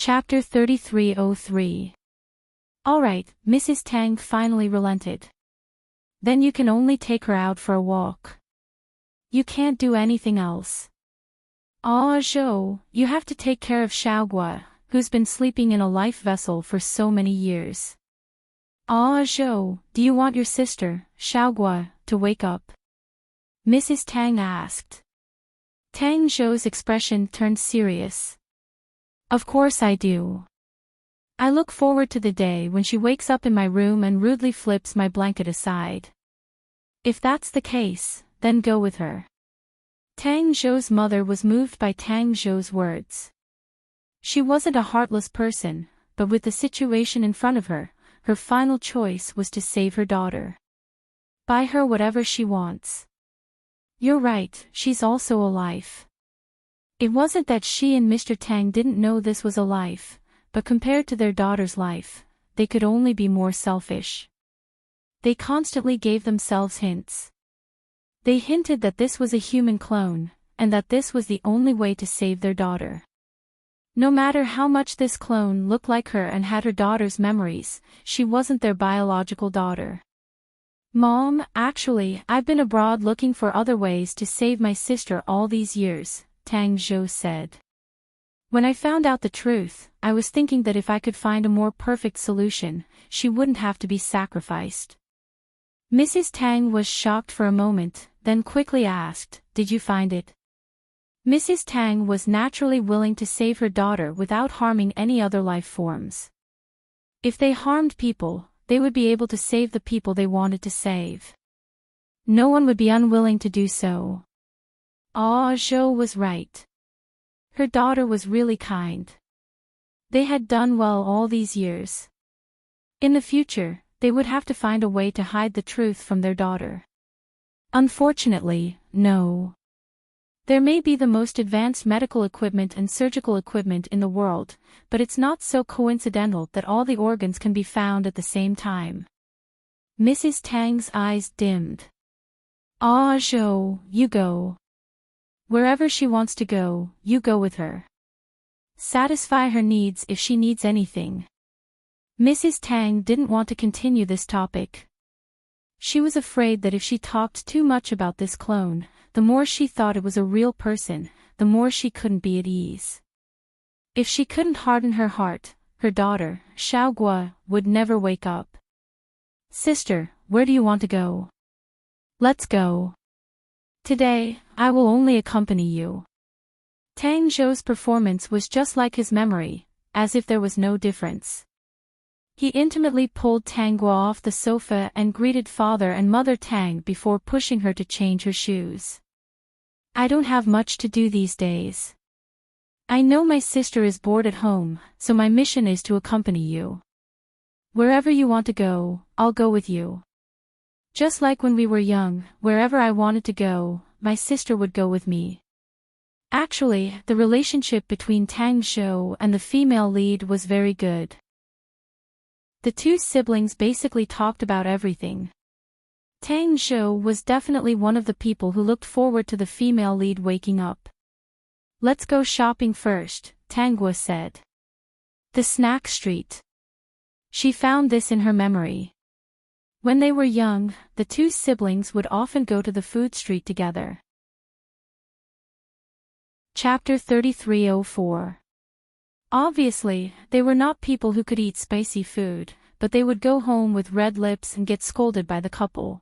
Chapter 3303. Alright, Mrs. Tang finally relented. Then you can only take her out for a walk. You can't do anything else. Ah, Zhou, you have to take care of Xiaogua, who's been sleeping in a life vessel for so many years. Ah, Zhou, do you want your sister, Xiaogua, to wake up? Mrs. Tang asked. Tang Zhou's expression turned serious. Of course I do. I look forward to the day when she wakes up in my room and rudely flips my blanket aside. If that's the case, then go with her. Tang Zhou's mother was moved by Tang Zhou's words. She wasn't a heartless person, but with the situation in front of her, her final choice was to save her daughter. Buy her whatever she wants. You're right, she's also a life. It wasn't that she and Mr. Tang didn't know this was a life, but compared to their daughter's life, they could only be more selfish. They constantly gave themselves hints. They hinted that this was a human clone, and that this was the only way to save their daughter. No matter how much this clone looked like her and had her daughter's memories, she wasn't their biological daughter. Mom, actually, I've been abroad looking for other ways to save my sister all these years, Tang Zhou said. When I found out the truth, I was thinking that if I could find a more perfect solution, she wouldn't have to be sacrificed. Mrs. Tang was shocked for a moment, then quickly asked, "Did you find it?" Mrs. Tang was naturally willing to save her daughter without harming any other life forms. If they harmed people, they would be able to save the people they wanted to save. No one would be unwilling to do so. Ah, Zhou was right. Her daughter was really kind. They had done well all these years. In the future, they would have to find a way to hide the truth from their daughter. Unfortunately, no. There may be the most advanced medical equipment and surgical equipment in the world, but it's not so coincidental that all the organs can be found at the same time. Mrs. Tang's eyes dimmed. Ah, Zhou, you go. Wherever she wants to go, you go with her. Satisfy her needs if she needs anything. Mrs. Tang didn't want to continue this topic. She was afraid that if she talked too much about this clone, the more she thought it was a real person, the more she couldn't be at ease. If she couldn't harden her heart, her daughter, Xiaogua, would never wake up. Sister, where do you want to go? Let's go. Today, I will only accompany you. Tang Zhou's performance was just like his memory, as if there was no difference. He intimately pulled Tanggua off the sofa and greeted Father and Mother Tang before pushing her to change her shoes. I don't have much to do these days. I know my sister is bored at home, so my mission is to accompany you. Wherever you want to go, I'll go with you. Just like when we were young, wherever I wanted to go, my sister would go with me. Actually, the relationship between Tang Zhou and the female lead was very good. The two siblings basically talked about everything. Tang Zhou was definitely one of the people who looked forward to the female lead waking up. Let's go shopping first, Tanggua said. The snack street. She found this in her memory. When they were young, the two siblings would often go to the food street together. Chapter 3304. Obviously, they were not people who could eat spicy food, but they would go home with red lips and get scolded by the couple.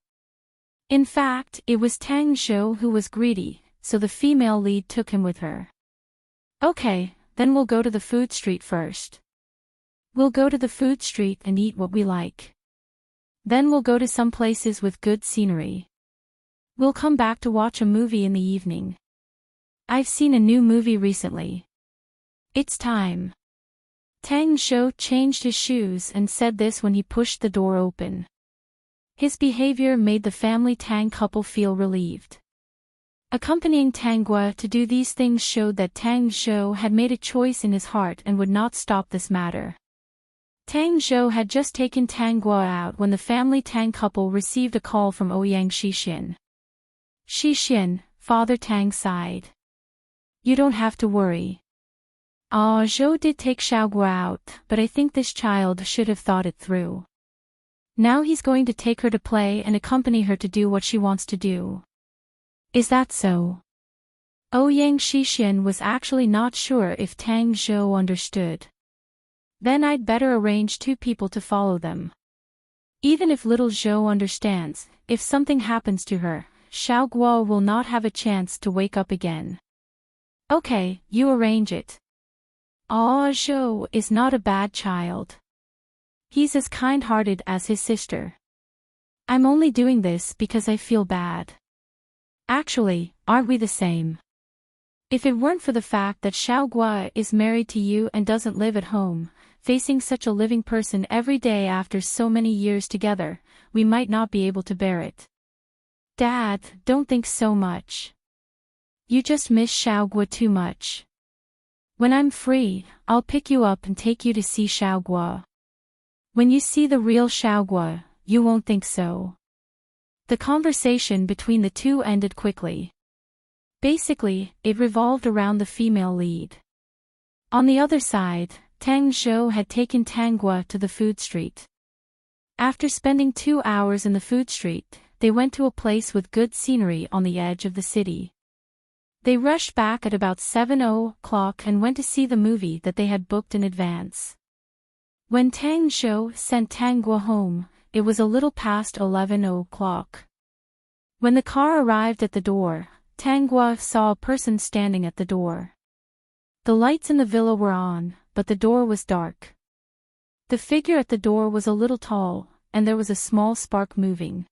In fact, it was Tang Zhou who was greedy, so the female lead took him with her. Okay, then we'll go to the food street first. We'll go to the food street and eat what we like. Then we'll go to some places with good scenery. We'll come back to watch a movie in the evening. I've seen a new movie recently. It's time. Tang Zhou changed his shoes and said this when he pushed the door open. His behavior made the family Tang couple feel relieved. Accompanying Tanggua to do these things showed that Tang Zhou had made a choice in his heart and would not stop this matter. Tang Zhou had just taken Tanggua out when the family Tang couple received a call from Ouyang Xixin. Xixin, Father Tang sighed. You don't have to worry. Ah, Zhou did take Xiaoguo out, but I think this child should have thought it through. Now he's going to take her to play and accompany her to do what she wants to do. Is that so? Ouyang Shixian was actually not sure if Tang Zhou understood. Then I'd better arrange 2 people to follow them. Even if little Zhou understands, if something happens to her, Xiaoguo will not have a chance to wake up again. Okay, you arrange it. Ah, Zhou is not a bad child. He's as kind-hearted as his sister. I'm only doing this because I feel bad. Actually, aren't we the same? If it weren't for the fact that Xiaoguo is married to you and doesn't live at home, facing such a living person every day after so many years together, we might not be able to bear it. Dad, don't think so much. You just miss Xiaoguo too much. When I'm free, I'll pick you up and take you to see Xiaoguo. When you see the real Xiaoguo, you won't think so. The conversation between the two ended quickly. Basically, it revolved around the female lead. On the other side, Tang Zhou had taken Tang Guo to the food street. After spending 2 hours in the food street, they went to a place with good scenery on the edge of the city. They rushed back at about 7 o'clock and went to see the movie that they had booked in advance. When Tang Zhou sent Tang Guo home, it was a little past 11 o'clock. When the car arrived at the door, Tang Guo saw a person standing at the door. The lights in the villa were on, but the door was dark. The figure at the door was a little tall, and there was a small spark moving.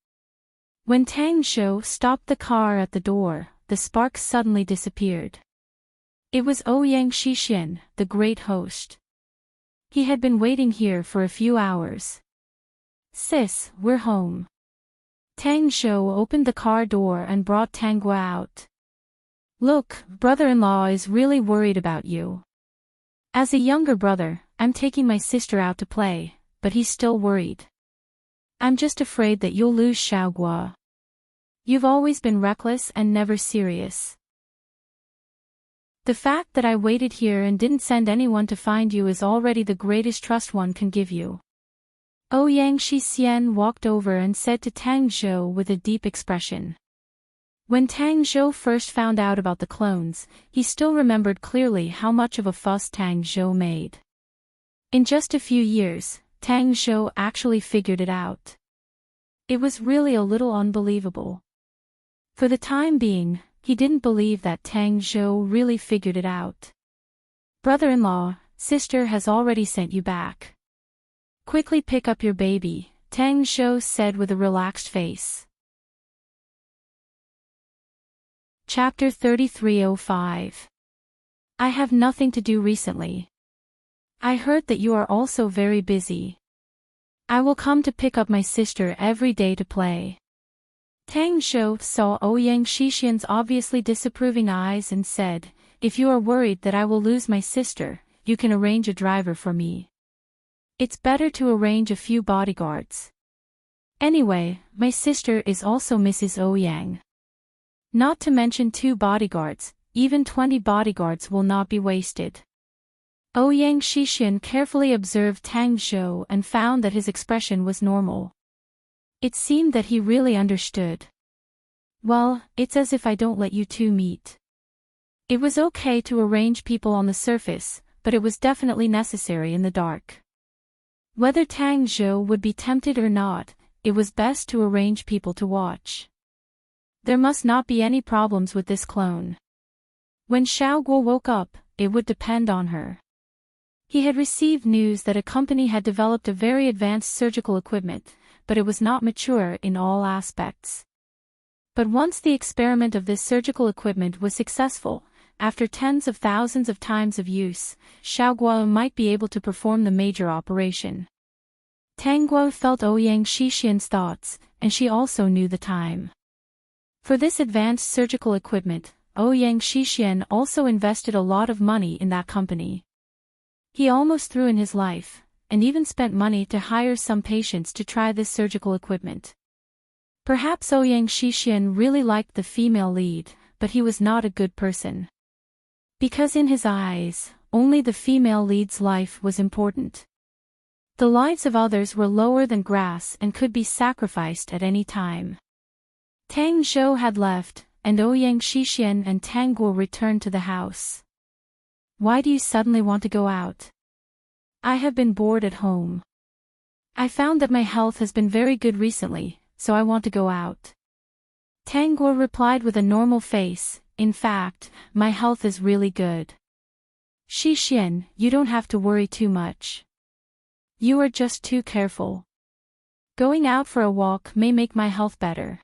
When Tang Zhou stopped the car at the door, the spark suddenly disappeared. It was Ouyang Shixian, the great host. He had been waiting here for a few hours. Sis, we're home. Tang Zhou opened the car door and brought Tang Guo out. Look, brother-in-law is really worried about you. As a younger brother, I'm taking my sister out to play, but he's still worried. I'm just afraid that you'll lose Xiaoguo. You've always been reckless and never serious. The fact that I waited here and didn't send anyone to find you is already the greatest trust one can give you. Ouyang Shixian walked over and said to Tang Zhou with a deep expression. When Tang Zhou first found out about the clones, he still remembered clearly how much of a fuss Tang Zhou made. In just a few years, Tang Zhou actually figured it out. It was really a little unbelievable. For the time being, he didn't believe that Tang Zhou really figured it out. Brother-in-law, sister has already sent you back. Quickly pick up your baby, Tang Zhou said with a relaxed face. Chapter 3305. I have nothing to do recently. I heard that you are also very busy. I will come to pick up my sister every day to play. Tang Zhou saw Ouyang Shixian's obviously disapproving eyes and said, If you are worried that I will lose my sister, you can arrange a driver for me. It's better to arrange a few bodyguards. Anyway, my sister is also Mrs. Ouyang. Not to mention 2 bodyguards, even 20 bodyguards will not be wasted. Ouyang Shixian carefully observed Tang Zhou and found that his expression was normal. It seemed that he really understood. Well, it's as if I don't let you 2 meet. It was okay to arrange people on the surface, but it was definitely necessary in the dark. Whether Tang Zhou would be tempted or not, it was best to arrange people to watch. There must not be any problems with this clone. When Xiaoguo woke up, it would depend on her. He had received news that a company had developed a very advanced surgical equipment, but it was not mature in all aspects. But once the experiment of this surgical equipment was successful, after tens of thousands of times of use, Xiaoguo might be able to perform the major operation. Tang Guo felt Ouyang Shixian's thoughts, and she also knew the time. For this advanced surgical equipment, Ouyang Shixian also invested a lot of money in that company. He almost threw in his life, and even spent money to hire some patients to try this surgical equipment. Perhaps Ouyang Shixian really liked the female lead, but he was not a good person. Because in his eyes, only the female lead's life was important. The lives of others were lower than grass and could be sacrificed at any time. Tang Zhou had left, and Ouyang Xixian and Tang Guo returned to the house. Why do you suddenly want to go out? I have been bored at home. I found that my health has been very good recently, so I want to go out. Tang Guo replied with a normal face, in fact, my health is really good. Xixian, you don't have to worry too much. You are just too careful. Going out for a walk may make my health better.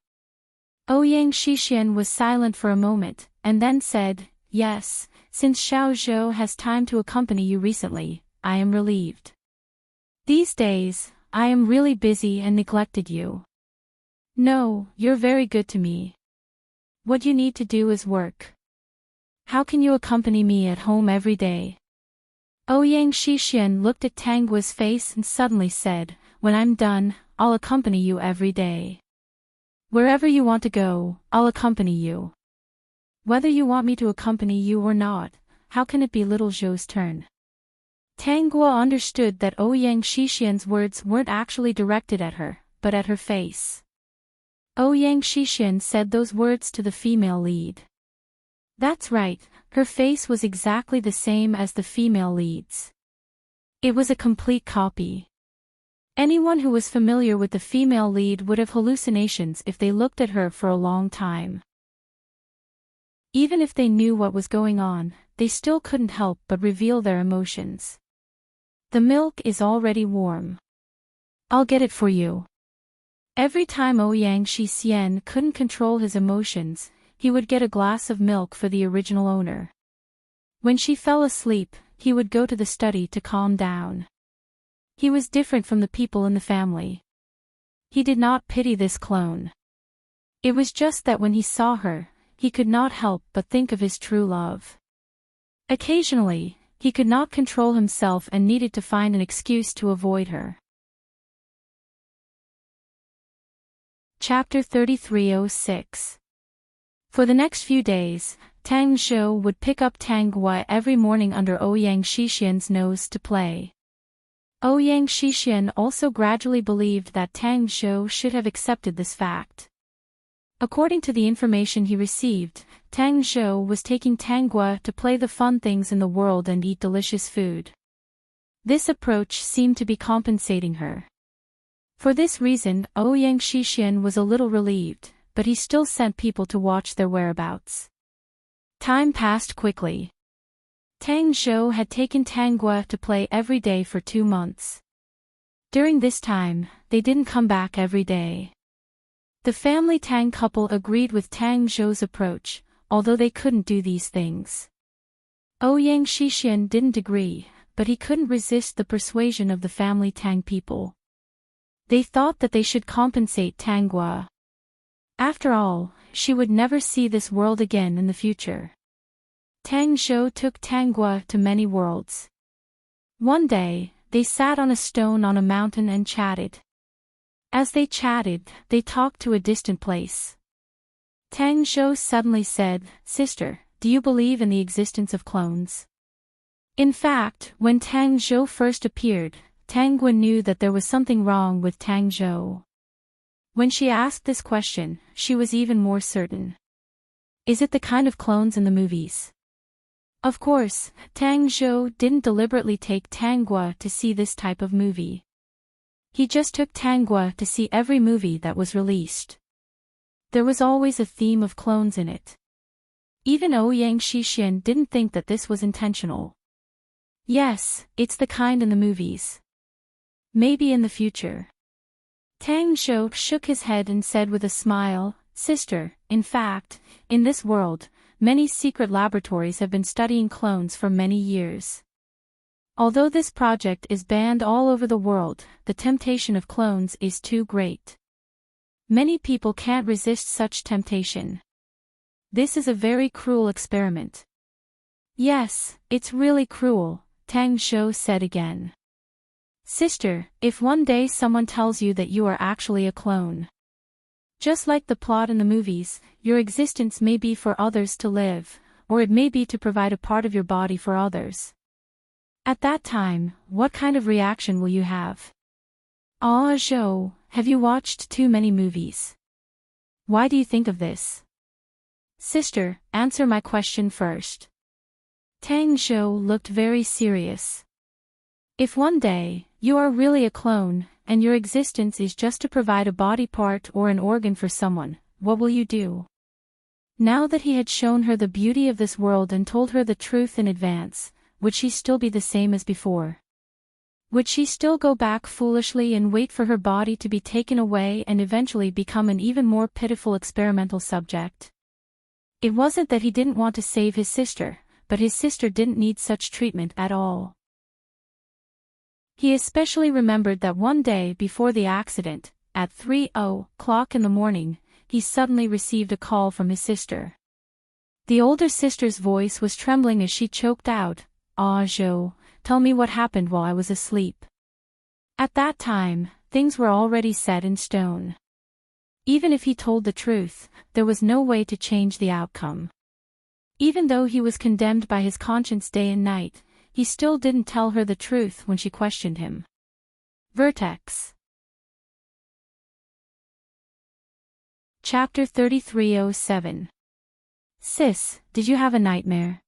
Ouyang Xixian was silent for a moment, and then said, yes, since Xiao Zhou has time to accompany you recently, I am relieved. These days, I am really busy and neglected you. No, you're very good to me. What you need to do is work. How can you accompany me at home every day? Ouyang Xixian looked at Tang Guo's face and suddenly said, when I'm done, I'll accompany you every day. Wherever you want to go, I'll accompany you. Whether you want me to accompany you or not, how can it be little Zhou's turn? Tang Guo understood that Ouyang Xixian's words weren't actually directed at her, but at her face. Ouyang Xixian said those words to the female lead. That's right, her face was exactly the same as the female lead's. It was a complete copy. Anyone who was familiar with the female lead would have hallucinations if they looked at her for a long time. Even if they knew what was going on, they still couldn't help but reveal their emotions. The milk is already warm. I'll get it for you. Every time Ouyang Xixian couldn't control his emotions, he would get a glass of milk for the original owner. When she fell asleep, he would go to the study to calm down. He was different from the people in the family. He did not pity this clone. It was just that when he saw her, he could not help but think of his true love. Occasionally, he could not control himself and needed to find an excuse to avoid her. Chapter 3306. For the next few days, Tang Zhou would pick up Tang Guo every morning under Ouyang Xixian's nose to play. Ouyang Xixian also gradually believed that Tang Zhou should have accepted this fact. According to the information he received, Tang Zhou was taking Tang Guo to play the fun things in the world and eat delicious food. This approach seemed to be compensating her. For this reason, Ouyang Xixian was a little relieved, but he still sent people to watch their whereabouts. Time passed quickly. Tang Zhou had taken Tang Guo to play every day for 2 months. During this time, they didn't come back every day. The family Tang couple agreed with Tang Zhou's approach, although they couldn't do these things. Ouyang Xixian didn't agree, but he couldn't resist the persuasion of the family Tang people. They thought that they should compensate Tang Guo. After all, she would never see this world again in the future. Tang Zhou took Tang Guo to many worlds. One day, they sat on a stone on a mountain and chatted. As they chatted, they talked to a distant place. Tang Zhou suddenly said, "Sister, do you believe in the existence of clones?" In fact, when Tang Zhou first appeared, Tang Guo knew that there was something wrong with Tang Zhou. When she asked this question, she was even more certain. Is it the kind of clones in the movies? Of course, Tang Zhou didn't deliberately take Tang Guo to see this type of movie. He just took Tang Guo to see every movie that was released. There was always a theme of clones in it. Even Ouyang Xixian didn't think that this was intentional. Yes, it's the kind in the movies. Maybe in the future. Tang Zhou shook his head and said with a smile, "Sister, in fact, in this world, many secret laboratories have been studying clones for many years. Although this project is banned all over the world, the temptation of clones is too great. Many people can't resist such temptation. This is a very cruel experiment." "Yes, it's really cruel," Tang Zhou said again. "Sister, if one day someone tells you that you are actually a clone, just like the plot in the movies, your existence may be for others to live, or it may be to provide a part of your body for others. At that time, what kind of reaction will you have? Ah, Zhou, have you watched too many movies? Why do you think of this? Sister, answer my question first. Tang Zhou looked very serious. If one day, you are really a clone, and your existence is just to provide a body part or an organ for someone, what will you do? Now that he had shown her the beauty of this world and told her the truth in advance, would she still be the same as before? Would she still go back foolishly and wait for her body to be taken away and eventually become an even more pitiful experimental subject? It wasn't that he didn't want to save his sister, but his sister didn't need such treatment at all. He especially remembered that one day before the accident, at 3:00 in the morning, he suddenly received a call from his sister. The older sister's voice was trembling as she choked out, "Ah, Zhou, tell me what happened while I was asleep." At that time, things were already set in stone. Even if he told the truth, there was no way to change the outcome. Even though he was condemned by his conscience day and night, he still didn't tell her the truth when she questioned him. Vertex. Chapter 3307. Sis, did you have a nightmare?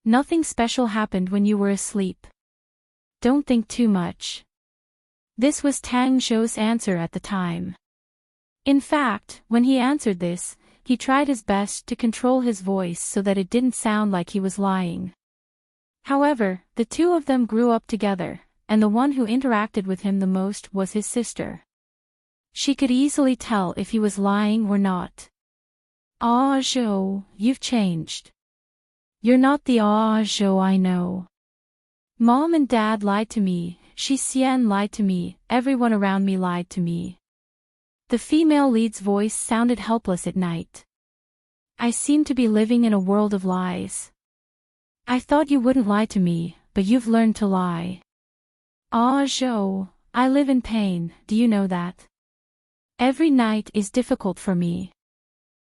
Nothing special happened when you were asleep. Don't think too much. This was Tang Zhou's answer at the time. In fact, when he answered this, he tried his best to control his voice so that it didn't sound like he was lying. However, the two of them grew up together, and the one who interacted with him the most was his sister. She could easily tell if he was lying or not. "Ah, Zhou, you've changed. You're not the Ah Zhou I know. Mom and Dad lied to me, Xian lied to me, everyone around me lied to me." The female lead's voice sounded helpless at night. "I seem to be living in a world of lies. I thought you wouldn't lie to me, but you've learned to lie. Ah Zhou, I live in pain, do you know that? Every night is difficult for me.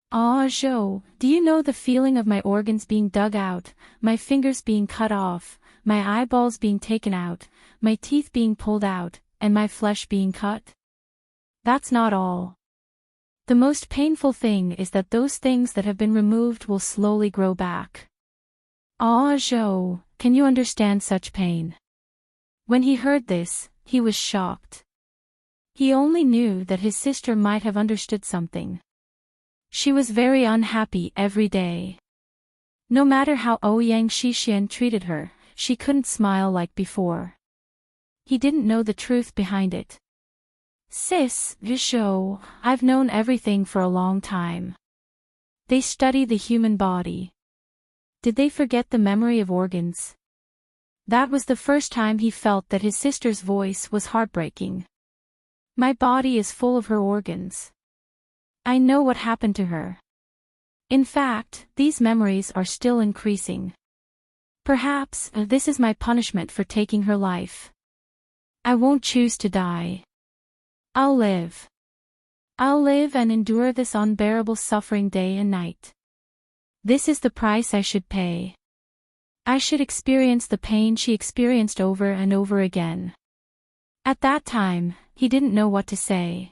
Ah Zhou, do you know the feeling of my organs being dug out, my fingers being cut off, my eyeballs being taken out, my teeth being pulled out, and my flesh being cut? That's not all. The most painful thing is that those things that have been removed will slowly grow back. Ah Zhou, can you understand such pain?" When he heard this, he was shocked. He only knew that his sister might have understood something. She was very unhappy every day. No matter how Ouyang Xixian treated her, she couldn't smile like before. He didn't know the truth behind it. "Sis, Zhou, I've known everything for a long time. They study the human body. Did they forget the memory of organs?" That was the first time he felt that his sister's voice was heartbreaking. "My body is full of her organs. I know what happened to her. In fact, these memories are still increasing. Perhaps this is my punishment for taking her life. I won't choose to die. I'll live. I'll live and endure this unbearable suffering day and night. This is the price I should pay. I should experience the pain she experienced over and over again." At that time, he didn't know what to say.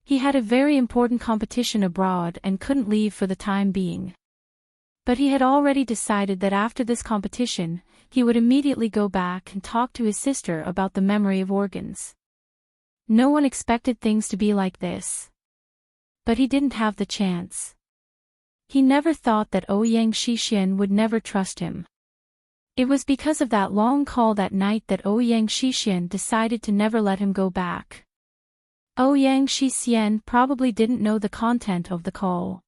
He had a very important competition abroad and couldn't leave for the time being. But he had already decided that after this competition, he would immediately go back and talk to his sister about the memory of organs. No one expected things to be like this. But he didn't have the chance. He never thought that Ouyang Xixian would never trust him. It was because of that long call that night that Ouyang Xixian decided to never let him go back. Ouyang Xixian probably didn't know the content of the call.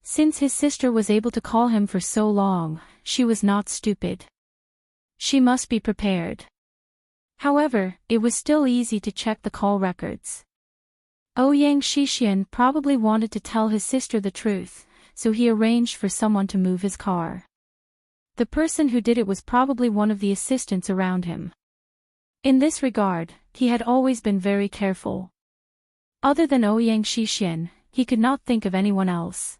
Since his sister was able to call him for so long, she was not stupid. She must be prepared. However, it was still easy to check the call records. Ouyang Xixian probably wanted to tell his sister the truth, so he arranged for someone to move his car. The person who did it was probably one of the assistants around him. In this regard, he had always been very careful. Other than Ouyang Xixian, he could not think of anyone else.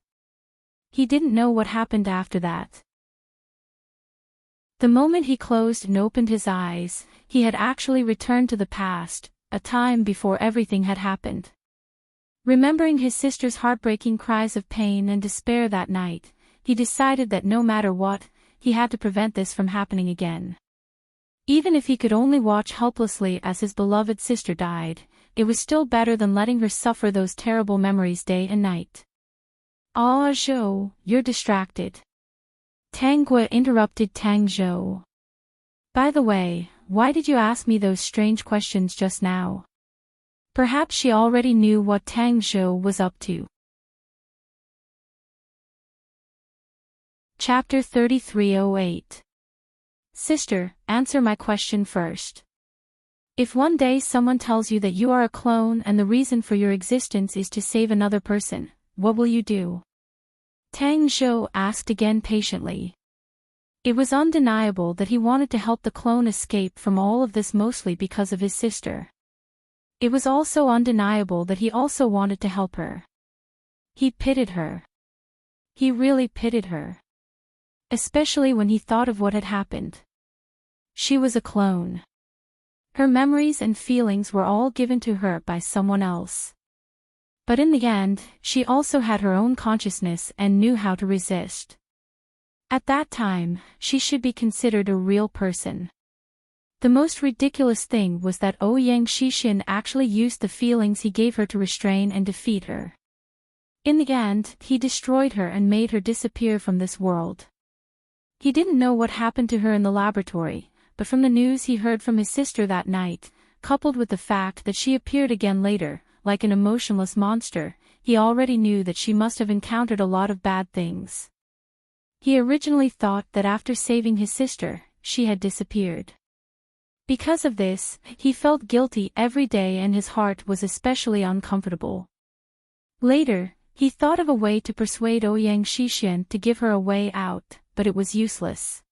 He didn't know what happened after that. The moment he closed and opened his eyes, he had actually returned to the past, a time before everything had happened. Remembering his sister's heartbreaking cries of pain and despair that night, he decided that no matter what, he had to prevent this from happening again. Even if he could only watch helplessly as his beloved sister died, it was still better than letting her suffer those terrible memories day and night. "Ah, Zhou, you're distracted." Tang Gua interrupted Tang Zhou. "By the way, why did you ask me those strange questions just now?" Perhaps she already knew what Tang Zhou was up to. Chapter 3308. Sister, answer my question first. If one day someone tells you that you are a clone and the reason for your existence is to save another person, what will you do? Tang Zhou asked again patiently. It was undeniable that he wanted to help the clone escape from all of this, mostly because of his sister. It was also undeniable that he also wanted to help her. He pitied her. He really pitied her. Especially when he thought of what had happened. She was a clone. Her memories and feelings were all given to her by someone else. But in the end, she also had her own consciousness and knew how to resist. At that time, she should be considered a real person. The most ridiculous thing was that Ouyang Xixin actually used the feelings he gave her to restrain and defeat her. In the end, he destroyed her and made her disappear from this world. He didn't know what happened to her in the laboratory, but from the news he heard from his sister that night, coupled with the fact that she appeared again later, like an emotionless monster, he already knew that she must have encountered a lot of bad things. He originally thought that after saving his sister, she had disappeared. Because of this, he felt guilty every day and his heart was especially uncomfortable. Later, he thought of a way to persuade Ouyang Xixin to give her a way out, but it was useless.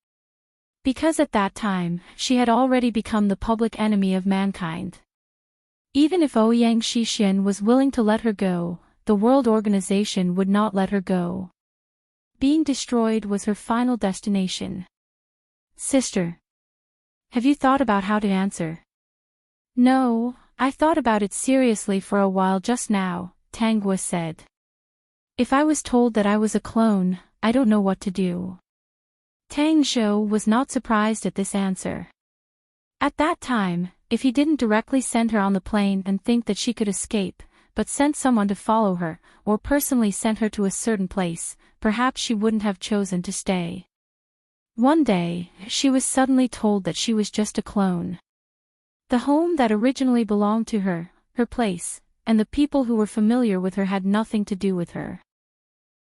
Because at that time, she had already become the public enemy of mankind. Even if Ouyang Xixin was willing to let her go, the World Organization would not let her go. Being destroyed was her final destination. Sister. Have you thought about how to answer? No, I thought about it seriously for a while just now, Tang Gua said. If I was told that I was a clone, I don't know what to do. Tang Zhou was not surprised at this answer. At that time, if he didn't directly send her on the plane and think that she could escape, but sent someone to follow her, or personally sent her to a certain place, perhaps she wouldn't have chosen to stay. One day, she was suddenly told that she was just a clone. The home that originally belonged to her, her place, and the people who were familiar with her had nothing to do with her.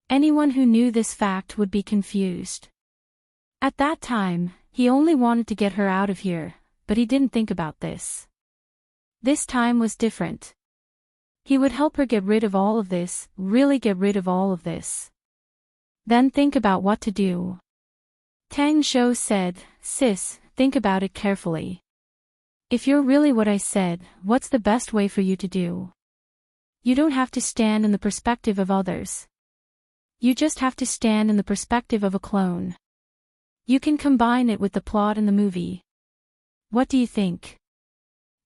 Anyone who knew this fact would be confused. At that time, he only wanted to get her out of here, but he didn't think about this. This time was different. He would help her get rid of all of this, really get rid of all of this. Then think about what to do. Tang Zhou said, Sis, think about it carefully. If you're really what I said, what's the best way for you to do? You don't have to stand in the perspective of others. You just have to stand in the perspective of a clone. You can combine it with the plot in the movie. What do you think?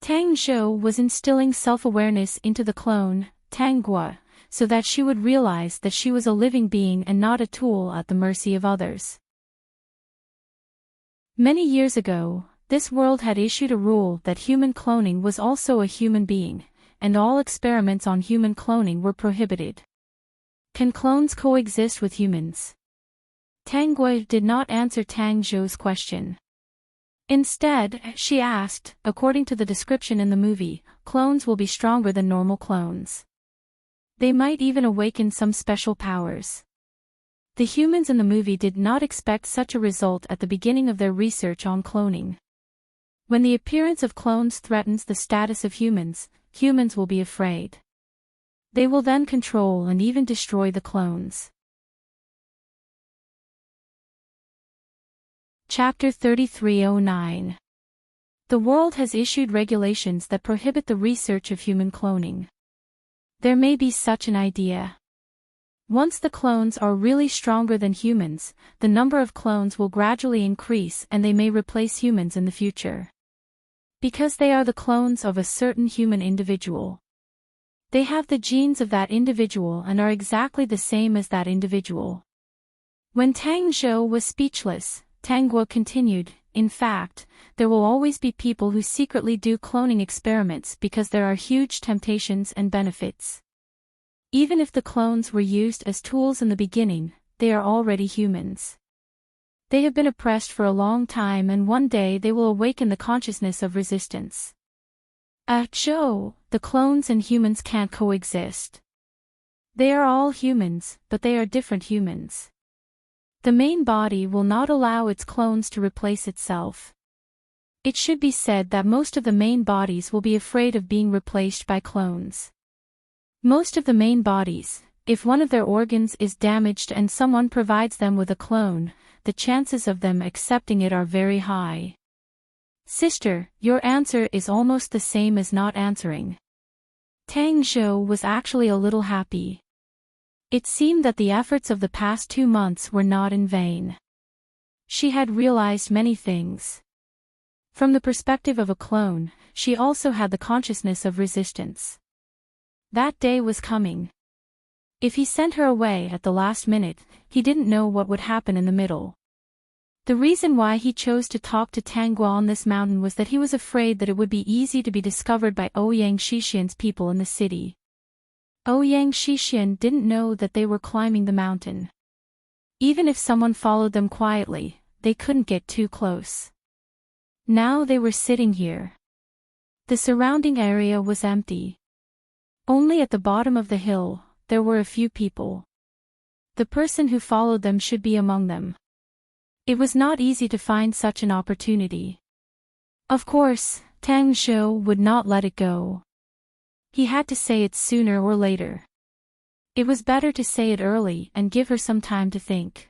Tang Zhou was instilling self-awareness into the clone, Tang Gua, so that she would realize that she was a living being and not a tool at the mercy of others. Many years ago, this world had issued a rule that human cloning was also a human being, and all experiments on human cloning were prohibited. Can clones coexist with humans? Tang Gua did not answer Tang Zhou's question. Instead, she asked, according to the description in the movie, clones will be stronger than normal clones. They might even awaken some special powers. The humans in the movie did not expect such a result at the beginning of their research on cloning. When the appearance of clones threatens the status of humans, humans will be afraid. They will then control and even destroy the clones. Chapter 3309. The world has issued regulations that prohibit the research of human cloning. There may be such an idea. Once the clones are really stronger than humans, the number of clones will gradually increase and they may replace humans in the future. Because they are the clones of a certain human individual. They have the genes of that individual and are exactly the same as that individual. When Tang Zhou was speechless, Tang Guo continued, in fact, there will always be people who secretly do cloning experiments because there are huge temptations and benefits. Even if the clones were used as tools in the beginning, they are already humans. They have been oppressed for a long time and one day they will awaken the consciousness of resistance. Zhou, the clones and humans can't coexist. They are all humans, but they are different humans. The main body will not allow its clones to replace itself. It should be said that most of the main bodies will be afraid of being replaced by clones. Most of the main bodies, if one of their organs is damaged and someone provides them with a clone, the chances of them accepting it are very high. Sister, your answer is almost the same as not answering. Tang Zhou was actually a little happy. It seemed that the efforts of the past 2 months were not in vain. She had realized many things. From the perspective of a clone, she also had the consciousness of resistance. That day was coming. If he sent her away at the last minute, he didn't know what would happen in the middle. The reason why he chose to talk to Tang Guo on this mountain was that he was afraid that it would be easy to be discovered by Ouyang Shixian's people in the city. Ouyang Shixian didn't know that they were climbing the mountain. Even if someone followed them quietly, they couldn't get too close. Now they were sitting here. The surrounding area was empty. Only at the bottom of the hill, there were a few people. The person who followed them should be among them. It was not easy to find such an opportunity. Of course, Tang Zhou would not let it go. He had to say it sooner or later. It was better to say it early and give her some time to think.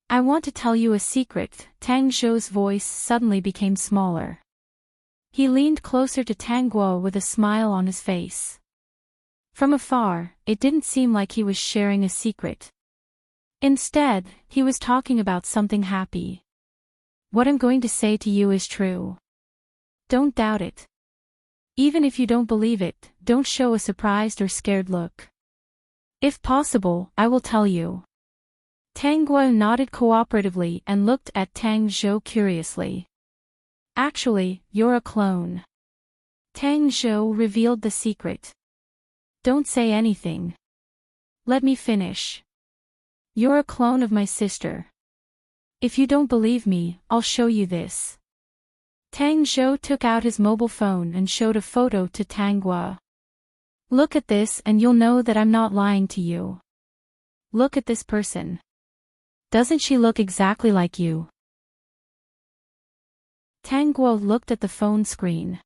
I want to tell you a secret. Tang Zhou's voice suddenly became smaller. He leaned closer to Tang Guo with a smile on his face. From afar, it didn't seem like he was sharing a secret. Instead, he was talking about something happy. What I'm going to say to you is true. Don't doubt it. Even if you don't believe it, don't show a surprised or scared look. If possible, I will tell you. Tang Guo nodded cooperatively and looked at Tang Zhou curiously. Actually, you're a clone. Tang Zhou revealed the secret. Don't say anything. Let me finish. You're a clone of my sister. If you don't believe me, I'll show you this. Tang Zhou took out his mobile phone and showed a photo to Tang Guo. Look at this and you'll know that I'm not lying to you. Look at this person. Doesn't she look exactly like you? Tang Guo looked at the phone screen.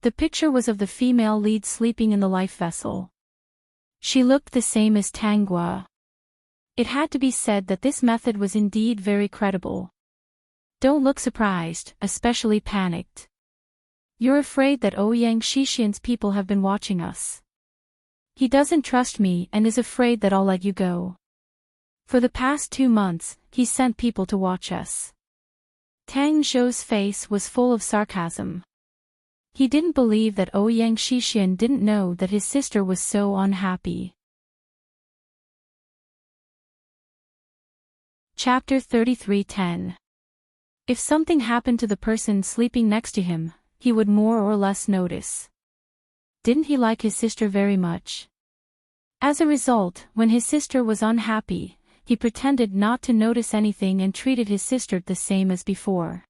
The picture was of the female lead sleeping in the life vessel. She looked the same as Tang Guo. It had to be said that this method was indeed very credible. Don't look surprised, especially panicked. You're afraid that Ouyang Shixian's people have been watching us. He doesn't trust me and is afraid that I'll let you go. For the past 2 months, he sent people to watch us. Tang Zhou's face was full of sarcasm. He didn't believe that Ouyang Shixian didn't know that his sister was so unhappy. Chapter 33:10. If something happened to the person sleeping next to him, he would more or less notice. Didn't he like his sister very much? As a result, when his sister was unhappy, he pretended not to notice anything and treated his sister the same as before.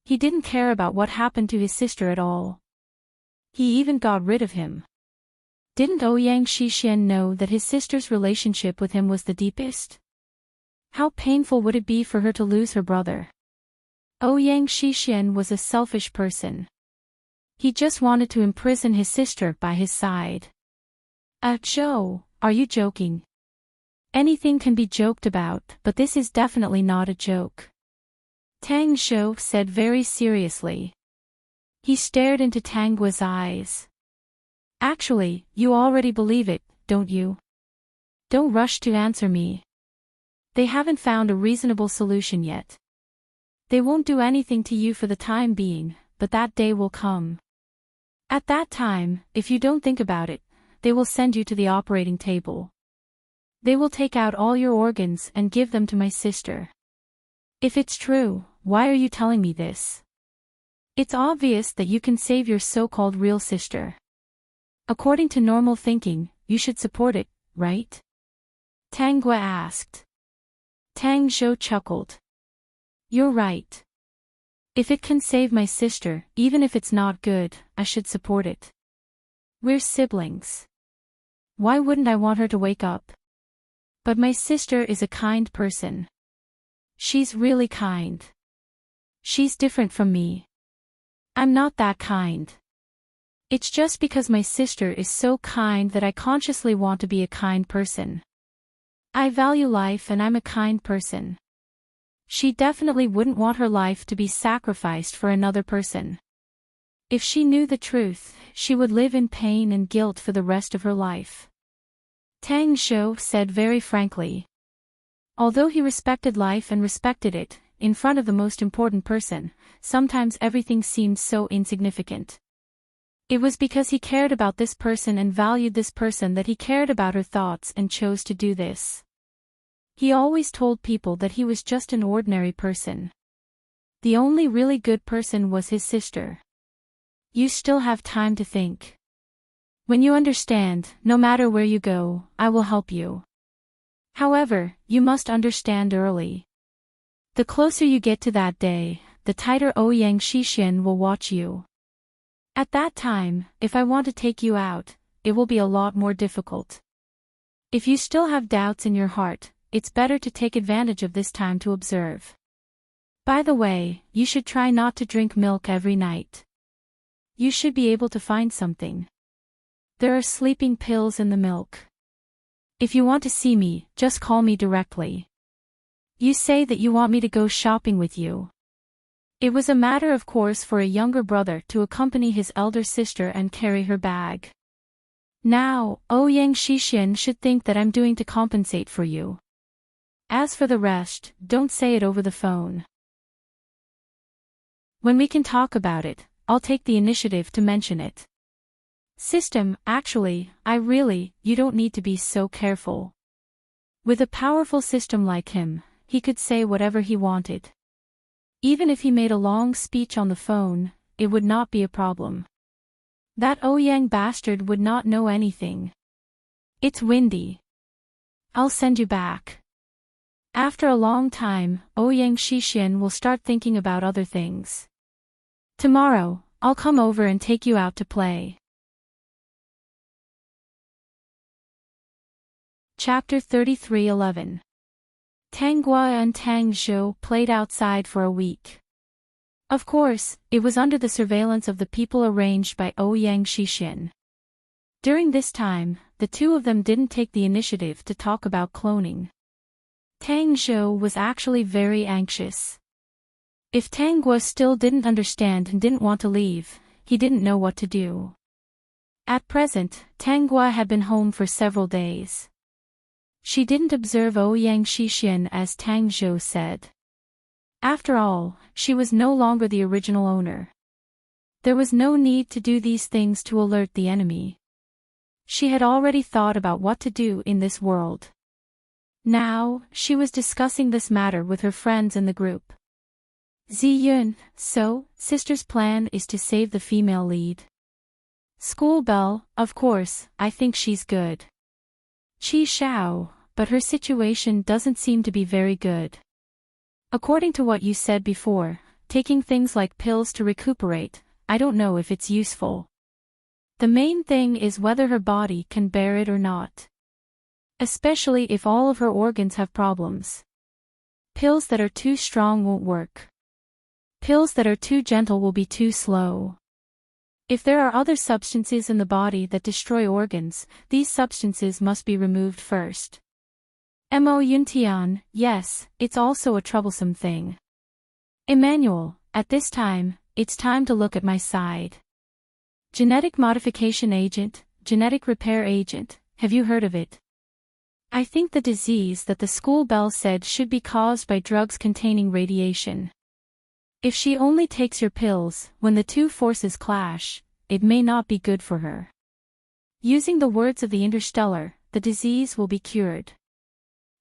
He didn't care about what happened to his sister at all. He even got rid of him. Didn't Ouyang Shixian know that his sister's relationship with him was the deepest? How painful would it be for her to lose her brother? Ouyang Shixian was a selfish person. He just wanted to imprison his sister by his side. Zhou, are you joking? Anything can be joked about, but this is definitely not a joke. Tang Zhou said very seriously. He stared into Tang Guo's eyes. Actually, you already believe it, don't you? Don't rush to answer me. They haven't found a reasonable solution yet. They won't do anything to you for the time being, but that day will come. At that time, if you don't think about it, they will send you to the operating table. They will take out all your organs and give them to my sister. If it's true, why are you telling me this? It's obvious that you can save your so-called real sister. According to normal thinking, you should support it, right? Tang Gua asked. Tang Zhou chuckled. You're right. If it can save my sister, even if it's not good, I should support it. We're siblings. Why wouldn't I want her to wake up? But my sister is a kind person. She's really kind. She's different from me. I'm not that kind. It's just because my sister is so kind that I consciously want to be a kind person. I value life and I'm a kind person. She definitely wouldn't want her life to be sacrificed for another person. If she knew the truth, she would live in pain and guilt for the rest of her life. Tang Zhou said very frankly. Although he respected life and respected it, in front of the most important person, sometimes everything seemed so insignificant. It was because he cared about this person and valued this person that he cared about her thoughts and chose to do this. He always told people that he was just an ordinary person. The only really good person was his sister. You still have time to think. When you understand, no matter where you go, I will help you. However, you must understand early. The closer you get to that day, the tighter Ouyang Xixin will watch you. At that time, if I want to take you out, it will be a lot more difficult. If you still have doubts in your heart, it's better to take advantage of this time to observe. By the way, you should try not to drink milk every night. You should be able to find something. There are sleeping pills in the milk. If you want to see me, just call me directly. You say that you want me to go shopping with you. It was a matter of course for a younger brother to accompany his elder sister and carry her bag. Now, Ouyang Xixin should think that I'm doing to compensate for you. As for the rest, don't say it over the phone. When we can talk about it, I'll take the initiative to mention it. System, actually, you don't need to be so careful. With a powerful system like him, he could say whatever he wanted. Even if he made a long speech on the phone, it would not be a problem. That Ouyang bastard would not know anything. It's windy. I'll send you back. After a long time, Ouyang Xixin will start thinking about other things. Tomorrow, I'll come over and take you out to play. Chapter 33:11. Tang Gua and Tang Zhou played outside for a week. Of course, it was under the surveillance of the people arranged by Ouyang Xixin. During this time, the two of them didn't take the initiative to talk about cloning. Tang Zhou was actually very anxious. If Tang Gua still didn't understand and didn't want to leave, he didn't know what to do. At present, Tang Gua had been home for several days. She didn't observe Ouyang Xixin as Tang Zhou said. After all, she was no longer the original owner. There was no need to do these things to alert the enemy. She had already thought about what to do in this world. Now, she was discussing this matter with her friends in the group. Ziyun, so, sister's plan is to save the female lead. School belle, of course, I think she's good. Qi Xiao, but her situation doesn't seem to be very good. According to what you said before, taking things like pills to recuperate, I don't know if it's useful. The main thing is whether her body can bear it or not. Especially if all of her organs have problems. Pills that are too strong won't work. Pills that are too gentle will be too slow. If there are other substances in the body that destroy organs, these substances must be removed first. Mo Yuntian, yes, it's also a troublesome thing. Emmanuel, at this time, it's time to look at my side. Genetic modification agent, genetic repair agent, have you heard of it? I think the disease that the school bell said should be caused by drugs containing radiation. If she only takes your pills, when the two forces clash, it may not be good for her. Using the words of the Interstellar, the disease will be cured.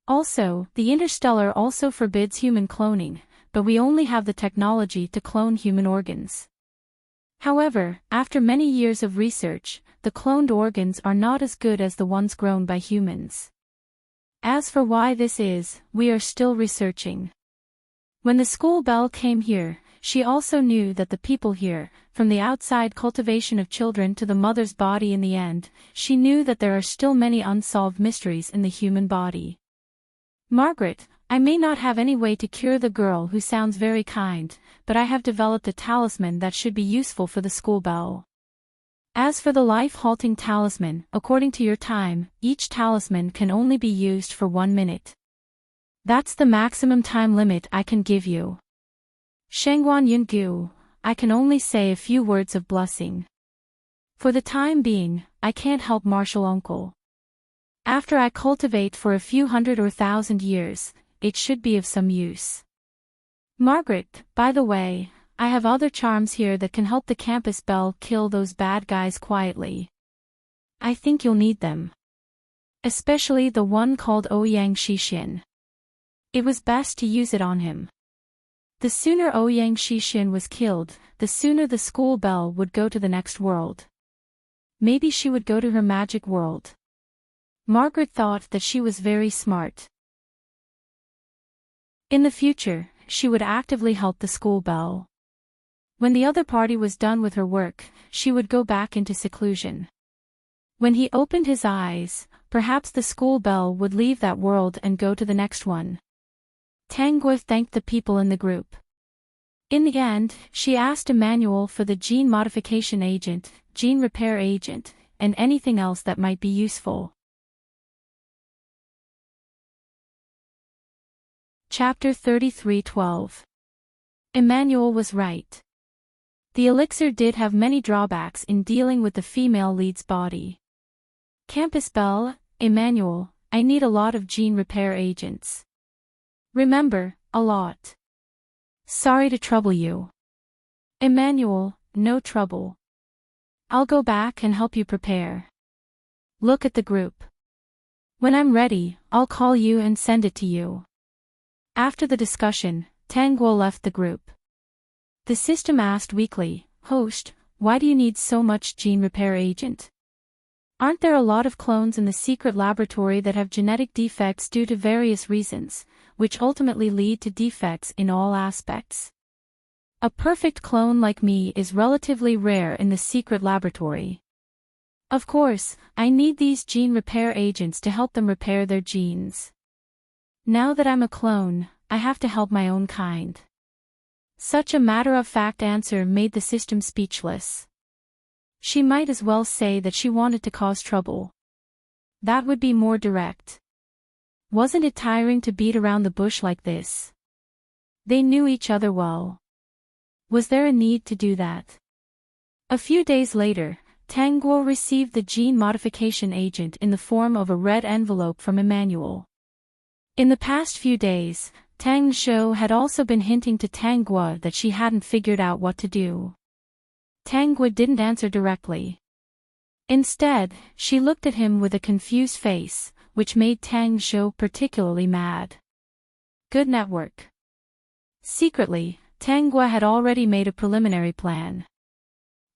Also, the Interstellar also forbids human cloning, but we only have the technology to clone human organs. However, after many years of research, the cloned organs are not as good as the ones grown by humans. As for why this is, we are still researching. When the school bell came here, she also knew that the people here, from the outside cultivation of children to the mother's body in the end, she knew that there are still many unsolved mysteries in the human body. Margaret, I may not have any way to cure the girl who sounds very kind, but I have developed a talisman that should be useful for the school bell. As for the life-halting talisman, according to your time, each talisman can only be used for 1 minute. That's the maximum time limit I can give you. Shengguan Yungu, I can only say a few words of blessing. For the time being, I can't help Marshal Uncle. After I cultivate for a few hundred or 1,000 years, it should be of some use. Margaret, by the way, I have other charms here that can help the campus bell kill those bad guys quietly. I think you'll need them. Especially the one called Ouyang Shixin. It was best to use it on him. The sooner Ouyang Shixin was killed, the sooner the school bell would go to the next world. Maybe she would go to her magic world. Margaret thought that she was very smart. In the future, she would actively help the school bell. When the other party was done with her work, she would go back into seclusion. When he opened his eyes, perhaps the school bell would leave that world and go to the next one. Tang Guo thanked the people in the group. In the end, she asked Emmanuel for the gene modification agent, gene repair agent, and anything else that might be useful. Chapter 33:12. Emmanuel was right. The elixir did have many drawbacks in dealing with the female lead's body. Campus bell, Emmanuel, I need a lot of gene repair agents. Remember, a lot. Sorry to trouble you. Emmanuel, no trouble. I'll go back and help you prepare. Look at the group. When I'm ready, I'll call you and send it to you. After the discussion, Tang Guo left the group. The system asked weakly, Host, why do you need so much gene repair agent? Aren't there a lot of clones in the secret laboratory that have genetic defects due to various reasons, which ultimately lead to defects in all aspects? A perfect clone like me is relatively rare in the secret laboratory. Of course, I need these gene repair agents to help them repair their genes. Now that I'm a clone, I have to help my own kind. Such a matter-of-fact answer made the system speechless. She might as well say that she wanted to cause trouble. That would be more direct. Wasn't it tiring to beat around the bush like this? They knew each other well. Was there a need to do that? A few days later, Tang Guo received the gene modification agent in the form of a red envelope from Emmanuel. In the past few days, Tang Zhou had also been hinting to Tang Guo that she hadn't figured out what to do. Tang Guo didn't answer directly. Instead, she looked at him with a confused face, which made Tang Zhou particularly mad. Good network. Secretly, Tang Guo had already made a preliminary plan.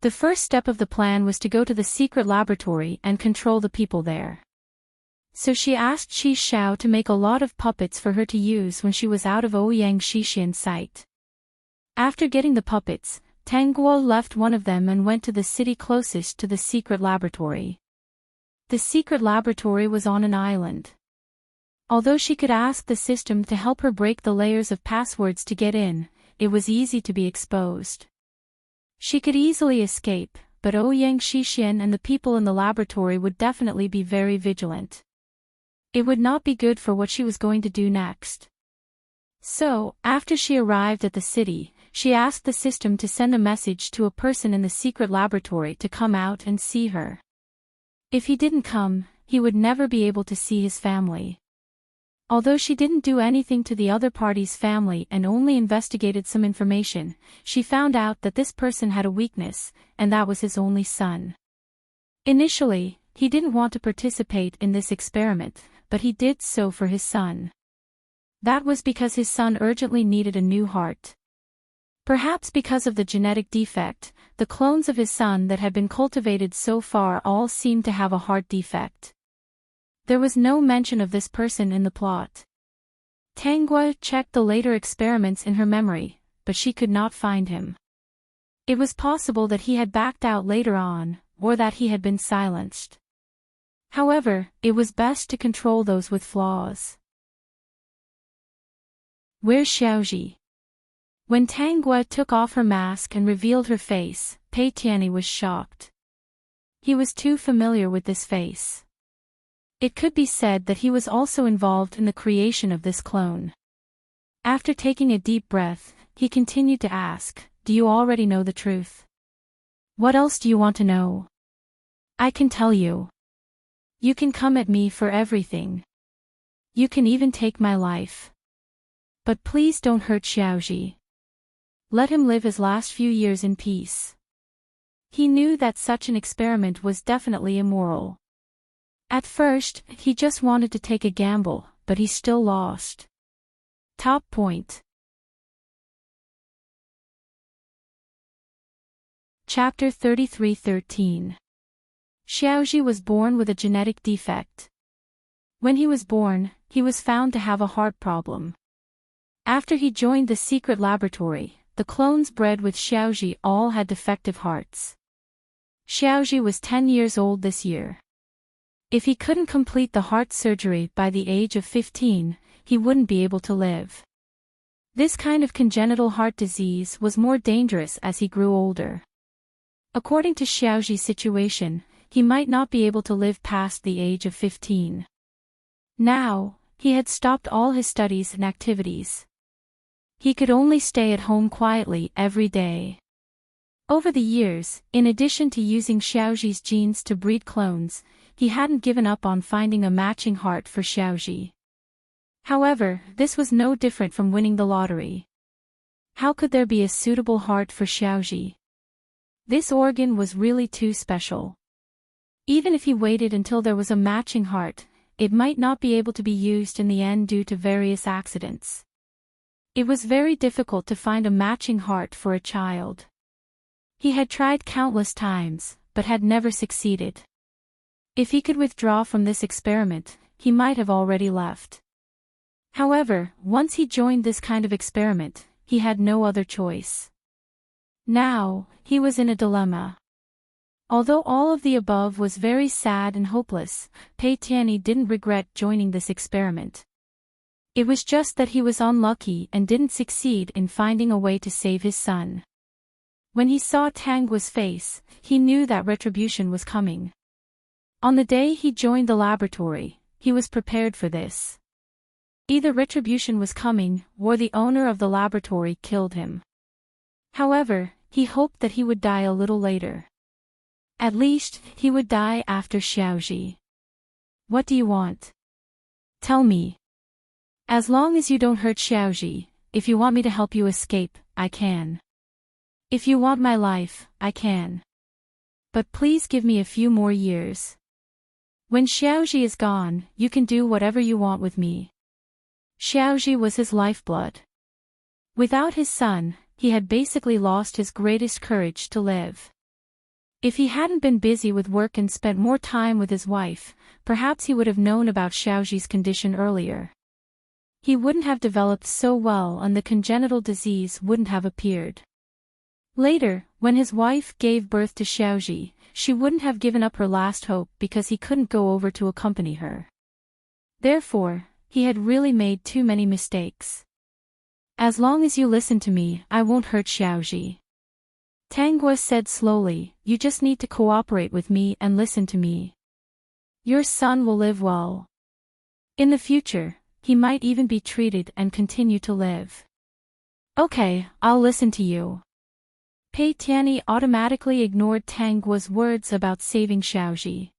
The first step of the plan was to go to the secret laboratory and control the people there. So she asked Qi Xiao to make a lot of puppets for her to use when she was out of Ouyang Shixin's sight. After getting the puppets, Tang Guo left one of them and went to the city closest to the secret laboratory. The secret laboratory was on an island. Although she could ask the system to help her break the layers of passwords to get in, it was easy to be exposed. She could easily escape, but Ouyang Shixin and the people in the laboratory would definitely be very vigilant. It would not be good for what she was going to do next. So, after she arrived at the city, she asked the system to send a message to a person in the secret laboratory to come out and see her. If he didn't come, he would never be able to see his family. Although she didn't do anything to the other party's family and only investigated some information, she found out that this person had a weakness, and that was his only son. Initially, he didn't want to participate in this experiment, but he did so for his son. That was because his son urgently needed a new heart. Perhaps because of the genetic defect, the clones of his son that had been cultivated so far all seemed to have a heart defect. There was no mention of this person in the plot. Tanguy checked the later experiments in her memory, but she could not find him. It was possible that he had backed out later on, or that he had been silenced. However, it was best to control those with flaws. Where's Xiaoji? When Tanguy took off her mask and revealed her face, Pei Tianyi was shocked. He was too familiar with this face. It could be said that he was also involved in the creation of this clone. After taking a deep breath, he continued to ask, "Do you already know the truth? What else do you want to know? I can tell you. You can come at me for everything. You can even take my life. But please don't hurt Xiaoji. Let him live his last few years in peace." He knew that such an experiment was definitely immoral. At first, he just wanted to take a gamble, but he still lost. Top point. Chapter 33:13. Xiaoji was born with a genetic defect. When he was born, he was found to have a heart problem. After he joined the secret laboratory, the clones bred with Xiaoji all had defective hearts. Xiaoji was 10 years old this year. If he couldn't complete the heart surgery by the age of 15, he wouldn't be able to live. This kind of congenital heart disease was more dangerous as he grew older. According to Xiaoji's situation, he might not be able to live past the age of 15. Now, he had stopped all his studies and activities. He could only stay at home quietly every day. Over the years, in addition to using Xiaoji's genes to breed clones, he hadn't given up on finding a matching heart for Xiaoji. However, this was no different from winning the lottery. How could there be a suitable heart for Xiaoji? This organ was really too special. Even if he waited until there was a matching heart, it might not be able to be used in the end due to various accidents. It was very difficult to find a matching heart for a child. He had tried countless times, but had never succeeded. If he could withdraw from this experiment, he might have already left. However, once he joined this kind of experiment, he had no other choice. Now, he was in a dilemma. Although all of the above was very sad and hopeless, Pei Tianyi didn't regret joining this experiment. It was just that he was unlucky and didn't succeed in finding a way to save his son. When he saw Tangu's face, he knew that retribution was coming. On the day he joined the laboratory, he was prepared for this. Either retribution was coming, or the owner of the laboratory killed him. However, he hoped that he would die a little later. At least, he would die after Xiaoji. What do you want? Tell me. As long as you don't hurt Xiaoji, if you want me to help you escape, I can. If you want my life, I can. But please give me a few more years. When Xiaoji is gone, you can do whatever you want with me. Xiaoji was his lifeblood. Without his son, he had basically lost his greatest courage to live. If he hadn't been busy with work and spent more time with his wife, perhaps he would have known about Xiaoji's condition earlier. He wouldn't have developed so well and the congenital disease wouldn't have appeared. Later, when his wife gave birth to Xiaoji, she wouldn't have given up her last hope because he couldn't go over to accompany her. Therefore, he had really made too many mistakes. As long as you listen to me, I won't hurt Xiaoji. Tanguy said slowly, you just need to cooperate with me and listen to me. Your son will live well. In the future, he might even be treated and continue to live. Okay, I'll listen to you. Pei Tianyi automatically ignored Tanggui's words about saving Xiaoji.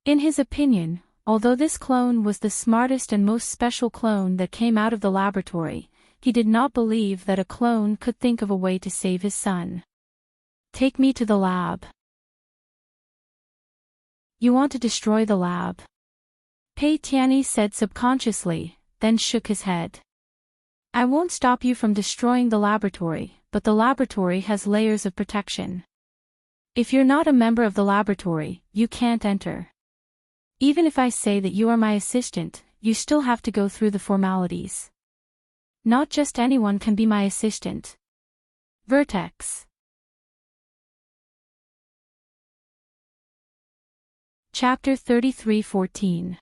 In his opinion, although this clone was the smartest and most special clone that came out of the laboratory, he did not believe that a clone could think of a way to save his son. Take me to the lab. You want to destroy the lab? Pei Tianyi said subconsciously, then shook his head. I won't stop you from destroying the laboratory, but the laboratory has layers of protection. If you're not a member of the laboratory, you can't enter. Even if I say that you are my assistant, you still have to go through the formalities. Not just anyone can be my assistant. Vertex. Chapter 33:14.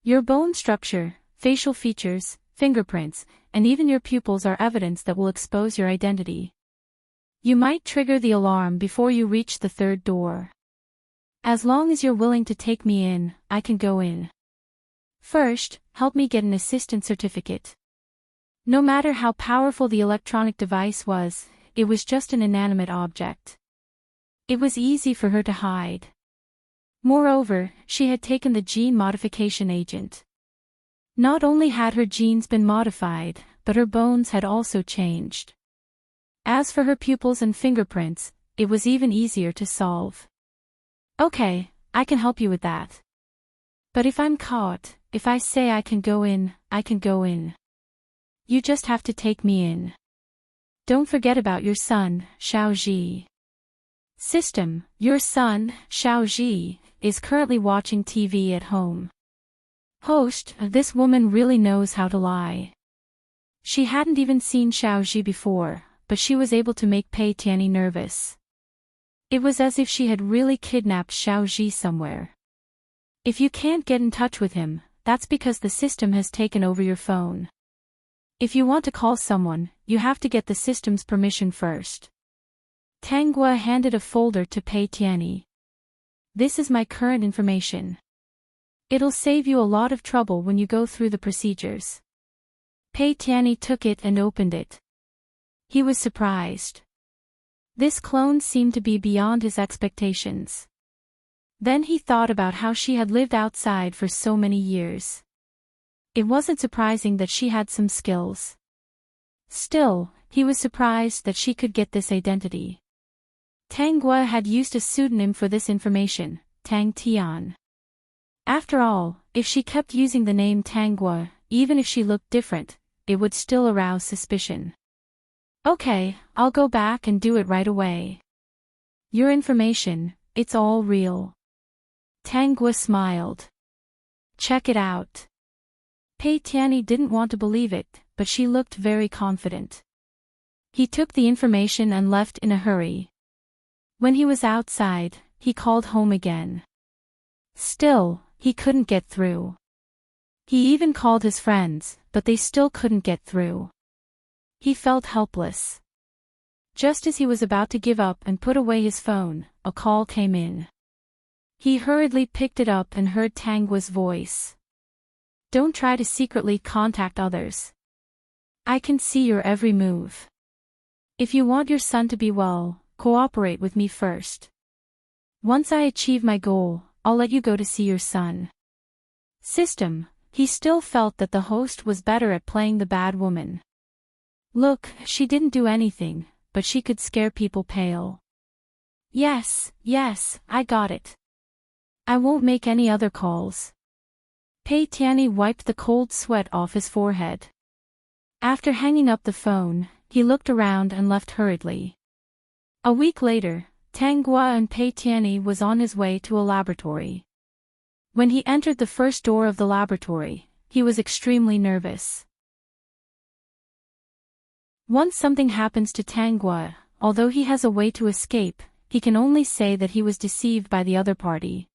Your bone structure, facial features, fingerprints, and even your pupils are evidence that will expose your identity. You might trigger the alarm before you reach the third door. As long as you're willing to take me in, I can go in. First, help me get an assistant certificate. No matter how powerful the electronic device was, it was just an inanimate object. It was easy for her to hide. Moreover, she had taken the gene modification agent. Not only had her genes been modified, but her bones had also changed. As for her pupils and fingerprints, it was even easier to solve. Okay, I can help you with that. But if I'm caught, if I say I can go in, I can go in. You just have to take me in. Don't forget about your son, Xiaoji. System, your son, Xiaoji, is currently watching TV at home. Host, this woman really knows how to lie. She hadn't even seen Xiaoji before, but she was able to make Pei Tianyi nervous. It was as if she had really kidnapped Xiaoji somewhere. If you can't get in touch with him, that's because the system has taken over your phone. If you want to call someone, you have to get the system's permission first. Tang Gua handed a folder to Pei Tianyi. This is my current information. It'll save you a lot of trouble when you go through the procedures. Pei Tianyi took it and opened it. He was surprised. This clone seemed to be beyond his expectations. Then he thought about how she had lived outside for so many years. It wasn't surprising that she had some skills. Still, he was surprised that she could get this identity. Tang Gua had used a pseudonym for this information, Tang Tian. After all, if she kept using the name Tang Gua, even if she looked different, it would still arouse suspicion. Okay, I'll go back and do it right away. Your information, it's all real. Tang Gua smiled. Check it out. Pei Tianyi didn't want to believe it, but she looked very confident. He took the information and left in a hurry. When he was outside, he called home again. Still, he couldn't get through. He even called his friends, but they still couldn't get through. He felt helpless. Just as he was about to give up and put away his phone, a call came in. He hurriedly picked it up and heard Tang Gua's voice. Don't try to secretly contact others. I can see your every move. If you want your son to be well, cooperate with me first. Once I achieve my goal, I'll let you go to see your son. System, he still felt that the host was better at playing the bad woman. Look, she didn't do anything, but she could scare people pale. Yes, I got it. I won't make any other calls. Pei Tianyi wiped the cold sweat off his forehead. After hanging up the phone, he looked around and left hurriedly. A week later, Tang Gua and Pei Tianyi was on his way to a laboratory. When he entered the first door of the laboratory, he was extremely nervous. Once something happens to Tang Gua, although he has a way to escape, he can only say that he was deceived by the other party.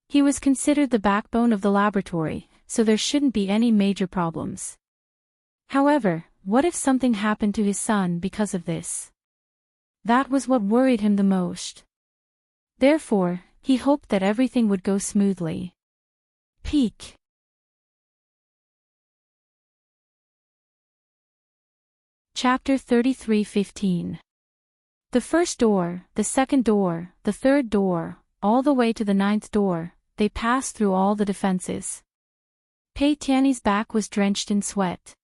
He was considered the backbone of the laboratory, so there shouldn't be any major problems. However, what if something happened to his son because of this? That was what worried him the most. Therefore, he hoped that everything would go smoothly. Peak. Chapter 33:15. The first door, the second door, the third door, all the way to the ninth door, they passed through all the defenses. Pei Tianyi's back was drenched in sweat.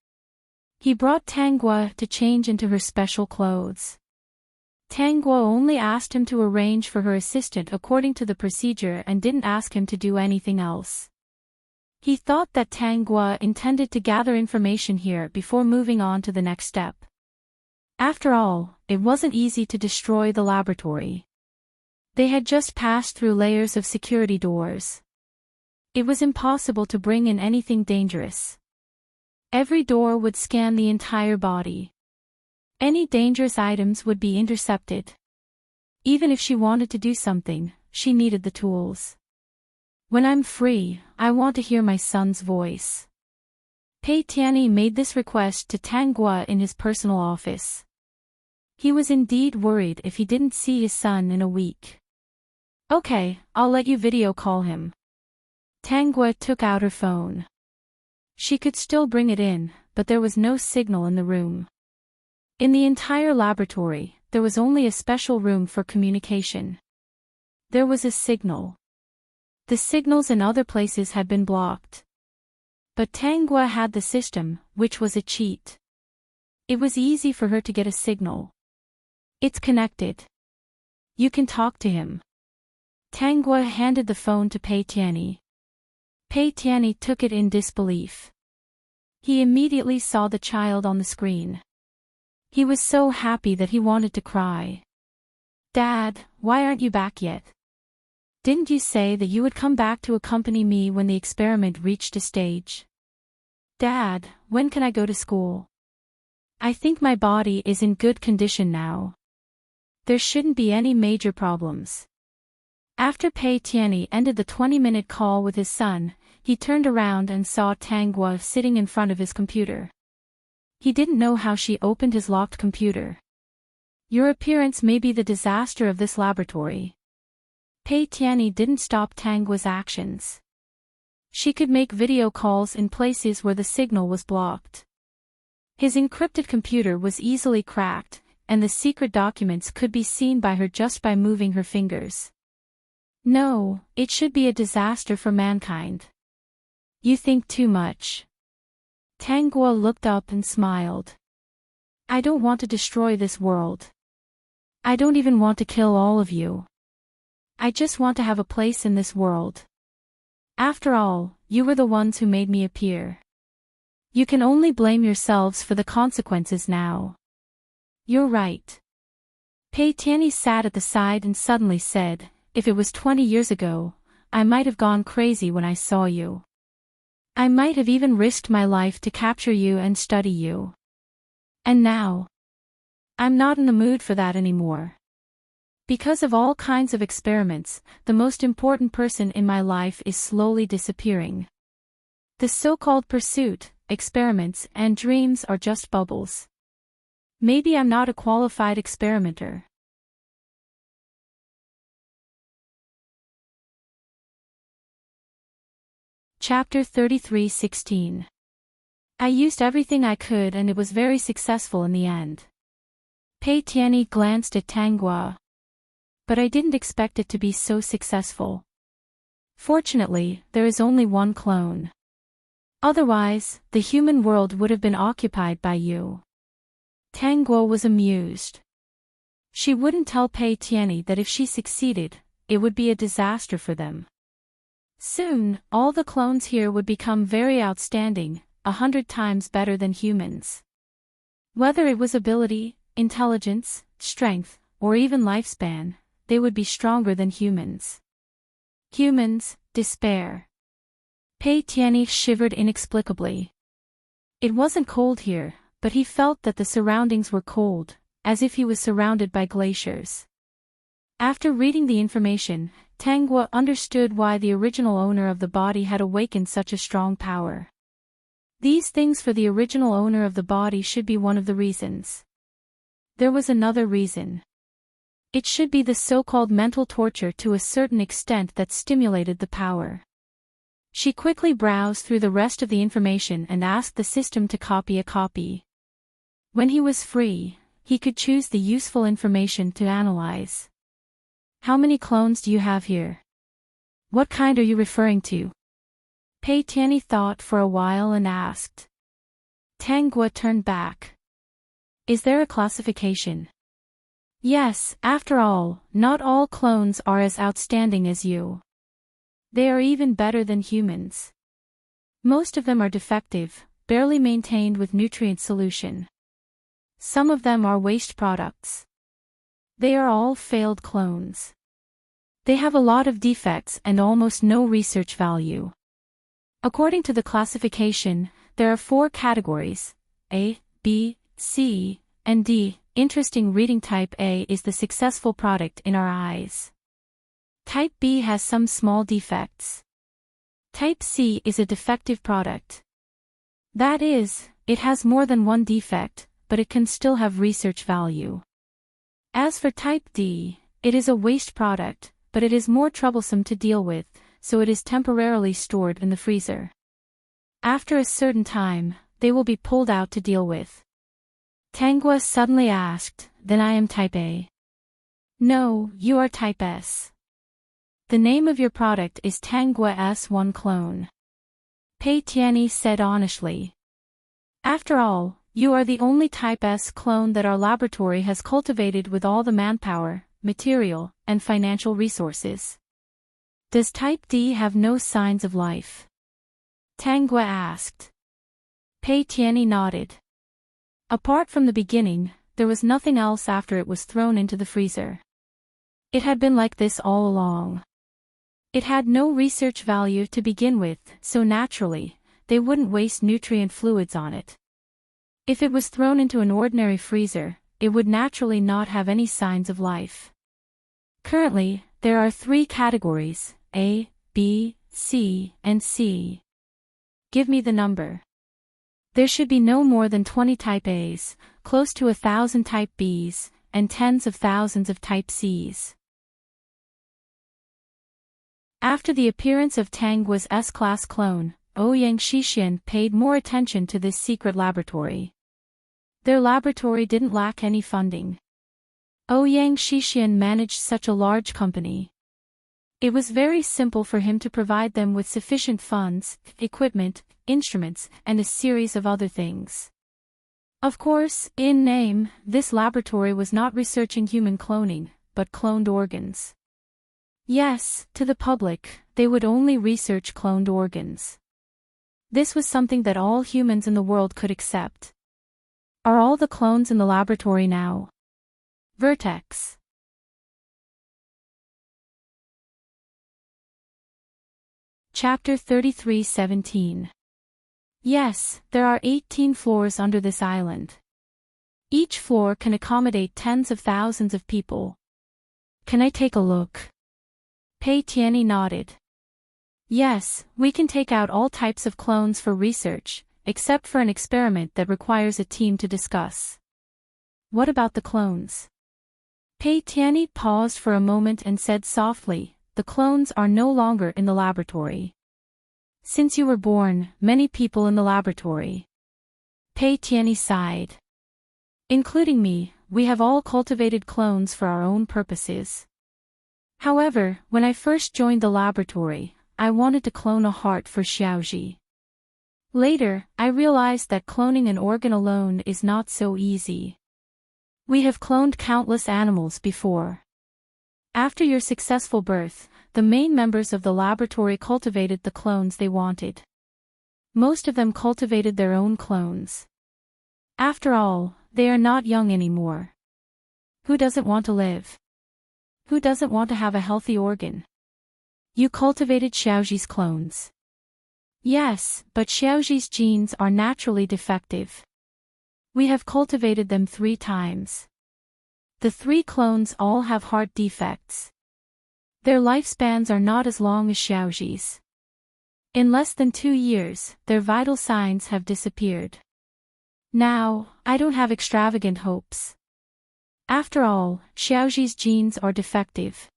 He brought Tang Guo to change into her special clothes. Tang Guo only asked him to arrange for her assistant according to the procedure and didn't ask him to do anything else. He thought that Tang Guo intended to gather information here before moving on to the next step. After all, it wasn't easy to destroy the laboratory. They had just passed through layers of security doors. It was impossible to bring in anything dangerous. Every door would scan the entire body. Any dangerous items would be intercepted. Even if she wanted to do something, she needed the tools. When I'm free, I want to hear my son's voice. Pei Tianyi made this request to Tang Guo in his personal office. He was indeed worried if he didn't see his son in a week. Okay, I'll let you video call him. Tang Guo took out her phone. She could still bring it in, but there was no signal in the room. In the entire laboratory, there was only a special room for communication. There was a signal. The signals in other places had been blocked. But Tang Guo had the system, which was a cheat. It was easy for her to get a signal. It's connected. You can talk to him. Tang Guo handed the phone to Pei Tianyi. Pei Tianyi took it in disbelief. He immediately saw the child on the screen. He was so happy that he wanted to cry. Dad, why aren't you back yet? Didn't you say that you would come back to accompany me when the experiment reached a stage? Dad, when can I go to school? I think my body is in good condition now. There shouldn't be any major problems. After Pei Tianyi ended the 20-minute call with his son, he turned around and saw Tang Guo sitting in front of his computer. He didn't know how she opened his locked computer. Your appearance may be the disaster of this laboratory. Pei Tianyi didn't stop Tang Guo's actions. She could make video calls in places where the signal was blocked. His encrypted computer was easily cracked, and the secret documents could be seen by her just by moving her fingers. No, it should be a disaster for mankind. You think too much. Tang Guo looked up and smiled. I don't want to destroy this world. I don't even want to kill all of you. I just want to have a place in this world. After all, you were the ones who made me appear. You can only blame yourselves for the consequences now. You're right. Pei Tianyi sat at the side and suddenly said, if it was 20 years ago, I might have gone crazy when I saw you. I might have even risked my life to capture you and study you. And now? I'm not in the mood for that anymore. Because of all kinds of experiments, the most important person in my life is slowly disappearing. The so-called pursuit, experiments, and dreams are just bubbles. Maybe I'm not a qualified experimenter. Chapter 33:16. I used everything I could and it was very successful in the end. Pei Tianyi glanced at Tang Guo. But I didn't expect it to be so successful. Fortunately, there is only one clone. Otherwise, the human world would have been occupied by you. Tang Guo was amused. She wouldn't tell Pei Tianyi that if she succeeded, it would be a disaster for them. Soon, all the clones here would become very outstanding, 100 times better than humans. Whether it was ability, intelligence, strength, or even lifespan, they would be stronger than humans. Humans, despair. Pei Tianyi shivered inexplicably. It wasn't cold here, but he felt that the surroundings were cold, as if he was surrounded by glaciers. After reading the information, Tang Guo understood why the original owner of the body had awakened such a strong power. These things for the original owner of the body should be one of the reasons. There was another reason. It should be the so-called mental torture to a certain extent that stimulated the power. She quickly browsed through the rest of the information and asked the system to copy a copy. When he was free, he could choose the useful information to analyze. How many clones do you have here? What kind are you referring to? Pei Tianyi thought for a while and asked. Tang Guo turned back. Is there a classification? Yes, after all, not all clones are as outstanding as you. They are even better than humans. Most of them are defective, barely maintained with nutrient solution. Some of them are waste products. They are all failed clones. They have a lot of defects and almost no research value. According to the classification, there are 4 categories: A, B, C, and D. Interesting reading. Type A is the successful product in our eyes. Type B has some small defects. Type C is a defective product. That is, it has more than one defect, but it can still have research value. As for Type D, it is a waste product, but it is more troublesome to deal with, so it is temporarily stored in the freezer. After a certain time, they will be pulled out to deal with. Tang Guo suddenly asked, Then I am Type A? No, you are Type S. The name of your product is Tang Guo S1 clone. Pei Tianyi said honestly. After all, you are the only Type S clone that our laboratory has cultivated with all the manpower, material, and financial resources. Does Type D have no signs of life? Tang Guo asked. Pei Tianyi nodded. Apart from the beginning, there was nothing else after it was thrown into the freezer. It had been like this all along. It had no research value to begin with, so naturally, they wouldn't waste nutrient fluids on it. If it was thrown into an ordinary freezer, it would naturally not have any signs of life. Currently, there are 3 categories: A, B, C, and C. Give me the number. There should be no more than 20 Type A's, close to 1,000 Type B's, and tens of thousands of Type C's. After the appearance of Tang Guo's S-class clone, Ouyang Shixian paid more attention to this secret laboratory. Their laboratory didn't lack any funding. Ouyang Shixian managed such a large company. It was very simple for him to provide them with sufficient funds, equipment, instruments, and a series of other things. Of course, in name, this laboratory was not researching human cloning, but cloned organs. Yes, to the public, they would only research cloned organs. This was something that all humans in the world could accept. Are all the clones in the laboratory now? Vertex. Chapter 33:17. Yes, there are 18 floors under this island. Each floor can accommodate tens of thousands of people. Can I take a look? Pei Tianyi nodded. Yes, we can take out all types of clones for research, except for an experiment that requires a team to discuss. What about the clones? Pei Tianyi paused for a moment and said softly, The clones are no longer in the laboratory. Since you were born, many people in the laboratory. Pei Tianyi sighed. Including me, we have all cultivated clones for our own purposes. However, when I first joined the laboratory, I wanted to clone a heart for Xiaoji. Later, I realized that cloning an organ alone is not so easy. We have cloned countless animals before. After your successful birth, the main members of the laboratory cultivated the clones they wanted. Most of them cultivated their own clones. After all, they are not young anymore. Who doesn't want to live? Who doesn't want to have a healthy organ? You cultivated Xiaoji's clones. Yes, but Xiaoji's genes are naturally defective. We have cultivated them 3 times. The 3 clones all have heart defects. Their lifespans are not as long as Xiaoji's. In less than 2 years, their vital signs have disappeared. Now, I don't have extravagant hopes. After all, Xiaoji's genes are defective.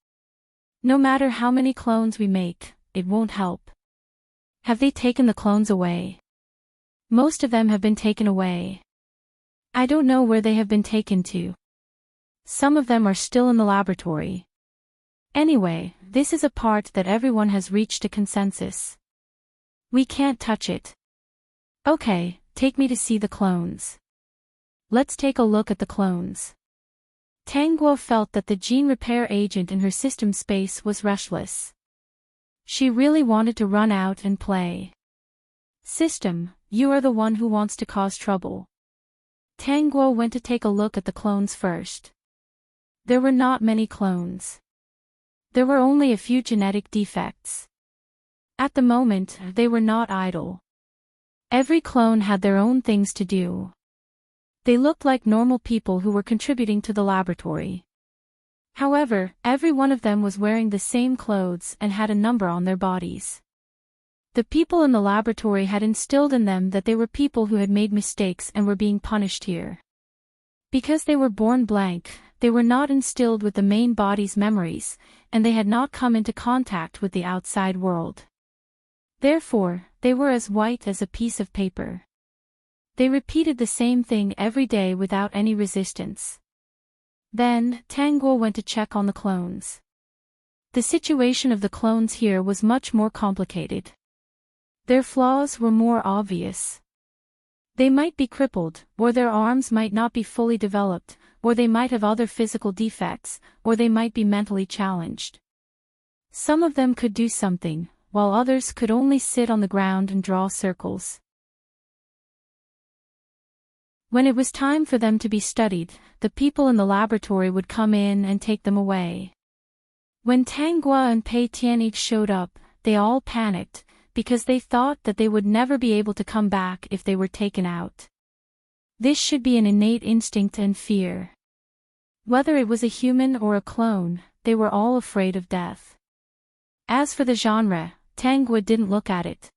No matter how many clones we make, it won't help. Have they taken the clones away? Most of them have been taken away. I don't know where they have been taken to. Some of them are still in the laboratory. Anyway, this is a part that everyone has reached a consensus. We can't touch it. Okay, take me to see the clones. Let's take a look at the clones. Tang Guo felt that the gene repair agent in her system space was restless. She really wanted to run out and play. System, you are the one who wants to cause trouble. Tang Guo went to take a look at the clones first. There were not many clones. There were only a few genetic defects. At the moment, they were not idle. Every clone had their own things to do. They looked like normal people who were contributing to the laboratory. However, every one of them was wearing the same clothes and had a number on their bodies. The people in the laboratory had instilled in them that they were people who had made mistakes and were being punished here. Because they were born blank, they were not instilled with the main body's memories, and they had not come into contact with the outside world. Therefore, they were as white as a piece of paper. They repeated the same thing every day without any resistance. Then, Tang Guo went to check on the clones. The situation of the clones here was much more complicated. Their flaws were more obvious. They might be crippled, or their arms might not be fully developed, or they might have other physical defects, or they might be mentally challenged. Some of them could do something, while others could only sit on the ground and draw circles. When it was time for them to be studied, the people in the laboratory would come in and take them away. When Tang Guo and Pei Tianyi showed up, they all panicked, because they thought that they would never be able to come back if they were taken out. This should be an innate instinct and fear. Whether it was a human or a clone, they were all afraid of death. As for the genre, Tang Guo didn't look at it.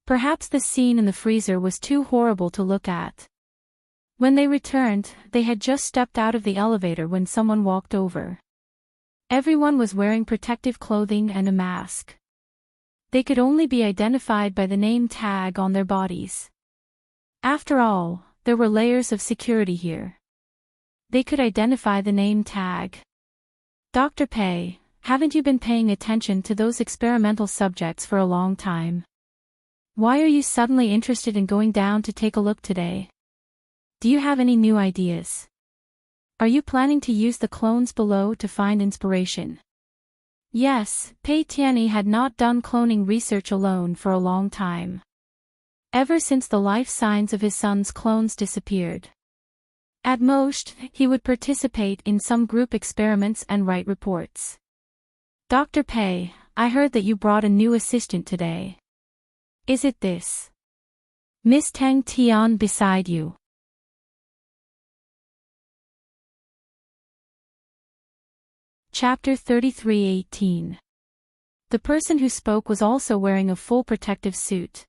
Perhaps the scene in the freezer was too horrible to look at. When they returned, they had just stepped out of the elevator when someone walked over. Everyone was wearing protective clothing and a mask. They could only be identified by the name tag on their bodies. After all, there were layers of security here. They could identify the name tag. Dr. Pei, haven't you been paying attention to those experimental subjects for a long time? Why are you suddenly interested in going down to take a look today? Do you have any new ideas? Are you planning to use the clones below to find inspiration? Yes, Pei Tianyi had not done cloning research alone for a long time. Ever since the life signs of his son's clones disappeared. At most, he would participate in some group experiments and write reports. Dr. Pei, I heard that you brought a new assistant today. Is it this? Miss Tang Tian beside you? Chapter 33:18. The person who spoke was also wearing a full protective suit.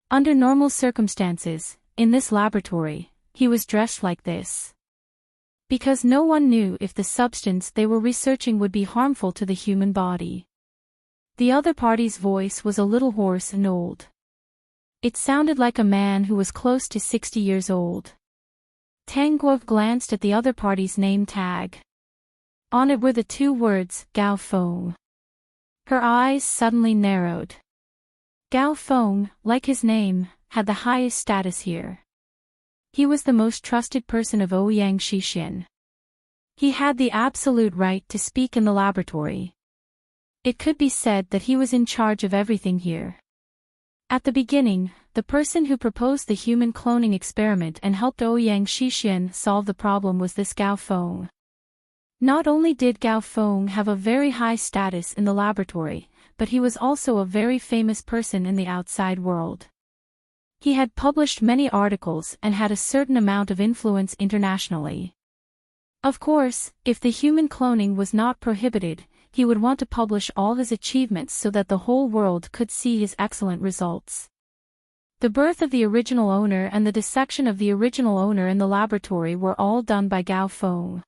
Under normal circumstances, in this laboratory, he was dressed like this. Because no one knew if the substance they were researching would be harmful to the human body. The other party's voice was a little hoarse and old. It sounded like a man who was close to 60 years old. Tang Guo glanced at the other party's name tag. On it were the two words, Gao Feng. Her eyes suddenly narrowed. Gao Feng, like his name, had the highest status here. He was the most trusted person of Ouyang Xixin. He had the absolute right to speak in the laboratory. It could be said that he was in charge of everything here. At the beginning, the person who proposed the human cloning experiment and helped Ouyang Xixin solve the problem was this Gao Feng. Not only did Gao Feng have a very high status in the laboratory, but he was also a very famous person in the outside world. He had published many articles and had a certain amount of influence internationally. Of course, if the human cloning was not prohibited, he would want to publish all his achievements so that the whole world could see his excellent results. The birth of the original owner and the dissection of the original owner in the laboratory were all done by Gao Feng.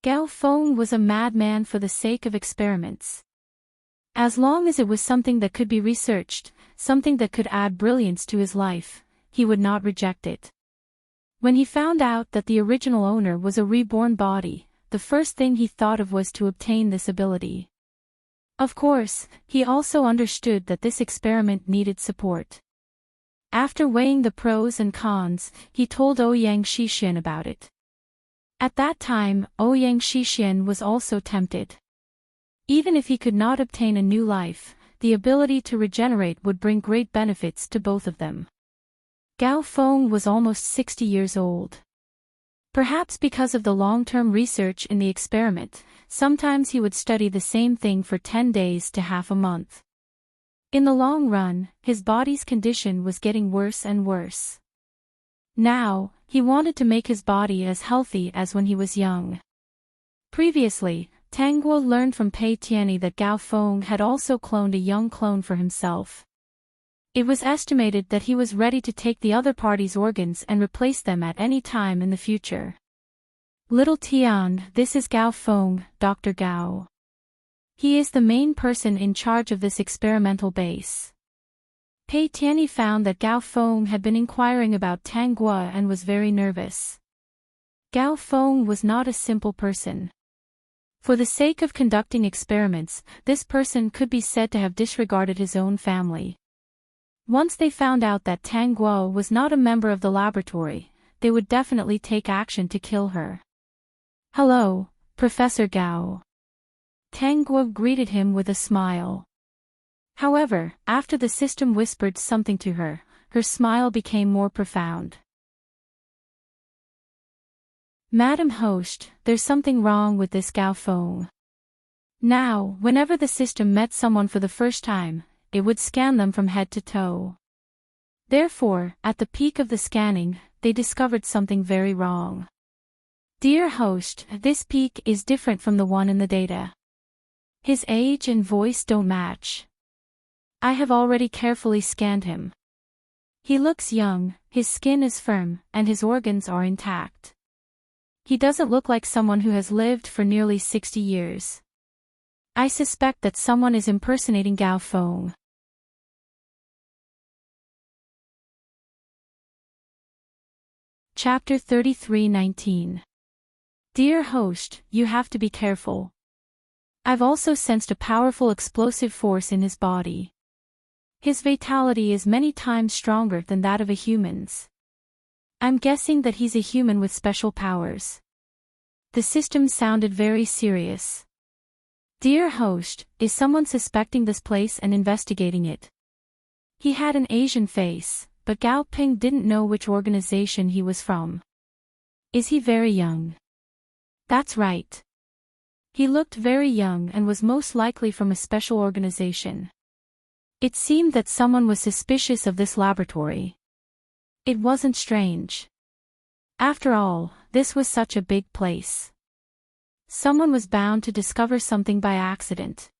Gao Feng was a madman for the sake of experiments. As long as it was something that could be researched, something that could add brilliance to his life, he would not reject it. When he found out that the original owner was a reborn body, the first thing he thought of was to obtain this ability. Of course, he also understood that this experiment needed support. After weighing the pros and cons, he told Ouyang Shixin about it. At that time, Ouyang Shixin was also tempted. Even if he could not obtain a new life, the ability to regenerate would bring great benefits to both of them. Gao Feng was almost 60 years old. Perhaps because of the long-term research in the experiment, sometimes he would study the same thing for 10 days to half a month. In the long run, his body's condition was getting worse and worse. Now, he wanted to make his body as healthy as when he was young. Previously, Tang Guo learned from Pei Tianyi that Gao Feng had also cloned a young clone for himself. It was estimated that he was ready to take the other party's organs and replace them at any time in the future. Little Tian, this is Gao Feng, Dr. Gao. He is the main person in charge of this experimental base. Pei Tianyi found that Gao Feng had been inquiring about Tang Guo and was very nervous. Gao Feng was not a simple person. For the sake of conducting experiments, this person could be said to have disregarded his own family. Once they found out that Tang Guo was not a member of the laboratory, they would definitely take action to kill her. Hello, Professor Gao. Tang Guo greeted him with a smile. However, after the system whispered something to her, her smile became more profound. Madam Host, there's something wrong with this Gao Feng. Now, whenever the system met someone for the first time, it would scan them from head to toe. Therefore, at the peak of the scanning, they discovered something very wrong. Dear host, this peak is different from the one in the data. His age and voice don't match. I have already carefully scanned him. He looks young, his skin is firm, and his organs are intact. He doesn't look like someone who has lived for nearly 60 years. I suspect that someone is impersonating Gao Feng. Chapter 33:19. Dear host, you have to be careful. I've also sensed a powerful explosive force in his body. His vitality is many times stronger than that of a human's. I'm guessing that he's a human with special powers. The system sounded very serious. Dear host, is someone suspecting this place and investigating it? He had an Asian face, but Gao Ping didn't know which organization he was from. Is he very young? That's right. He looked very young and was most likely from a special organization. It seemed that someone was suspicious of this laboratory. It wasn't strange. After all, this was such a big place. Someone was bound to discover something by accident.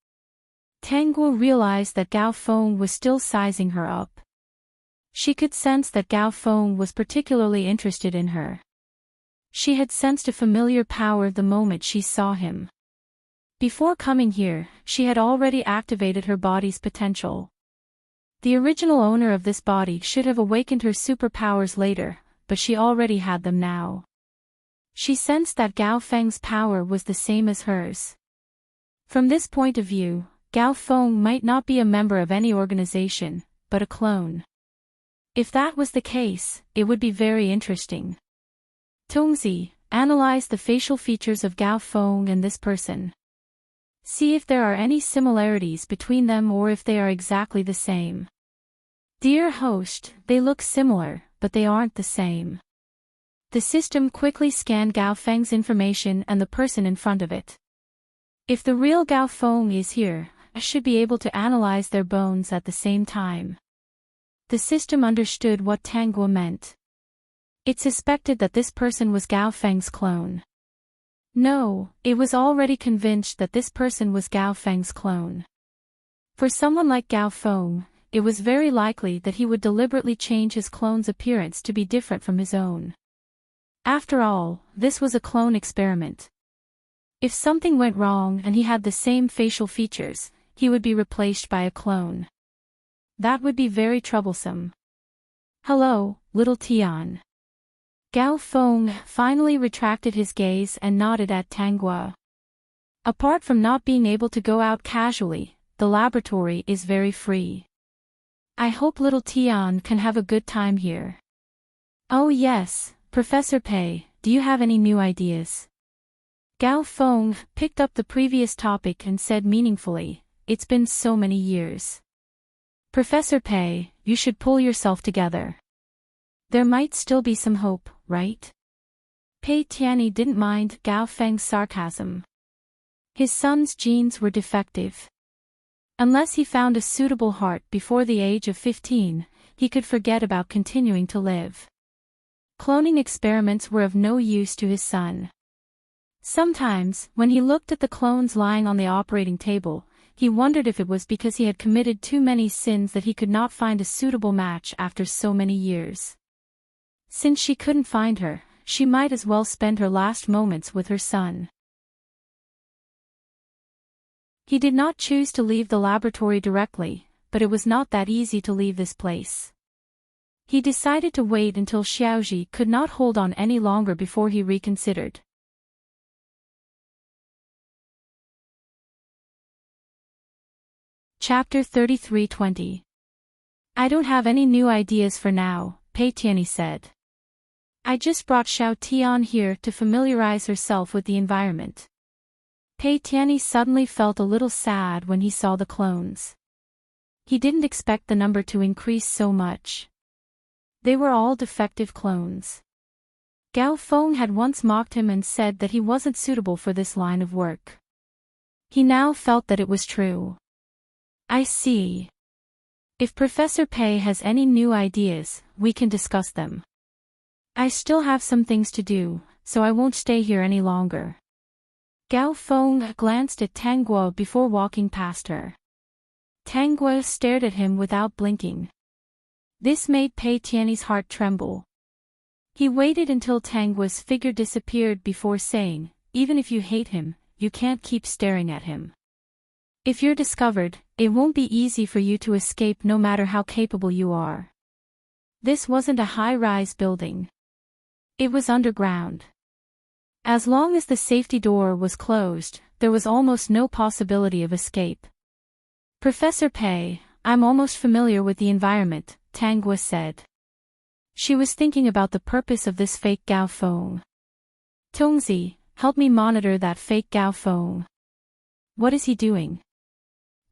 Tang Guo realized that Gao Feng was still sizing her up. She could sense that Gao Feng was particularly interested in her. She had sensed a familiar power the moment she saw him. Before coming here, she had already activated her body's potential. The original owner of this body should have awakened her superpowers later, but she already had them now. She sensed that Gao Feng's power was the same as hers. From this point of view, Gao Feng might not be a member of any organization, but a clone. If that was the case, it would be very interesting. Tongzi, analyze the facial features of Gao Feng and this person. See if there are any similarities between them or if they are exactly the same. Dear host, they look similar, but they aren't the same. The system quickly scanned Gao Feng's information and the person in front of it. If the real Gao Feng is here, I should be able to analyze their bones at the same time. The system understood what Tang Guo meant. It suspected that this person was Gao Feng's clone. No, it was already convinced that this person was Gao Feng's clone. For someone like Gao Feng, it was very likely that he would deliberately change his clone's appearance to be different from his own. After all, this was a clone experiment. If something went wrong and he had the same facial features, he would be replaced by a clone. That would be very troublesome. Hello, little Tian. Gao Feng finally retracted his gaze and nodded at Tang Guo. Apart from not being able to go out casually, the laboratory is very free. I hope little Tian can have a good time here. Oh yes, Professor Pei, do you have any new ideas? Gao Feng picked up the previous topic and said meaningfully, it's been so many years. Professor Pei, you should pull yourself together. There might still be some hope, right? Pei Tianyi didn't mind Gao Feng's sarcasm. His son's genes were defective. Unless he found a suitable heart before the age of 15, he could forget about continuing to live. Cloning experiments were of no use to his son. Sometimes, when he looked at the clones lying on the operating table, he wondered if it was because he had committed too many sins that he could not find a suitable match after so many years. Since she couldn't find her, she might as well spend her last moments with her son. He did not choose to leave the laboratory directly, but it was not that easy to leave this place. He decided to wait until Xiaoji could not hold on any longer before he reconsidered. Chapter 33:20. I don't have any new ideas for now, Pei Tianyi said. I just brought Xiao Tian here to familiarize herself with the environment. Pei Tianyi suddenly felt a little sad when he saw the clones. He didn't expect the number to increase so much. They were all defective clones. Gao Feng had once mocked him and said that he wasn't suitable for this line of work. He now felt that it was true. I see. If Professor Pei has any new ideas, we can discuss them. I still have some things to do, so I won't stay here any longer. Gao Feng glanced at Tang Guo before walking past her. Tang Guo stared at him without blinking. This made Pei Tianyi's heart tremble. He waited until Tang Guo's figure disappeared before saying, even if you hate him, you can't keep staring at him. If you're discovered, it won't be easy for you to escape no matter how capable you are. This wasn't a high-rise building. It was underground. As long as the safety door was closed, there was almost no possibility of escape. Professor Pei, I'm almost familiar with the environment, Tang Guo said. She was thinking about the purpose of this fake Gao Feng. Tongzi, help me monitor that fake Gao Feng. What is he doing?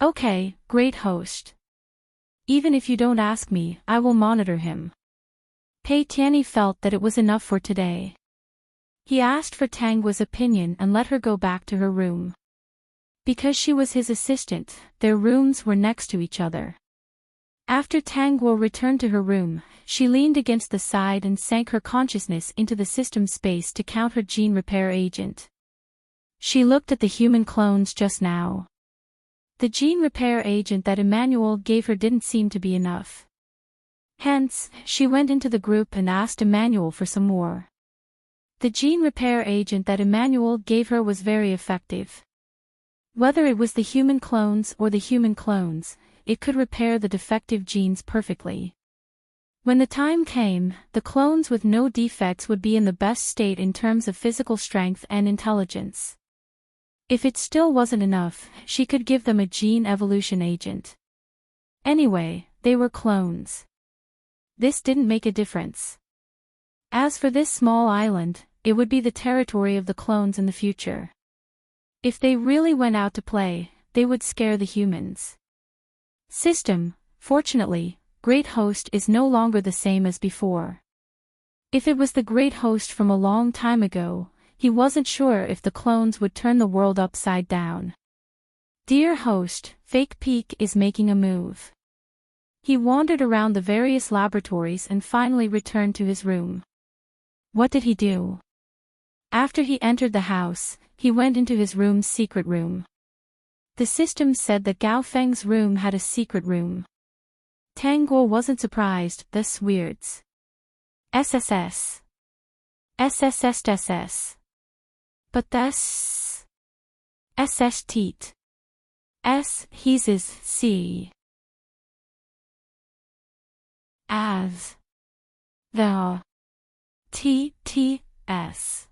Okay, great host. Even if you don't ask me, I will monitor him. Pei Tianyi felt that it was enough for today. He asked for Tang Guo's opinion and let her go back to her room. Because she was his assistant, their rooms were next to each other. After Tang Guo returned to her room, she leaned against the side and sank her consciousness into the system space to count her gene repair agent. She looked at the human clones just now. The gene repair agent that Emmanuel gave her didn't seem to be enough. Hence, she went into the group and asked Emmanuel for some more. The gene repair agent that Emmanuel gave her was very effective. Whether it was the human clones or the human clones, it could repair the defective genes perfectly. When the time came, the clones with no defects would be in the best state in terms of physical strength and intelligence. If it still wasn't enough, she could give them a gene evolution agent. Anyway, they were clones. This didn't make a difference. As for this small island, it would be the territory of the clones in the future. If they really went out to play, they would scare the humans. System, fortunately, Great Host is no longer the same as before. If it was the Great Host from a long time ago, he wasn't sure if the clones would turn the world upside down. Dear Host, Fake Peak is making a move. He wandered around the various laboratories and finally returned to his room. What did he do? After he entered the house, he went into his room's secret room. The system said that Gao Feng's room had a secret room. Tang Guo wasn't surprised, thus weirds. SSS. SSSSS. But this. SS teat. S, he's is, C. As. The. TTS.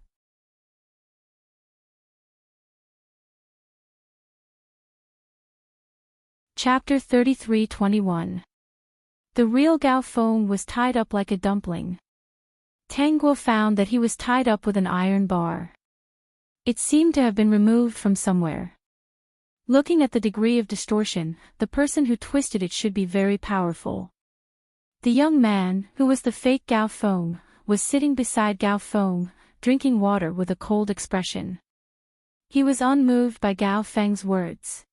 Chapter 33:21. The real Gao Feng was tied up like a dumpling. Tang Guo found that he was tied up with an iron bar. It seemed to have been removed from somewhere. Looking at the degree of distortion, the person who twisted it should be very powerful. The young man, who was the fake Gao Feng, was sitting beside Gao Feng, drinking water with a cold expression. He was unmoved by Gao Feng's words.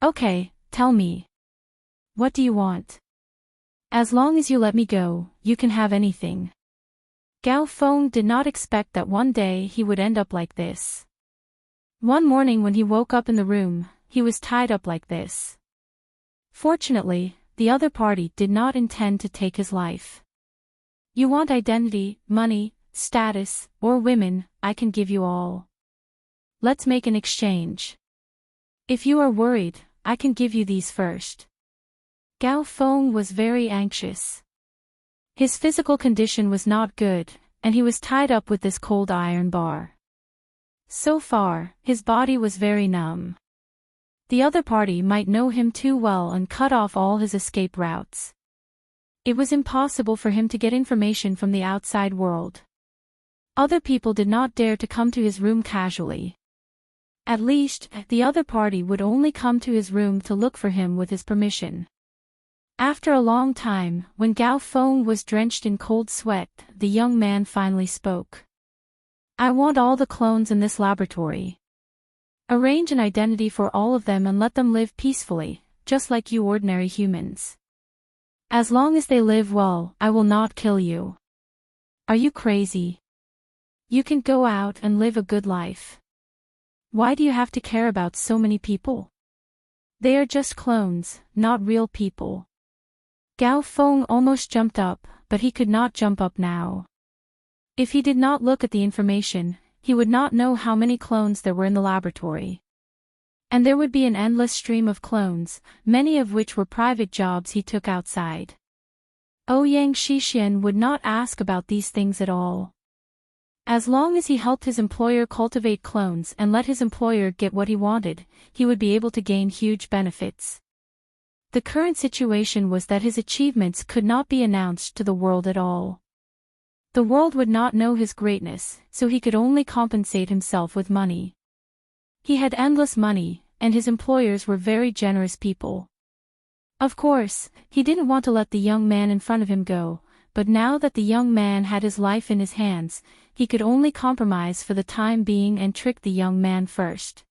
"Okay, tell me. What do you want? As long as you let me go, you can have anything." Gao Feng did not expect that one day he would end up like this. One morning when he woke up in the room, he was tied up like this. Fortunately, the other party did not intend to take his life. "You want identity, money, status, or women, I can give you all. Let's make an exchange. If you are worried, I can give you these first." Gao Feng was very anxious. His physical condition was not good, and he was tied up with this cold iron bar. So far, his body was very numb. The other party might know him too well and cut off all his escape routes. It was impossible for him to get information from the outside world. Other people did not dare to come to his room casually. At least, the other party would only come to his room to look for him with his permission. After a long time, when Gao Feng was drenched in cold sweat, the young man finally spoke. "I want all the clones in this laboratory. Arrange an identity for all of them and let them live peacefully, just like you ordinary humans. As long as they live well, I will not kill you. Are you crazy? You can go out and live a good life. Why do you have to care about so many people? They are just clones, not real people." Gao Feng almost jumped up, but he could not jump up now. If he did not look at the information, he would not know how many clones there were in the laboratory. And there would be an endless stream of clones, many of which were private jobs he took outside. Ouyang Shixian would not ask about these things at all. As long as he helped his employer cultivate clones and let his employer get what he wanted, he would be able to gain huge benefits. The current situation was that his achievements could not be announced to the world at all. The world would not know his greatness, so he could only compensate himself with money. He had endless money, and his employers were very generous people. Of course, he didn't want to let the young man in front of him go, but now that the young man had his life in his hands, he could only compromise for the time being and trick the young man first.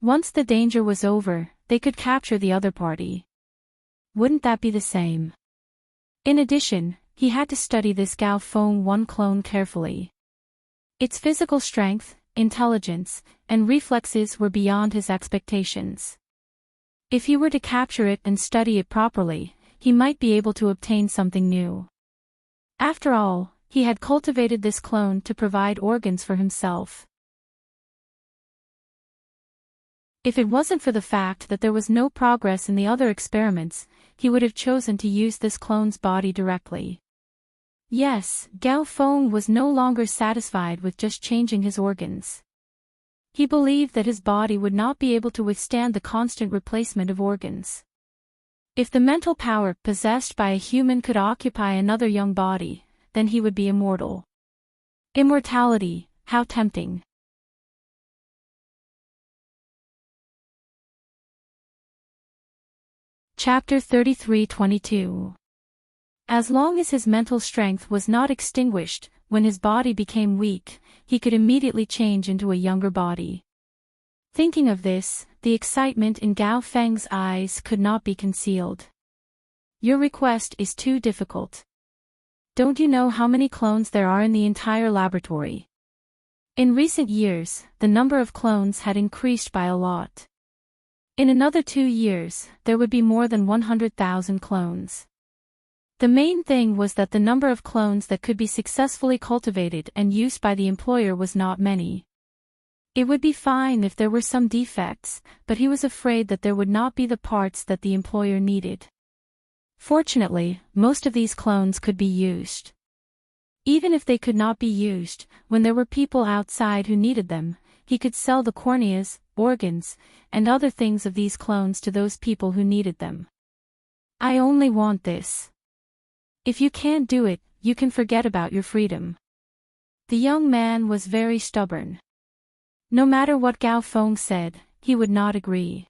Once the danger was over, they could capture the other party. Wouldn't that be the same? In addition, he had to study this Gao Feng one clone carefully. Its physical strength, intelligence, and reflexes were beyond his expectations. If he were to capture it and study it properly, he might be able to obtain something new. After all, he had cultivated this clone to provide organs for himself. If it wasn't for the fact that there was no progress in the other experiments, he would have chosen to use this clone's body directly. Yes, Gao Feng was no longer satisfied with just changing his organs. He believed that his body would not be able to withstand the constant replacement of organs. If the mental power possessed by a human could occupy another young body, then he would be immortal. Immortality, how tempting. Chapter 33:22. As long as his mental strength was not extinguished, when his body became weak, he could immediately change into a younger body. Thinking of this, the excitement in Gao Feng's eyes could not be concealed. "Your request is too difficult. Don't you know how many clones there are in the entire laboratory?" In recent years, the number of clones had increased by a lot. In another 2 years, there would be more than 100,000 clones. The main thing was that the number of clones that could be successfully cultivated and used by the employer was not many. It would be fine if there were some defects, but he was afraid that there would not be the parts that the employer needed. Fortunately, most of these clones could be used. Even if they could not be used, when there were people outside who needed them, he could sell the corneas, organs, and other things of these clones to those people who needed them. I only want this. If you can't do it, you can forget about your freedom. The young man was very stubborn. No matter what Gao Feng said, he would not agree.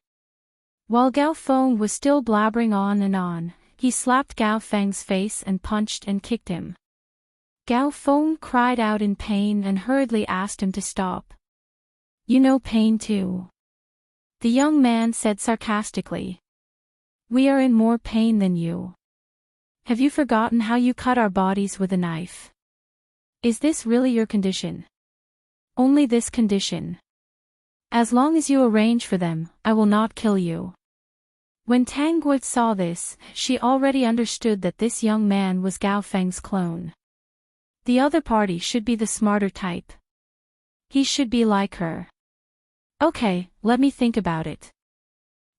While Gao Feng was still blabbering on and on, he slapped Gao Feng's face and punched and kicked him. Gao Feng cried out in pain and hurriedly asked him to stop. You know pain too. The young man said sarcastically. We are in more pain than you. Have you forgotten how you cut our bodies with a knife? Is this really your condition? Only this condition. As long as you arrange for them, I will not kill you. When Tang Guo saw this, she already understood that this young man was Gao Feng's clone. The other party should be the smarter type. He should be like her. Okay, let me think about it.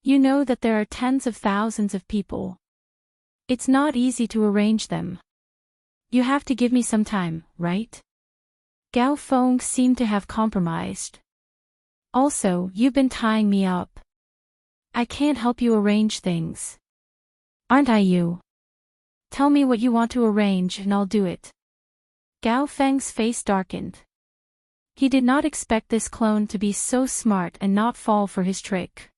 You know that there are tens of thousands of people. It's not easy to arrange them. You have to give me some time, right? Gao Feng seemed to have compromised. Also, you've been tying me up. I can't help you arrange things. Aren't I you? Tell me what you want to arrange and I'll do it. Gao Feng's face darkened. He did not expect this clone to be so smart and not fall for his trick.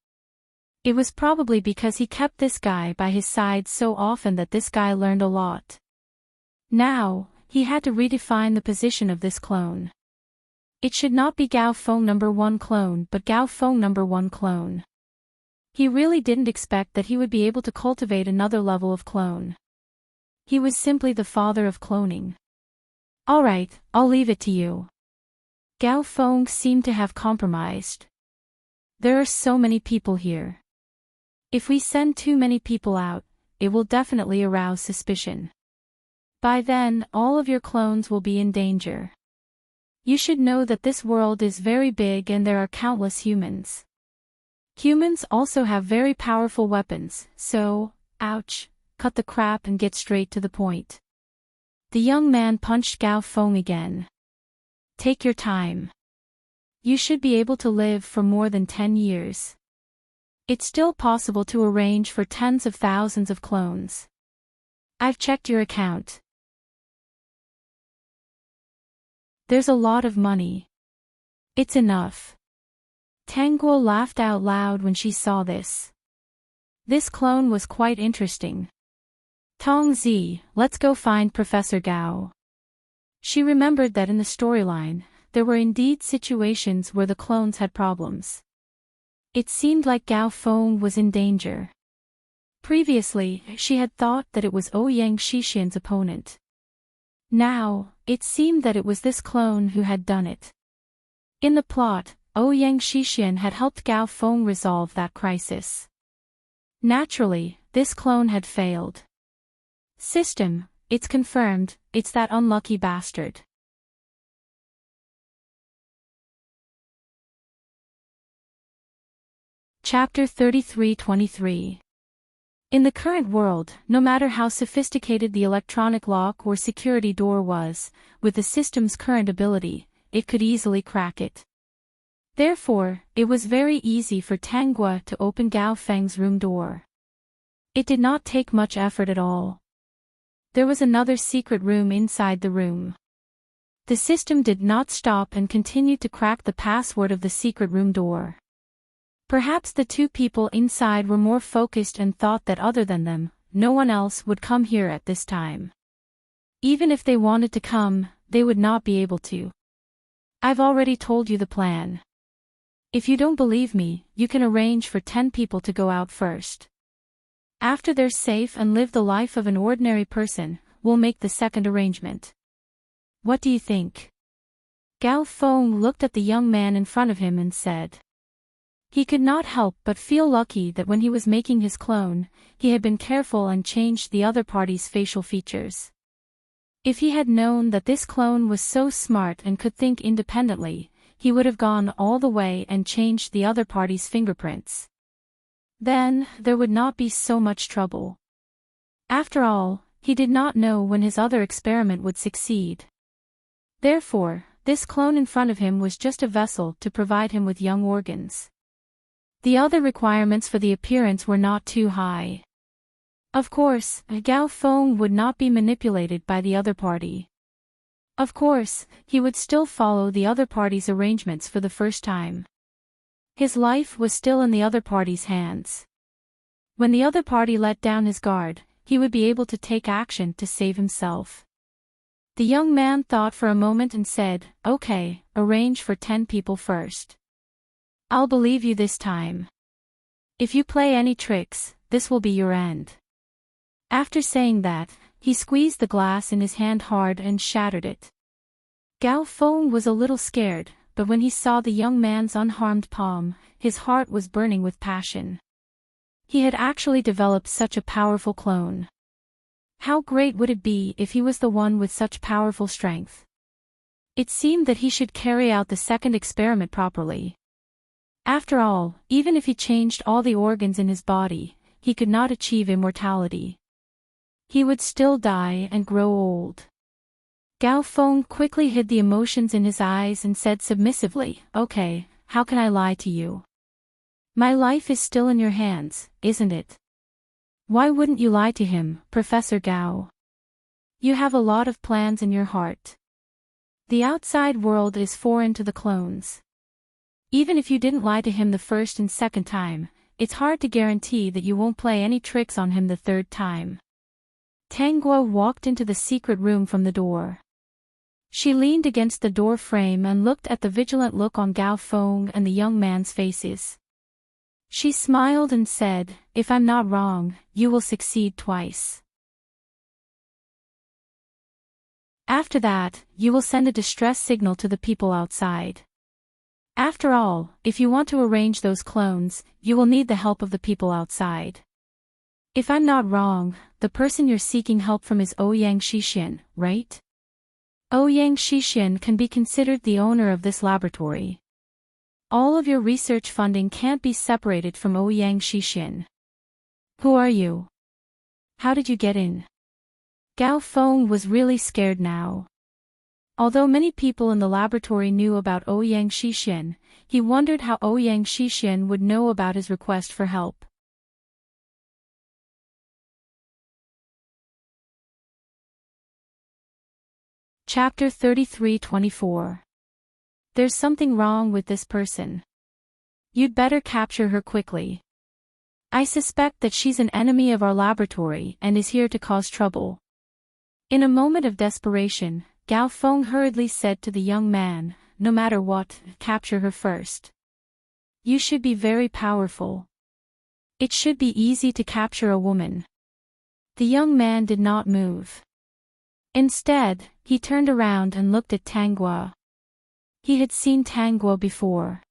It was probably because he kept this guy by his side so often that this guy learned a lot. Now, he had to redefine the position of this clone. It should not be Gao Feng #1 clone but Gao Feng #1 clone. He really didn't expect that he would be able to cultivate another level of clone. He was simply the father of cloning. Alright, I'll leave it to you. Gao Feng seemed to have compromised. There are so many people here. If we send too many people out, it will definitely arouse suspicion. By then, all of your clones will be in danger. You should know that this world is very big and there are countless humans. Humans also have very powerful weapons, so, ouch, cut the crap and get straight to the point. The young man punched Gao Feng again. Take your time. You should be able to live for more than 10 years. It's still possible to arrange for tens of thousands of clones. I've checked your account. There's a lot of money. It's enough. Tang Guo laughed out loud when she saw this. This clone was quite interesting. Tong Zi, let's go find Professor Gao. She remembered that in the storyline, there were indeed situations where the clones had problems. It seemed like Gao Feng was in danger. Previously, she had thought that it was Ouyang Shixian's opponent. Now, it seemed that it was this clone who had done it. In the plot, Ouyang Shixian had helped Gao Feng resolve that crisis. Naturally, this clone had failed. System, it's confirmed, it's that unlucky bastard. Chapter 33-23. In the current world, no matter how sophisticated the electronic lock or security door was, with the system's current ability, it could easily crack it. Therefore, it was very easy for Tang Guo to open Gao Feng's room door. It did not take much effort at all. There was another secret room inside the room. The system did not stop and continued to crack the password of the secret room door. Perhaps the two people inside were more focused and thought that other than them, no one else would come here at this time. Even if they wanted to come, they would not be able to. I've already told you the plan. If you don't believe me, you can arrange for 10 people to go out first. After they're safe and live the life of an ordinary person, we'll make the second arrangement. What do you think? Gao Feng looked at the young man in front of him and said. He could not help but feel lucky that when he was making his clone, he had been careful and changed the other party's facial features. If he had known that this clone was so smart and could think independently, he would have gone all the way and changed the other party's fingerprints. Then, there would not be so much trouble. After all, he did not know when his other experiment would succeed. Therefore, this clone in front of him was just a vessel to provide him with young organs. The other requirements for the appearance were not too high. Of course, Gao Feng would not be manipulated by the other party. Of course, he would still follow the other party's arrangements for the first time. His life was still in the other party's hands. When the other party let down his guard, he would be able to take action to save himself. The young man thought for a moment and said, "Okay, arrange for 10 people first. I'll believe you this time. If you play any tricks, this will be your end." After saying that, he squeezed the glass in his hand hard and shattered it. Gao Feng was a little scared, but when he saw the young man's unharmed palm, his heart was burning with passion. He had actually developed such a powerful clone. How great would it be if he was the one with such powerful strength? It seemed that he should carry out the second experiment properly. After all, even if he changed all the organs in his body, he could not achieve immortality. He would still die and grow old. Gao Feng quickly hid the emotions in his eyes and said submissively, "Okay, how can I lie to you? My life is still in your hands, isn't it? Why wouldn't you lie to him, Professor Gao? You have a lot of plans in your heart. The outside world is foreign to the clones. Even if you didn't lie to him the first and second time, it's hard to guarantee that you won't play any tricks on him the third time." Tang Guo walked into the secret room from the door. She leaned against the door frame and looked at the vigilant look on Gao Feng and the young man's faces. She smiled and said, "If I'm not wrong, you will succeed twice. After that, you will send a distress signal to the people outside. After all, if you want to arrange those clones, you will need the help of the people outside. If I'm not wrong, the person you're seeking help from is Ouyang Xixin, right? Ouyang Xixin can be considered the owner of this laboratory. All of your research funding can't be separated from Ouyang Xixin. Who are you? How did you get in?" Gao Feng was really scared now. Although many people in the laboratory knew about Ouyang Xixin, he wondered how Ouyang Xixin would know about his request for help. Chapter 33-24. There's something wrong with this person. You'd better capture her quickly. I suspect that she's an enemy of our laboratory and is here to cause trouble. In a moment of desperation, Gao Feng hurriedly said to the young man, "No matter what, capture her first. You should be very powerful. It should be easy to capture a woman." The young man did not move. Instead, he turned around and looked at Tang Guo. He had seen Tang Guo before.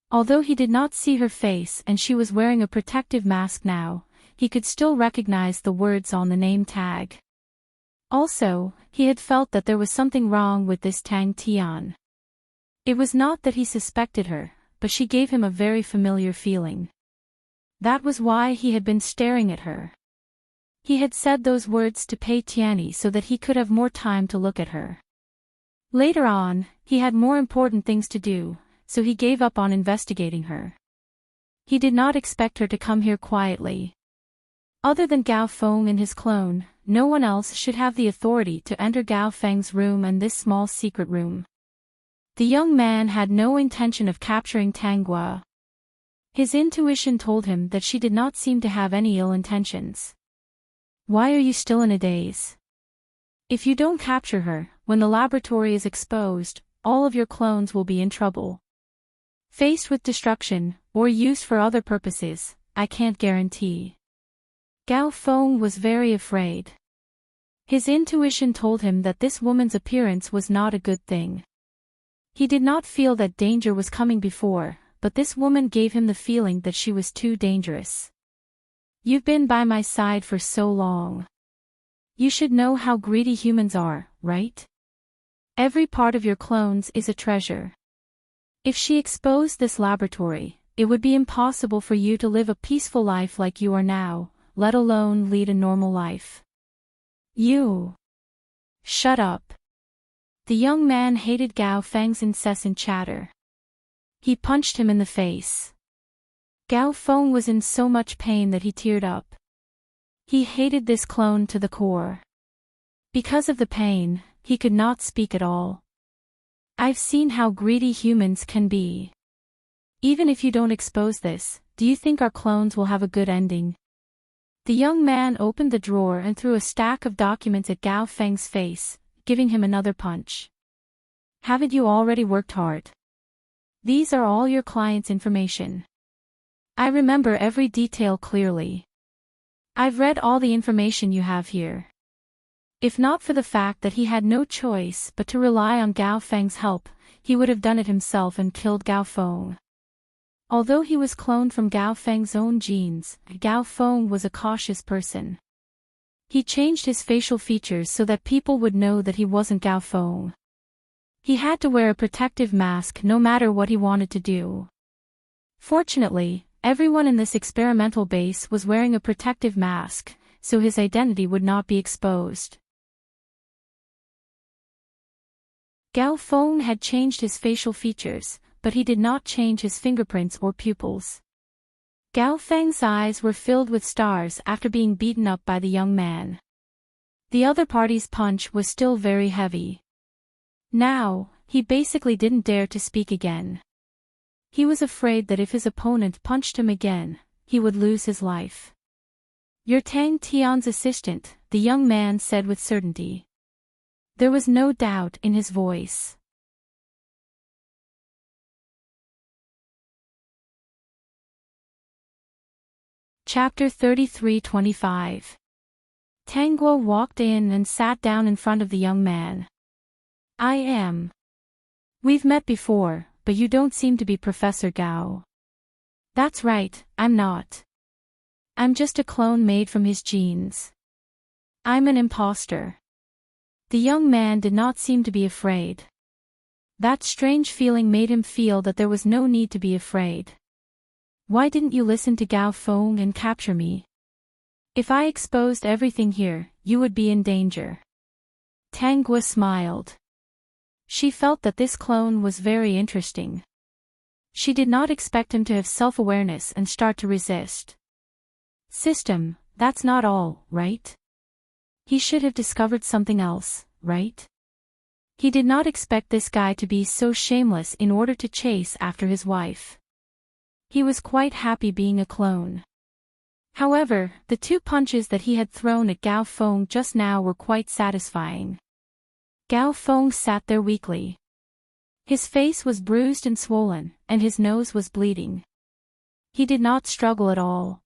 Although he did not see her face and she was wearing a protective mask now, he could still recognize the words on the name tag. Also, he had felt that there was something wrong with this Tang Tian. It was not that he suspected her, but she gave him a very familiar feeling. That was why he had been staring at her. He had said those words to Pei Tianyi so that he could have more time to look at her. Later on, he had more important things to do, so he gave up on investigating her. He did not expect her to come here quietly. Other than Gao Feng and his clone, no one else should have the authority to enter Gao Feng's room and this small secret room. The young man had no intention of capturing Tang Guo. His intuition told him that she did not seem to have any ill intentions. Why are you still in a daze? If you don't capture her, when the laboratory is exposed, all of your clones will be in trouble. Faced with destruction, or used for other purposes, I can't guarantee. Gao Feng was very afraid. His intuition told him that this woman's appearance was not a good thing. He did not feel that danger was coming before, but this woman gave him the feeling that she was too dangerous. You've been by my side for so long. You should know how greedy humans are, right? Every part of your clones is a treasure. If she exposed this laboratory, it would be impossible for you to live a peaceful life like you are now, let alone lead a normal life. You. Shut up. The young man hated Gao Feng's incessant chatter. He punched him in the face. Gao Feng was in so much pain that he teared up. He hated this clone to the core. Because of the pain, he could not speak at all. I've seen how greedy humans can be. Even if you don't expose this, do you think our clones will have a good ending? The young man opened the drawer and threw a stack of documents at Gao Feng's face, giving him another punch. Haven't you already worked hard? These are all your client's information. I remember every detail clearly. I've read all the information you have here. If not for the fact that he had no choice but to rely on Gao Feng's help, he would have done it himself and killed Gao Feng. Although he was cloned from Gao Feng's own genes, Gao Feng was a cautious person. He changed his facial features so that people would know that he wasn't Gao Feng. He had to wear a protective mask no matter what he wanted to do. Fortunately, everyone in this experimental base was wearing a protective mask, so his identity would not be exposed. Gao Feng had changed his facial features, but he did not change his fingerprints or pupils. Gao Feng's eyes were filled with stars after being beaten up by the young man. The other party's punch was still very heavy. Now, he basically didn't dare to speak again. He was afraid that if his opponent punched him again, he would lose his life. You're Tang Tian's assistant, the young man said with certainty. There was no doubt in his voice. Chapter 33-25. Tang Guo walked in and sat down in front of the young man. I am. We've met before, but you don't seem to be Professor Gao. That's right, I'm not. I'm just a clone made from his genes. I'm an imposter. The young man did not seem to be afraid. That strange feeling made him feel that there was no need to be afraid. Why didn't you listen to Gao Feng and capture me? If I exposed everything here, you would be in danger. Tang Guo smiled. She felt that this clone was very interesting. She did not expect him to have self-awareness and start to resist. System, that's not all, right? He should have discovered something else, right? He did not expect this guy to be so shameless in order to chase after his wife. He was quite happy being a clone. However, the two punches that he had thrown at Gao Feng just now were quite satisfying. Gao Feng sat there weakly. His face was bruised and swollen, and his nose was bleeding. He did not struggle at all.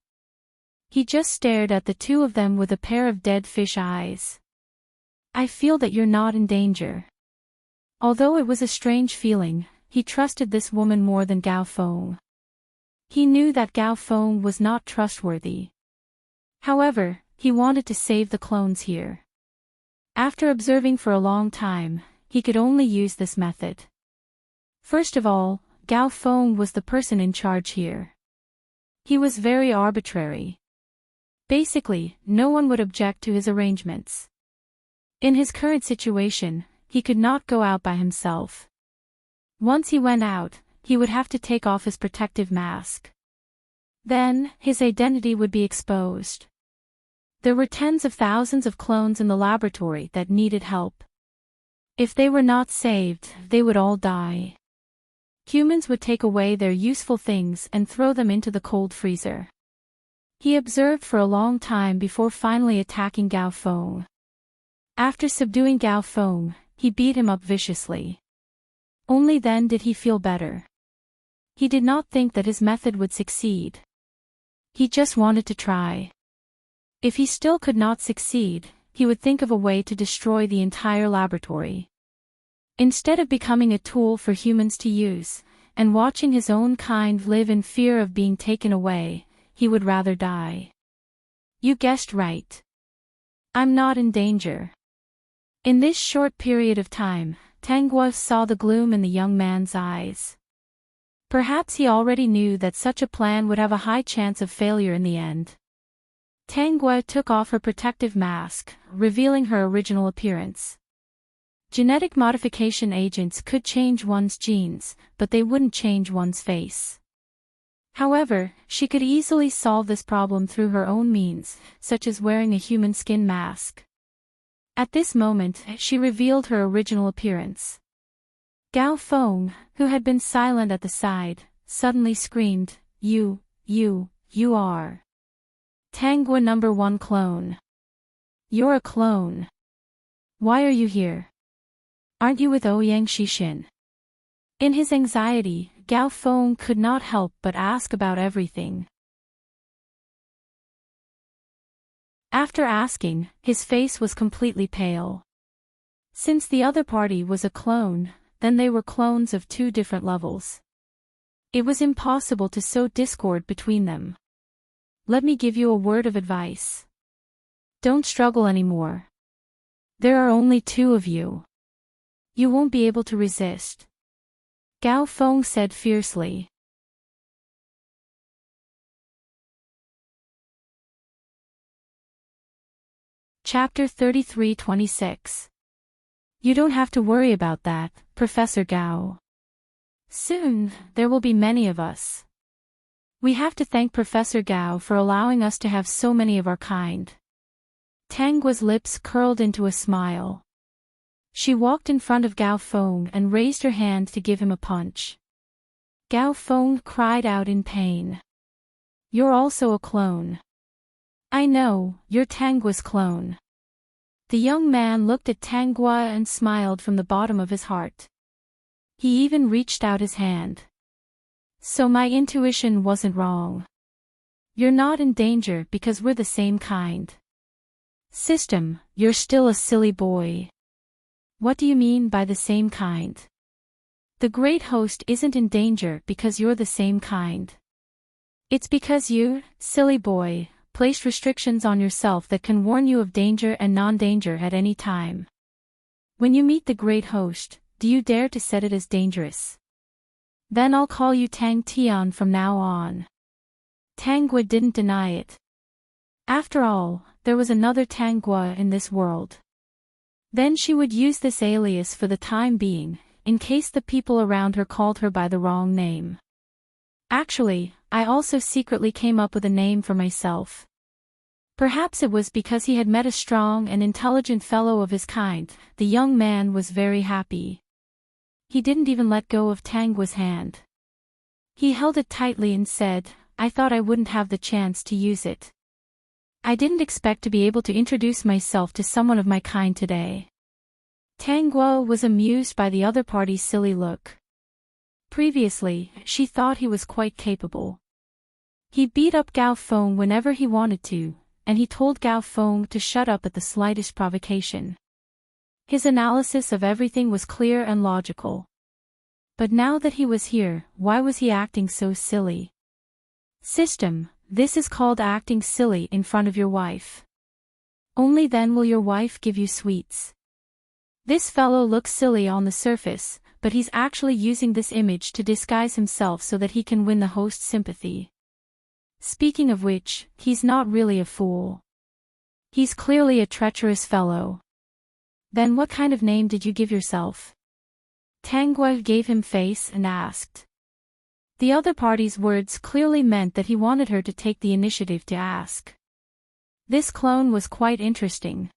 He just stared at the two of them with a pair of dead fish eyes. I feel that you're not in danger. Although it was a strange feeling, he trusted this woman more than Gao Feng. He knew that Gao Feng was not trustworthy. However, he wanted to save the clones here. After observing for a long time, he could only use this method. First of all, Gao Feng was the person in charge here. He was very arbitrary. Basically, no one would object to his arrangements. In his current situation, he could not go out by himself. Once he went out, he would have to take off his protective mask. Then, his identity would be exposed. There were tens of thousands of clones in the laboratory that needed help. If they were not saved, they would all die. Humans would take away their useful things and throw them into the cold freezer. He observed for a long time before finally attacking Gao Feng. After subduing Gao Feng, he beat him up viciously. Only then did he feel better. He did not think that his method would succeed. He just wanted to try. If he still could not succeed, he would think of a way to destroy the entire laboratory. Instead of becoming a tool for humans to use, and watching his own kind live in fear of being taken away, he would rather die. You guessed right. I'm not in danger. In this short period of time, Tang Guo saw the gloom in the young man's eyes. Perhaps he already knew that such a plan would have a high chance of failure in the end. Tangwa took off her protective mask, revealing her original appearance. Genetic modification agents could change one's genes, but they wouldn't change one's face. However, she could easily solve this problem through her own means, such as wearing a human skin mask. At this moment, she revealed her original appearance. Gao Feng, who had been silent at the side, suddenly screamed, You are Tangwa #1 clone. You're a clone. Why are you here? Aren't you with Ouyang Xixin? In his anxiety, Gao Feng could not help but ask about everything. After asking, his face was completely pale. Since the other party was a clone, then they were clones of two different levels. It was impossible to sow discord between them. Let me give you a word of advice. Don't struggle anymore. There are only two of you. You won't be able to resist. Gao Feng said fiercely. Chapter 33-26. You don't have to worry about that, Professor Gao. Soon, there will be many of us. We have to thank Professor Gao for allowing us to have so many of our kind. Tangwa's lips curled into a smile. She walked in front of Gao Feng and raised her hand to give him a punch. Gao Feng cried out in pain. You're also a clone. I know, you're Tangwa's clone. The young man looked at Tangwa and smiled from the bottom of his heart. He even reached out his hand. So my intuition wasn't wrong. You're not in danger because we're the same kind. System, you're still a silly boy. What do you mean by the same kind? The great host isn't in danger because you're the same kind. It's because you, silly boy, placed restrictions on yourself that can warn you of danger and non-danger at any time. When you meet the great host, do you dare to set it as dangerous? Then I'll call you Tang Tian from now on. Tangwa didn't deny it. After all, there was another Tangwa in this world. Then she would use this alias for the time being, in case the people around her called her by the wrong name. Actually, I also secretly came up with a name for myself. Perhaps it was because he had met a strong and intelligent fellow of his kind. The young man was very happy. He didn't even let go of Tangwa's hand. He held it tightly and said, I thought I wouldn't have the chance to use it. I didn't expect to be able to introduce myself to someone of my kind today. Tangwa was amused by the other party's silly look. Previously, she thought he was quite capable. He beat up Gao Feng whenever he wanted to, and he told Gao Feng to shut up at the slightest provocation. His analysis of everything was clear and logical. But now that he was here, why was he acting so silly? System, this is called acting silly in front of your wife. Only then will your wife give you sweets. This fellow looks silly on the surface, but he's actually using this image to disguise himself so that he can win the host's sympathy. Speaking of which, he's not really a fool. He's clearly a treacherous fellow. Then what kind of name did you give yourself? Tangwa gave him face and asked. The other party's words clearly meant that he wanted her to take the initiative to ask. This clone was quite interesting.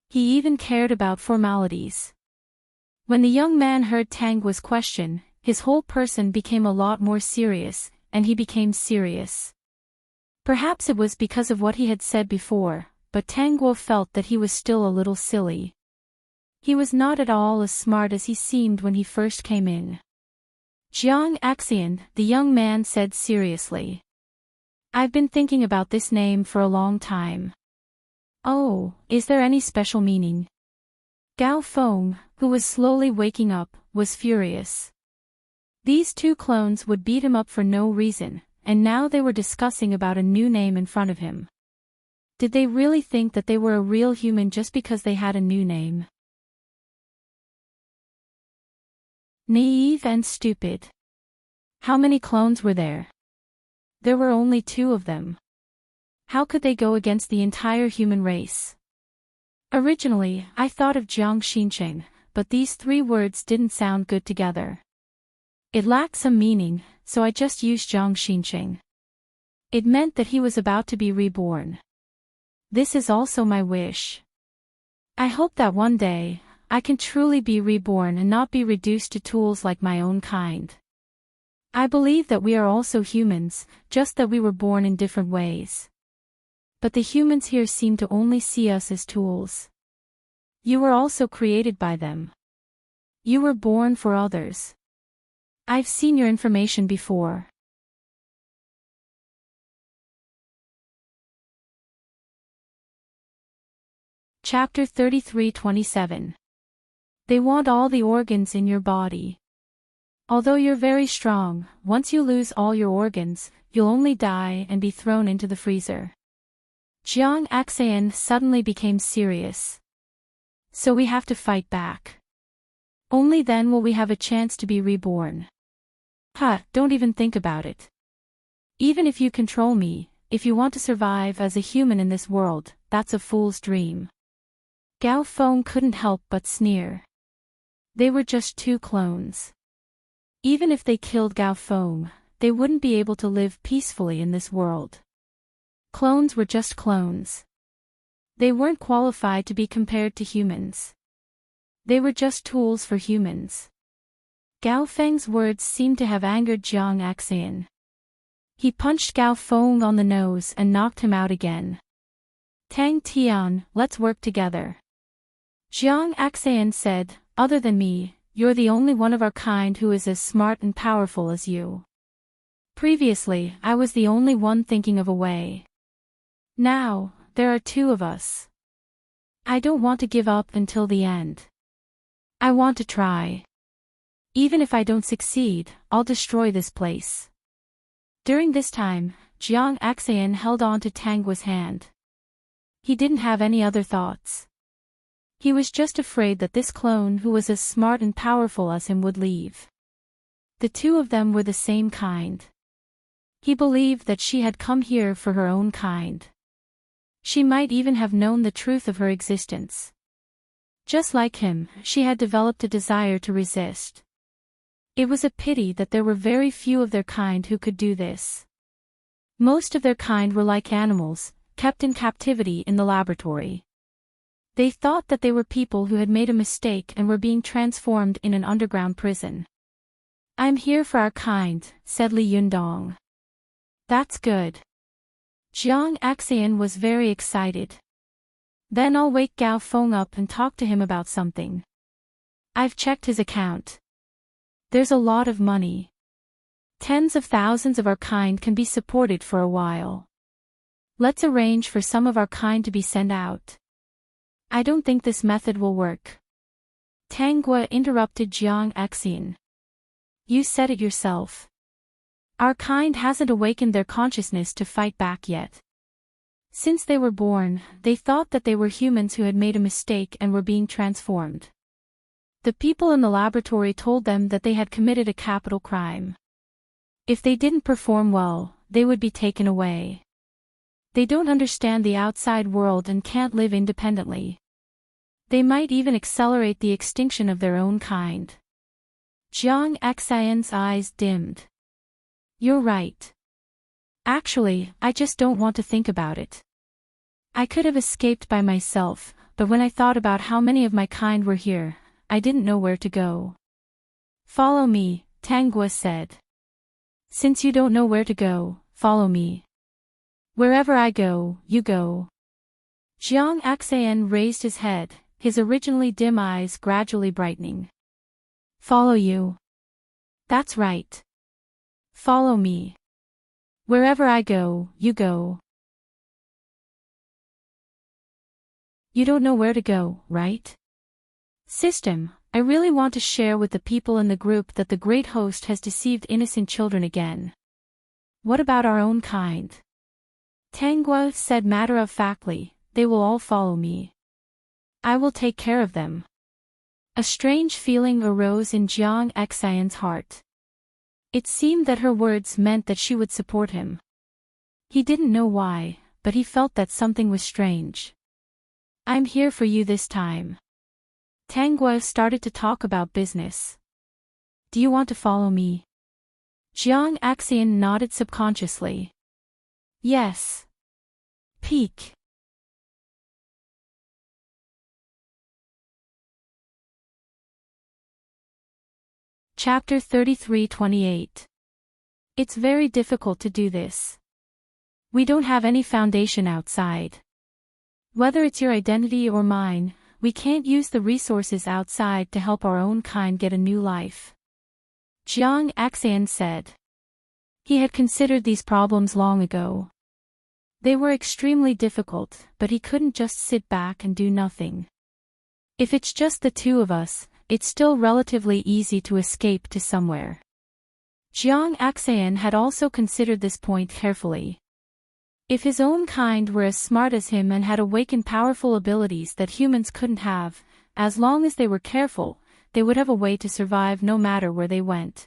He even cared about formalities. When the young man heard Tangwa's question, his whole person became a lot more serious, and he became serious. Perhaps it was because of what he had said before, but Tangwa felt that he was still a little silly. He was not at all as smart as he seemed when he first came in. Jiang Axian, the young man said seriously. I've been thinking about this name for a long time. Oh, is there any special meaning? Gao Feng, who was slowly waking up, was furious. These two clones would beat him up for no reason, and now they were discussing about a new name in front of him. Did they really think that they were a real human just because they had a new name? Naive and stupid. How many clones were there? There were only two of them. How could they go against the entire human race? Originally, I thought of Jiang Xincheng, but these three words didn't sound good together. It lacked some meaning, so I just used Jiang Xincheng. It meant that he was about to be reborn. This is also my wish. I hope that one day, I can truly be reborn and not be reduced to tools like my own kind. I believe that we are also humans, just that we were born in different ways. But the humans here seem to only see us as tools. You were also created by them. You were born for others. I've seen your information before. Chapter 33:27. They want all the organs in your body. Although you're very strong, once you lose all your organs, you'll only die and be thrown into the freezer. Jiang Axayan suddenly became serious. So we have to fight back. Only then will we have a chance to be reborn. Don't even think about it. Even if you control me, if you want to survive as a human in this world, that's a fool's dream. Gao Feng couldn't help but sneer. They were just two clones. Even if they killed Gao Feng, they wouldn't be able to live peacefully in this world. Clones were just clones. They weren't qualified to be compared to humans. They were just tools for humans. Gao Feng's words seemed to have angered Jiang Axayan. He punched Gao Feng on the nose and knocked him out again. Tang Tian, let's work together. Jiang Axayan said, other than me, you're the only one of our kind who is as smart and powerful as you. Previously, I was the only one thinking of a way. Now, there are two of us. I don't want to give up until the end. I want to try. Even if I don't succeed, I'll destroy this place. During this time, Jiang Axayan held on to Tang Guo's hand. He didn't have any other thoughts. He was just afraid that this clone who was as smart and powerful as him would leave. The two of them were the same kind. He believed that she had come here for her own kind. She might even have known the truth of her existence. Just like him, she had developed a desire to resist. It was a pity that there were very few of their kind who could do this. Most of their kind were like animals, kept in captivity in the laboratory. They thought that they were people who had made a mistake and were being transformed in an underground prison. I'm here for our kind, said Li Yundong. That's good. Jiang Axayan was very excited. Then I'll wake Gao Feng up and talk to him about something. I've checked his account. There's a lot of money. Tens of thousands of our kind can be supported for a while. Let's arrange for some of our kind to be sent out. I don't think this method will work. Tang Guo interrupted Jiang Axayan. You said it yourself. Our kind hasn't awakened their consciousness to fight back yet. Since they were born, they thought that they were humans who had made a mistake and were being transformed. The people in the laboratory told them that they had committed a capital crime. If they didn't perform well, they would be taken away. They don't understand the outside world and can't live independently. They might even accelerate the extinction of their own kind. Jiang Axayan's eyes dimmed. You're right. Actually, I just don't want to think about it. I could have escaped by myself, but when I thought about how many of my kind were here, I didn't know where to go. Follow me, Tang Guo said. Since you don't know where to go, follow me. Wherever I go, you go. Jiang Axayan raised his head, his originally dim eyes gradually brightening. Follow you. That's right. Follow me. Wherever I go, you go. You don't know where to go, right? System, I really want to share with the people in the group that the Great Host has deceived innocent children again. What about our own kind? Tang Guo said matter-of-factly, they will all follow me. I will take care of them. A strange feeling arose in Jiang Axayan's heart. It seemed that her words meant that she would support him. He didn't know why, but he felt that something was strange. "I'm here for you this time." Tang Guo started to talk about business. "Do you want to follow me?" Jiang Axian nodded subconsciously. "Yes." Peak. Chapter 33-28. It's very difficult to do this. We don't have any foundation outside. Whether it's your identity or mine, we can't use the resources outside to help our own kind get a new life. Jiang Axian said. He had considered these problems long ago. They were extremely difficult, but he couldn't just sit back and do nothing. If it's just the two of us, it's still relatively easy to escape to somewhere. Jiang Axian had also considered this point carefully. If his own kind were as smart as him and had awakened powerful abilities that humans couldn't have, as long as they were careful, they would have a way to survive no matter where they went.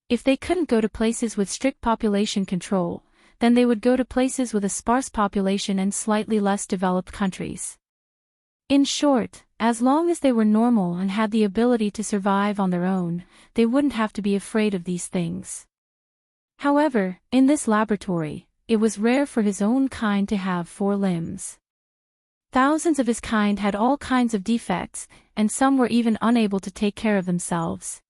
If they couldn't go to places with strict population control, then they would go to places with a sparse population and slightly less developed countries. In short, as long as they were normal and had the ability to survive on their own, they wouldn't have to be afraid of these things. However, in this laboratory, it was rare for his own kind to have 4 limbs. Thousands of his kind had all kinds of defects, and some were even unable to take care of themselves.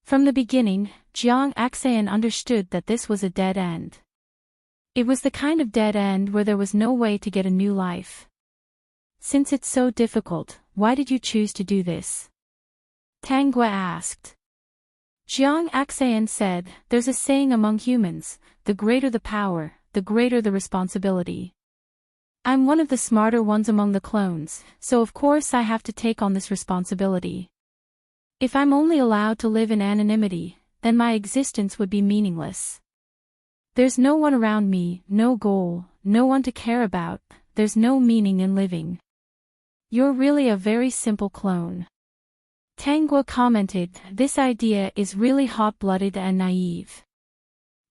From the beginning, Jiang Axian understood that this was a dead end. It was the kind of dead end where there was no way to get a new life. Since it's so difficult, why did you choose to do this? Tang Guo asked. Jiang Axian said, there's a saying among humans, the greater the power, the greater the responsibility. I'm one of the smarter ones among the clones, so of course I have to take on this responsibility. If I'm only allowed to live in anonymity, then my existence would be meaningless. There's no one around me, no goal, no one to care about, there's no meaning in living. You're really a very simple clone. Tang Guo commented, this idea is really hot-blooded and naive.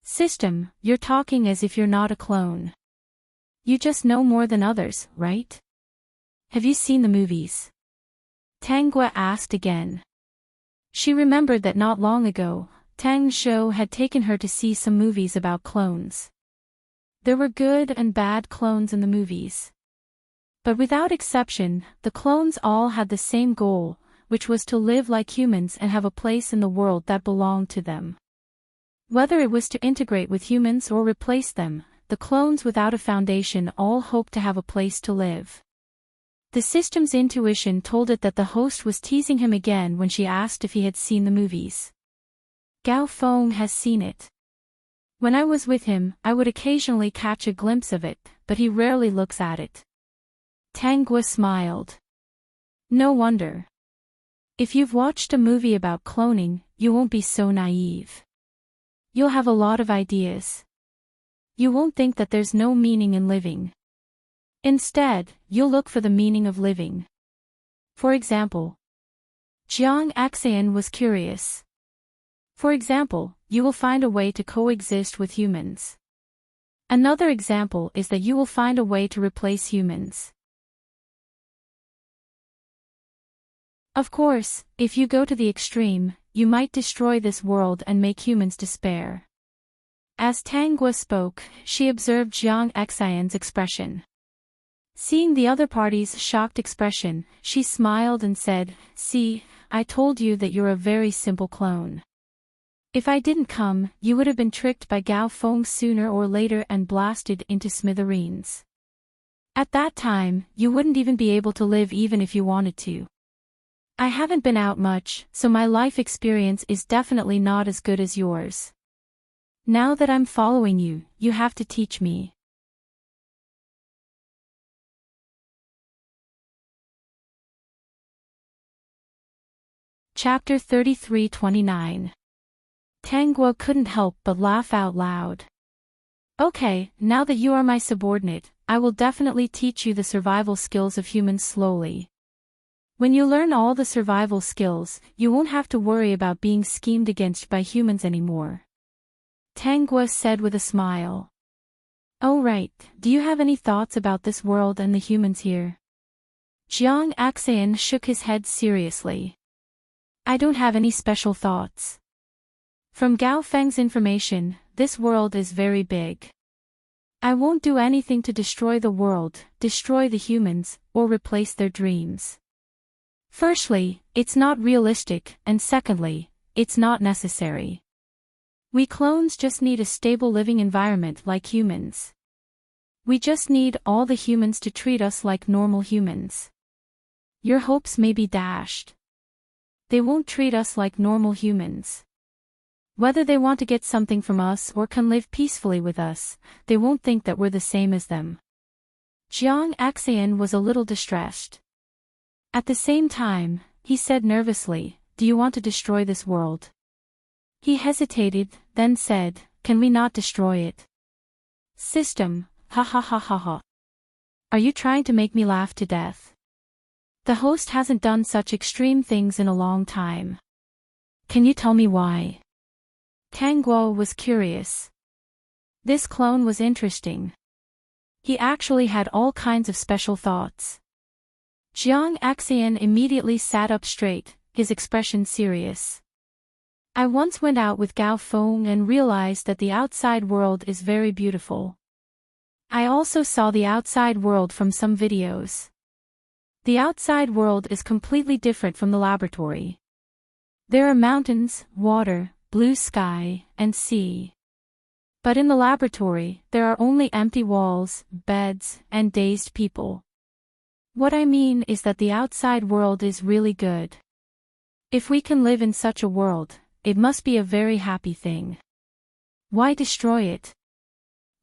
System, you're talking as if you're not a clone. You just know more than others, right? Have you seen the movies? Tang Guo asked again. She remembered that not long ago, Tang Zhou had taken her to see some movies about clones. There were good and bad clones in the movies. But without exception, the clones all had the same goal, which was to live like humans and have a place in the world that belonged to them. Whether it was to integrate with humans or replace them, the clones without a foundation all hoped to have a place to live. The system's intuition told it that the host was teasing him again when she asked if he had seen the movies. Gao Feng has seen it. When I was with him, I would occasionally catch a glimpse of it, but he rarely looks at it. Tang Guo smiled. No wonder. If you've watched a movie about cloning, you won't be so naive. You'll have a lot of ideas. You won't think that there's no meaning in living. Instead, you'll look for the meaning of living. For example, Jiang Axian was curious. For example, you will find a way to coexist with humans. Another example is that you will find a way to replace humans. Of course, if you go to the extreme, you might destroy this world and make humans despair. As Tang Guo spoke, she observed Jiang Axian's expression. Seeing the other party's shocked expression, she smiled and said, see, I told you that you're a very simple clone. If I didn't come, you would have been tricked by Gao Feng sooner or later and blasted into smithereens. At that time, you wouldn't even be able to live even if you wanted to. I haven't been out much, so my life experience is definitely not as good as yours. Now that I'm following you, you have to teach me. Chapter 33-29. Tang Guo couldn't help but laugh out loud. Okay, now that you are my subordinate, I will definitely teach you the survival skills of humans slowly. When you learn all the survival skills, you won't have to worry about being schemed against by humans anymore. Tang Guo said with a smile. Oh right, do you have any thoughts about this world and the humans here? Jiang Axian shook his head seriously. I don't have any special thoughts. From Gao Feng's information, this world is very big. I won't do anything to destroy the world, destroy the humans, or replace their dreams. Firstly, it's not realistic, and secondly, it's not necessary. We clones just need a stable living environment like humans. We just need all the humans to treat us like normal humans. Your hopes may be dashed. They won't treat us like normal humans. Whether they want to get something from us or can live peacefully with us, they won't think that we're the same as them. Jiang Axian was a little distressed. At the same time, he said nervously, "Do you want to destroy this world?" He hesitated, then said, "Can we not destroy it?" System, ha ha ha ha ha. Are you trying to make me laugh to death? The host hasn't done such extreme things in a long time. Can you tell me why? Tang Guo was curious. This clone was interesting. He actually had all kinds of special thoughts. Jiang Axian immediately sat up straight, his expression serious. I once went out with Gao Feng and realized that the outside world is very beautiful. I also saw the outside world from some videos. The outside world is completely different from the laboratory. There are mountains, water, blue sky, and sea. But in the laboratory, there are only empty walls, beds, and dazed people. What I mean is that the outside world is really good. If we can live in such a world, it must be a very happy thing. Why destroy it?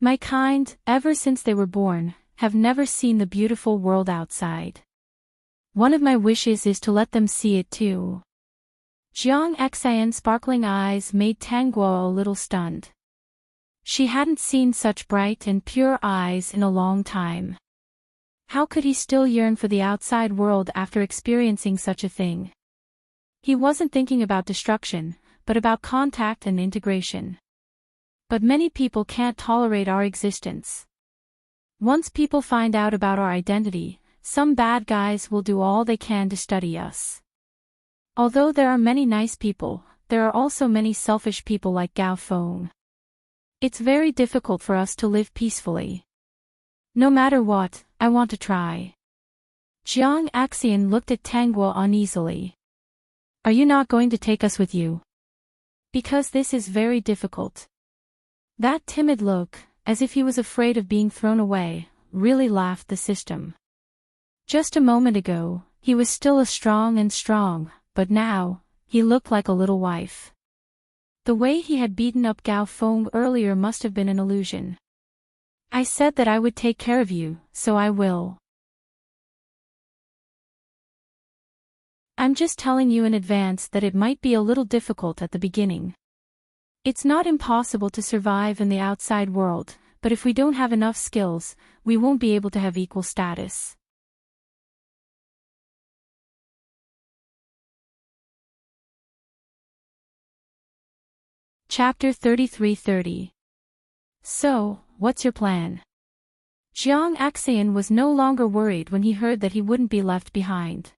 My kind, ever since they were born, have never seen the beautiful world outside. One of my wishes is to let them see it too. Jiang Axian's sparkling eyes made Tang Guo a little stunned. She hadn't seen such bright and pure eyes in a long time. How could he still yearn for the outside world after experiencing such a thing? He wasn't thinking about destruction, but about contact and integration. But many people can't tolerate our existence. Once people find out about our identity, some bad guys will do all they can to study us. Although there are many nice people, there are also many selfish people like Gao Feng. It's very difficult for us to live peacefully. No matter what, I want to try. Jiang Axian looked at Tang Guo uneasily. Are you not going to take us with you? Because this is very difficult. That timid look, as if he was afraid of being thrown away, really laughed the system. Just a moment ago, he was still strong, but now, he looked like a little wife. The way he had beaten up Gao Feng earlier must have been an illusion. I said that I would take care of you, so I will. I'm just telling you in advance that it might be a little difficult at the beginning. It's not impossible to survive in the outside world, but if we don't have enough skills, we won't be able to have equal status. Chapter 33:30. So, what's your plan? Jiang Axian was no longer worried when he heard that he wouldn't be left behind.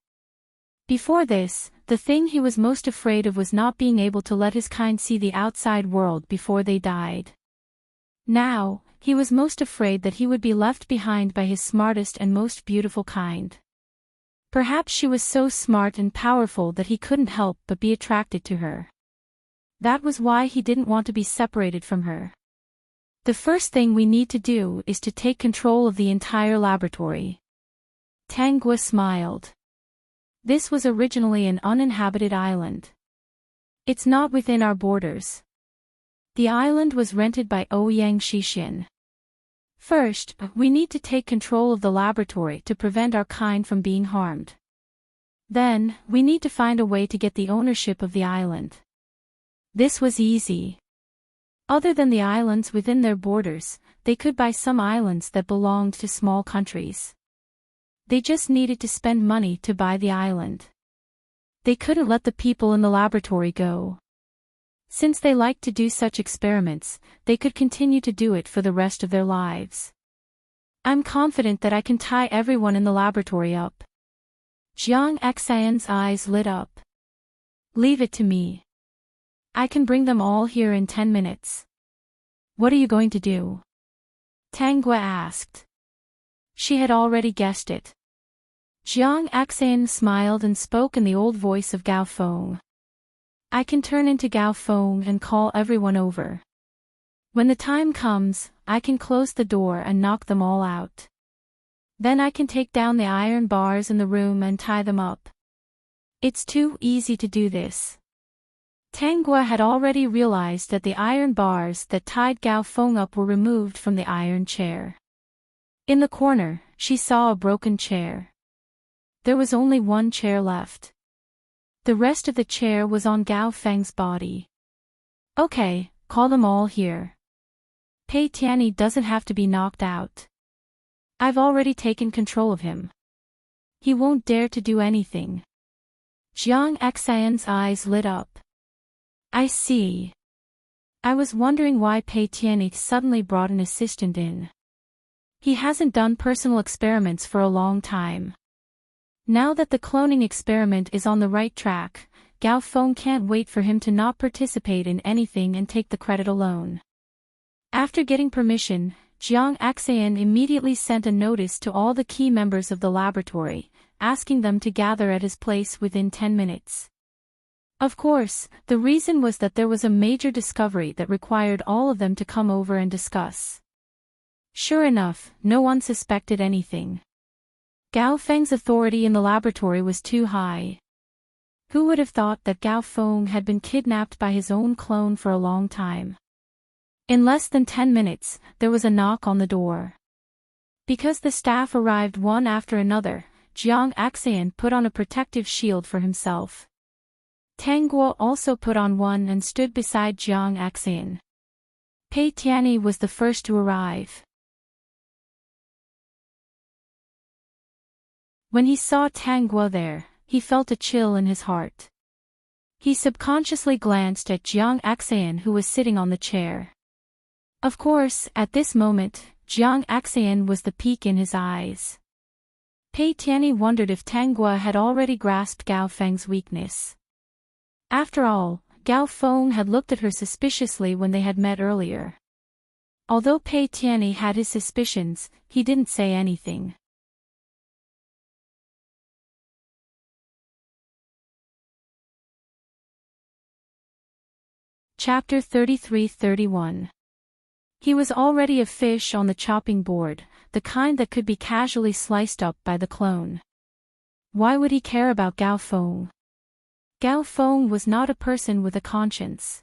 Before this, the thing he was most afraid of was not being able to let his kind see the outside world before they died. Now, he was most afraid that he would be left behind by his smartest and most beautiful kind. Perhaps she was so smart and powerful that he couldn't help but be attracted to her. That was why he didn't want to be separated from her. The first thing we need to do is to take control of the entire laboratory. Tang Guo smiled. This was originally an uninhabited island. It's not within our borders. The island was rented by Ouyang Xixin. First, we need to take control of the laboratory to prevent our kind from being harmed. Then, we need to find a way to get the ownership of the island. This was easy. Other than the islands within their borders, they could buy some islands that belonged to small countries. They just needed to spend money to buy the island. They couldn't let the people in the laboratory go. Since they liked to do such experiments, they could continue to do it for the rest of their lives. I'm confident that I can tie everyone in the laboratory up. Jiang Xian's eyes lit up. Leave it to me. I can bring them all here in 10 minutes. What are you going to do? Tang Gua asked. She had already guessed it. Jiang Xian smiled and spoke in the old voice of Gao Feng. I can turn into Gao Feng and call everyone over. When the time comes, I can close the door and knock them all out. Then I can take down the iron bars in the room and tie them up. It's too easy to do this. Tang Gua had already realized that the iron bars that tied Gao Feng up were removed from the iron chair. In the corner, she saw a broken chair. There was only one chair left. The rest of the chair was on Gao Feng's body. Okay, call them all here. Pei Tianyi doesn't have to be knocked out. I've already taken control of him. He won't dare to do anything. Jiang Xian's eyes lit up. I see. I was wondering why Pei Tianyi suddenly brought an assistant in. He hasn't done personal experiments for a long time. Now that the cloning experiment is on the right track, Gao Feng can't wait for him to not participate in anything and take the credit alone. After getting permission, Jiang Xian immediately sent a notice to all the key members of the laboratory, asking them to gather at his place within 10 minutes. Of course, the reason was that there was a major discovery that required all of them to come over and discuss. Sure enough, no one suspected anything. Gao Feng's authority in the laboratory was too high. Who would have thought that Gao Feng had been kidnapped by his own clone for a long time? In less than 10 minutes, there was a knock on the door. Because the staff arrived one after another, Jiang Xian put on a protective shield for himself. Tang Guo also put on one and stood beside Jiang Xian. Pei Tianyi was the first to arrive. When he saw Tang Guo there, he felt a chill in his heart. He subconsciously glanced at Jiang Xian, who was sitting on the chair. Of course, at this moment, Jiang Xian was the peak in his eyes. Pei Tianyi wondered if Tang Guo had already grasped Gao Feng's weakness. After all, Gao Feng had looked at her suspiciously when they had met earlier. Although Pei Tianyi had his suspicions, he didn't say anything. Chapter 33-31. He was already a fish on the chopping board, the kind that could be casually sliced up by the clone. Why would he care about Gao Feng? Gao Feng was not a person with a conscience.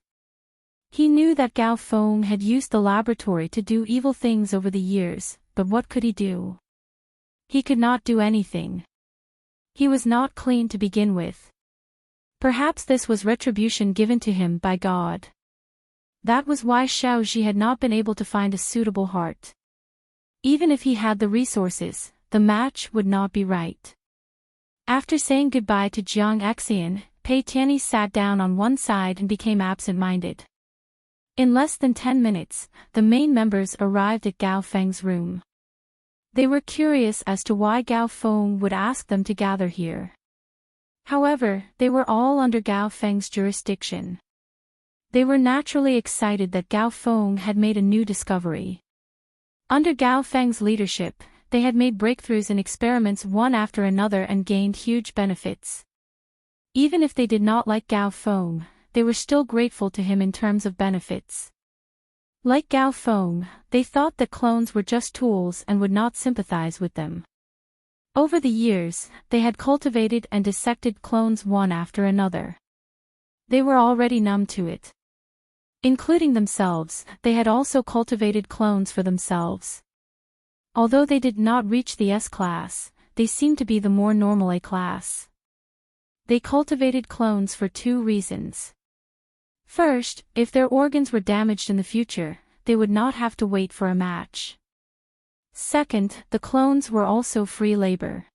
He knew that Gao Feng had used the laboratory to do evil things over the years, but what could he do? He could not do anything. He was not clean to begin with. Perhaps this was retribution given to him by God. That was why Xiaoji had not been able to find a suitable heart. Even if he had the resources, the match would not be right. After saying goodbye to Jiang Xian, Pei Tianyi sat down on one side and became absent-minded. In less than 10 minutes, the main members arrived at Gao Feng's room. They were curious as to why Gao Feng would ask them to gather here. However, they were all under Gao Feng's jurisdiction. They were naturally excited that Gao Feng had made a new discovery. Under Gao Feng's leadership, they had made breakthroughs in experiments one after another and gained huge benefits. Even if they did not like Gao Feng, they were still grateful to him in terms of benefits. Like Gao Feng, they thought that clones were just tools and would not sympathize with them. Over the years, they had cultivated and dissected clones one after another. They were already numb to it. Including themselves, they had also cultivated clones for themselves. Although they did not reach the S-class, they seemed to be the more normal A-class. They cultivated clones for two reasons. First, if their organs were damaged in the future, they would not have to wait for a match. Second, the clones were also free labor.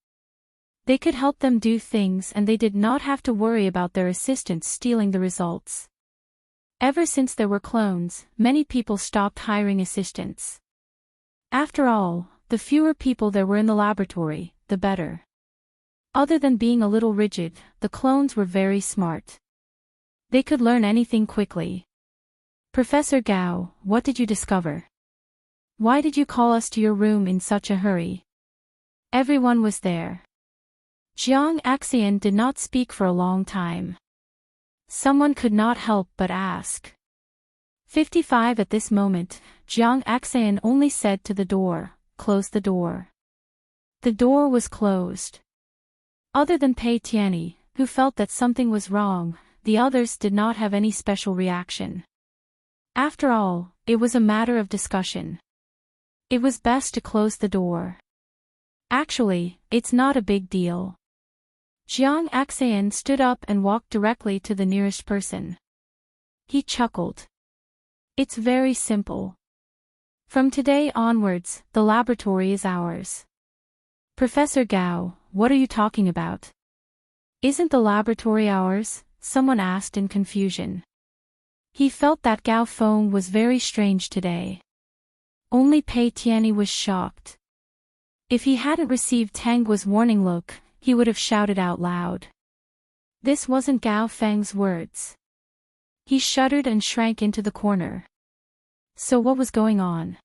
They could help them do things and they did not have to worry about their assistants stealing the results. Ever since there were clones, many people stopped hiring assistants. After all, the fewer people there were in the laboratory, the better. Other than being a little rigid, the clones were very smart. They could learn anything quickly. Professor Gao, what did you discover? Why did you call us to your room in such a hurry? Everyone was there. Jiang Axian did not speak for a long time. Someone could not help but ask. 55 At this moment, Jiang Axian only said to the door, "Close the door." The door was closed. Other than Pei Tianyi, who felt that something was wrong, the others did not have any special reaction. After all, it was a matter of discussion. It was best to close the door. Actually, it's not a big deal. Jiang Axian stood up and walked directly to the nearest person. He chuckled. It's very simple. From today onwards, the laboratory is ours. Professor Gao, what are you talking about? Isn't the laboratory ours? Someone asked in confusion. He felt that Gao Feng was very strange today. Only Pei Tianyi was shocked. If he hadn't received Tang Guo's warning look, he would have shouted out loud. This wasn't Gao Feng's words. He shuddered and shrank into the corner. So what was going on?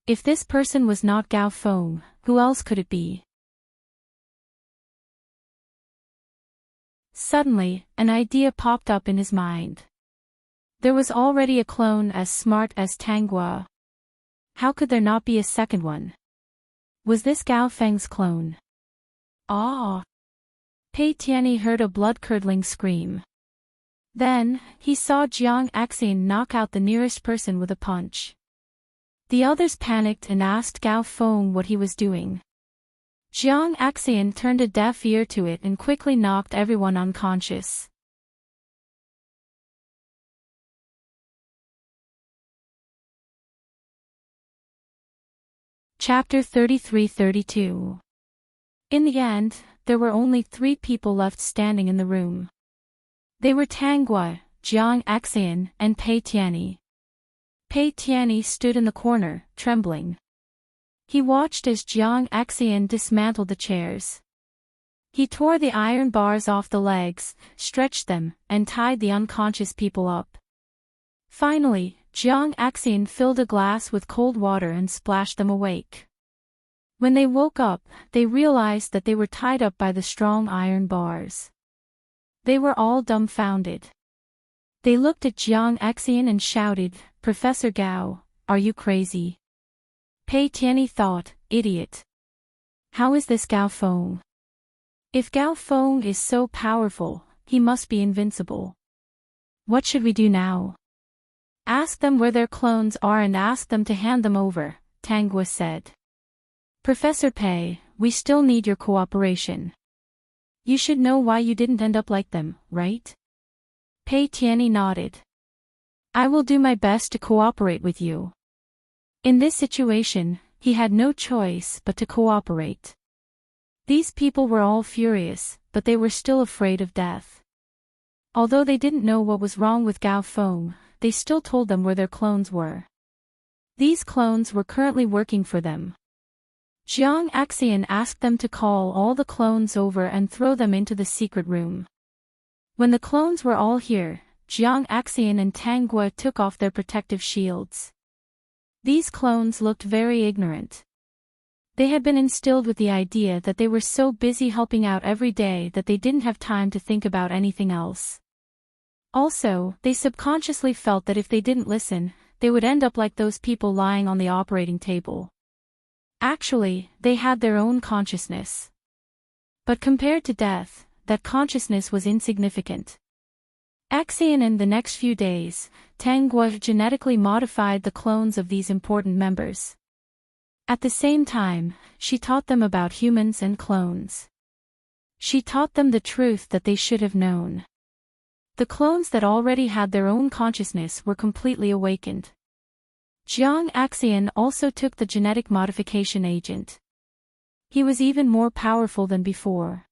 If this person was not Gao Feng, who else could it be? Suddenly, an idea popped up in his mind. There was already a clone as smart as Tang Guo. How could there not be a second one? Was this Gao Feng's clone? Ah! Pei Tianyi heard a blood-curdling scream. Then, he saw Jiang Axian knock out the nearest person with a punch. The others panicked and asked Gao Feng what he was doing. Jiang Axian turned a deaf ear to it and quickly knocked everyone unconscious. Chapter 33-32. In the end, there were only 3 people left standing in the room. They were Tang Guo, Jiang Axian, and Pei Tianyi. Pei Tianyi stood in the corner, trembling. He watched as Jiang Axian dismantled the chairs. He tore the iron bars off the legs, stretched them, and tied the unconscious people up. Finally, Jiang Axian filled a glass with cold water and splashed them awake. When they woke up, they realized that they were tied up by the strong iron bars. They were all dumbfounded. They looked at Jiang Axian and shouted, "Professor Gao, are you crazy?" Pei Tianyi thought, "Idiot. How is this Gao Feng? If Gao Feng is so powerful, he must be invincible. What should we do now?" "Ask them where their clones are and ask them to hand them over," Tang Guo said. "Professor Pei, we still need your cooperation. You should know why you didn't end up like them, right?" Pei Tianyi nodded. "I will do my best to cooperate with you." In this situation, he had no choice but to cooperate. These people were all furious, but they were still afraid of death. Although they didn't know what was wrong with Gao Feng, they still told them where their clones were. These clones were currently working for them. Jiang Axian asked them to call all the clones over and throw them into the secret room. When the clones were all here, Jiang Axian and Tang Guo took off their protective shields. These clones looked very ignorant. They had been instilled with the idea that they were so busy helping out every day that they didn't have time to think about anything else. Also, they subconsciously felt that if they didn't listen, they would end up like those people lying on the operating table. Actually, they had their own consciousness. But compared to death, that consciousness was insignificant. Axian in the next few days, Tang Guo genetically modified the clones of these important members. At the same time, she taught them about humans and clones. She taught them the truth that they should have known. The clones that already had their own consciousness were completely awakened. Jiang Axian also took the genetic modification agent. He was even more powerful than before.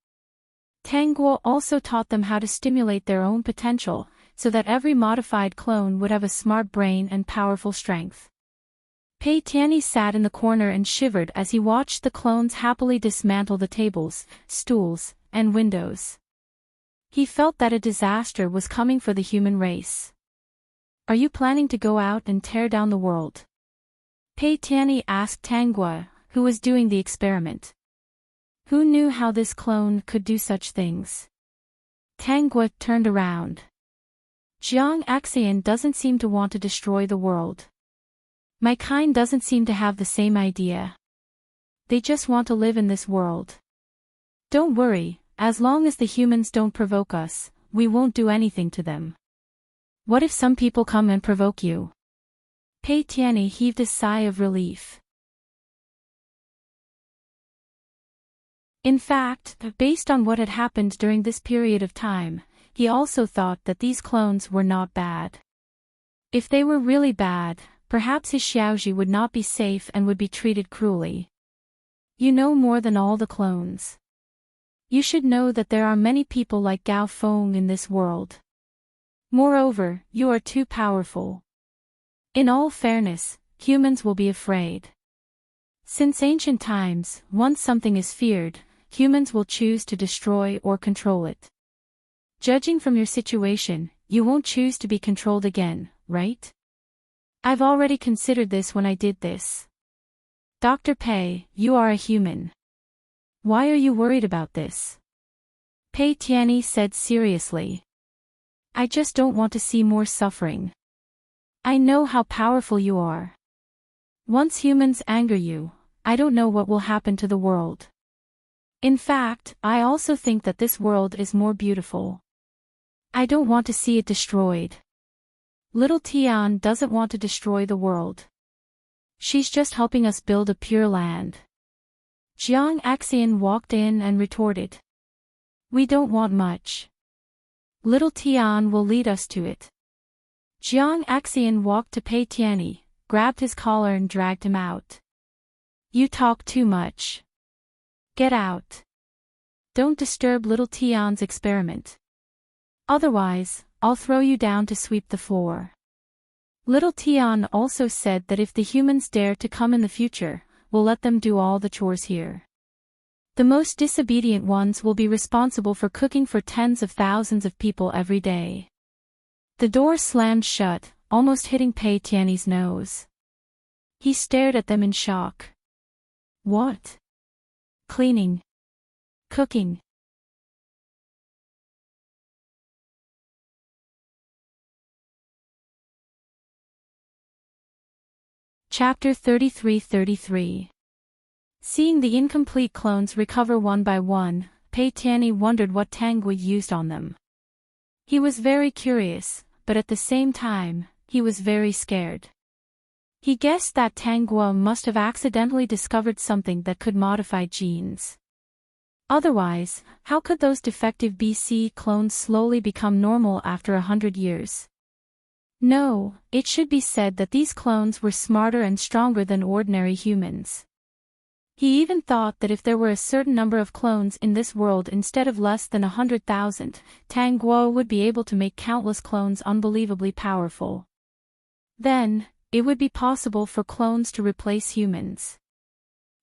Tang Guo also taught them how to stimulate their own potential, so that every modified clone would have a smart brain and powerful strength. Pei Tianyi sat in the corner and shivered as he watched the clones happily dismantle the tables, stools, and windows. He felt that a disaster was coming for the human race. "Are you planning to go out and tear down the world?" Pei Tianyi asked Tangua, who was doing the experiment. Who knew how this clone could do such things? Tangua turned around. Jiang Axian doesn't seem to want to destroy the world. My kind doesn't seem to have the same idea. They just want to live in this world. Don't worry, as long as the humans don't provoke us, we won't do anything to them. What if some people come and provoke you? Pei Tianyi heaved a sigh of relief. In fact, based on what had happened during this period of time, he also thought that these clones were not bad. If they were really bad, perhaps his Xiaoji would not be safe and would be treated cruelly. You know more than all the clones. You should know that there are many people like Gao Feng in this world. Moreover, you are too powerful. In all fairness, humans will be afraid. Since ancient times, once something is feared, humans will choose to destroy or control it. Judging from your situation, you won't choose to be controlled again, right? I've already considered this when I did this. Dr. Pei, you are a human. Why are you worried about this? Pei Tianyi said seriously. I just don't want to see more suffering. I know how powerful you are. Once humans anger you, I don't know what will happen to the world. In fact, I also think that this world is more beautiful. I don't want to see it destroyed. Little Tian doesn't want to destroy the world. She's just helping us build a pure land. Jiang Axian walked in and retorted. We don't want much. Little Tian will lead us to it. Jiang Axian walked to Pei Tianyi, grabbed his collar and dragged him out. You talk too much. Get out. Don't disturb little Tian's experiment. Otherwise, I'll throw you down to sweep the floor. Little Tian also said that if the humans dare to come in the future, we'll let them do all the chores here. The most disobedient ones will be responsible for cooking for tens of thousands of people every day. The door slammed shut, almost hitting Pei Tianyi's nose. He stared at them in shock. What? Cleaning. Cooking. Chapter 33-33. Seeing the incomplete clones recover one by one, Pei Tianyi wondered what Tangui used on them. He was very curious, but at the same time, he was very scared. He guessed that Tangua must have accidentally discovered something that could modify genes. Otherwise, how could those defective BC clones slowly become normal after 100 years? No, it should be said that these clones were smarter and stronger than ordinary humans. He even thought that if there were a certain number of clones in this world instead of less than 100,000, Tangguo would be able to make countless clones unbelievably powerful. Then, it would be possible for clones to replace humans.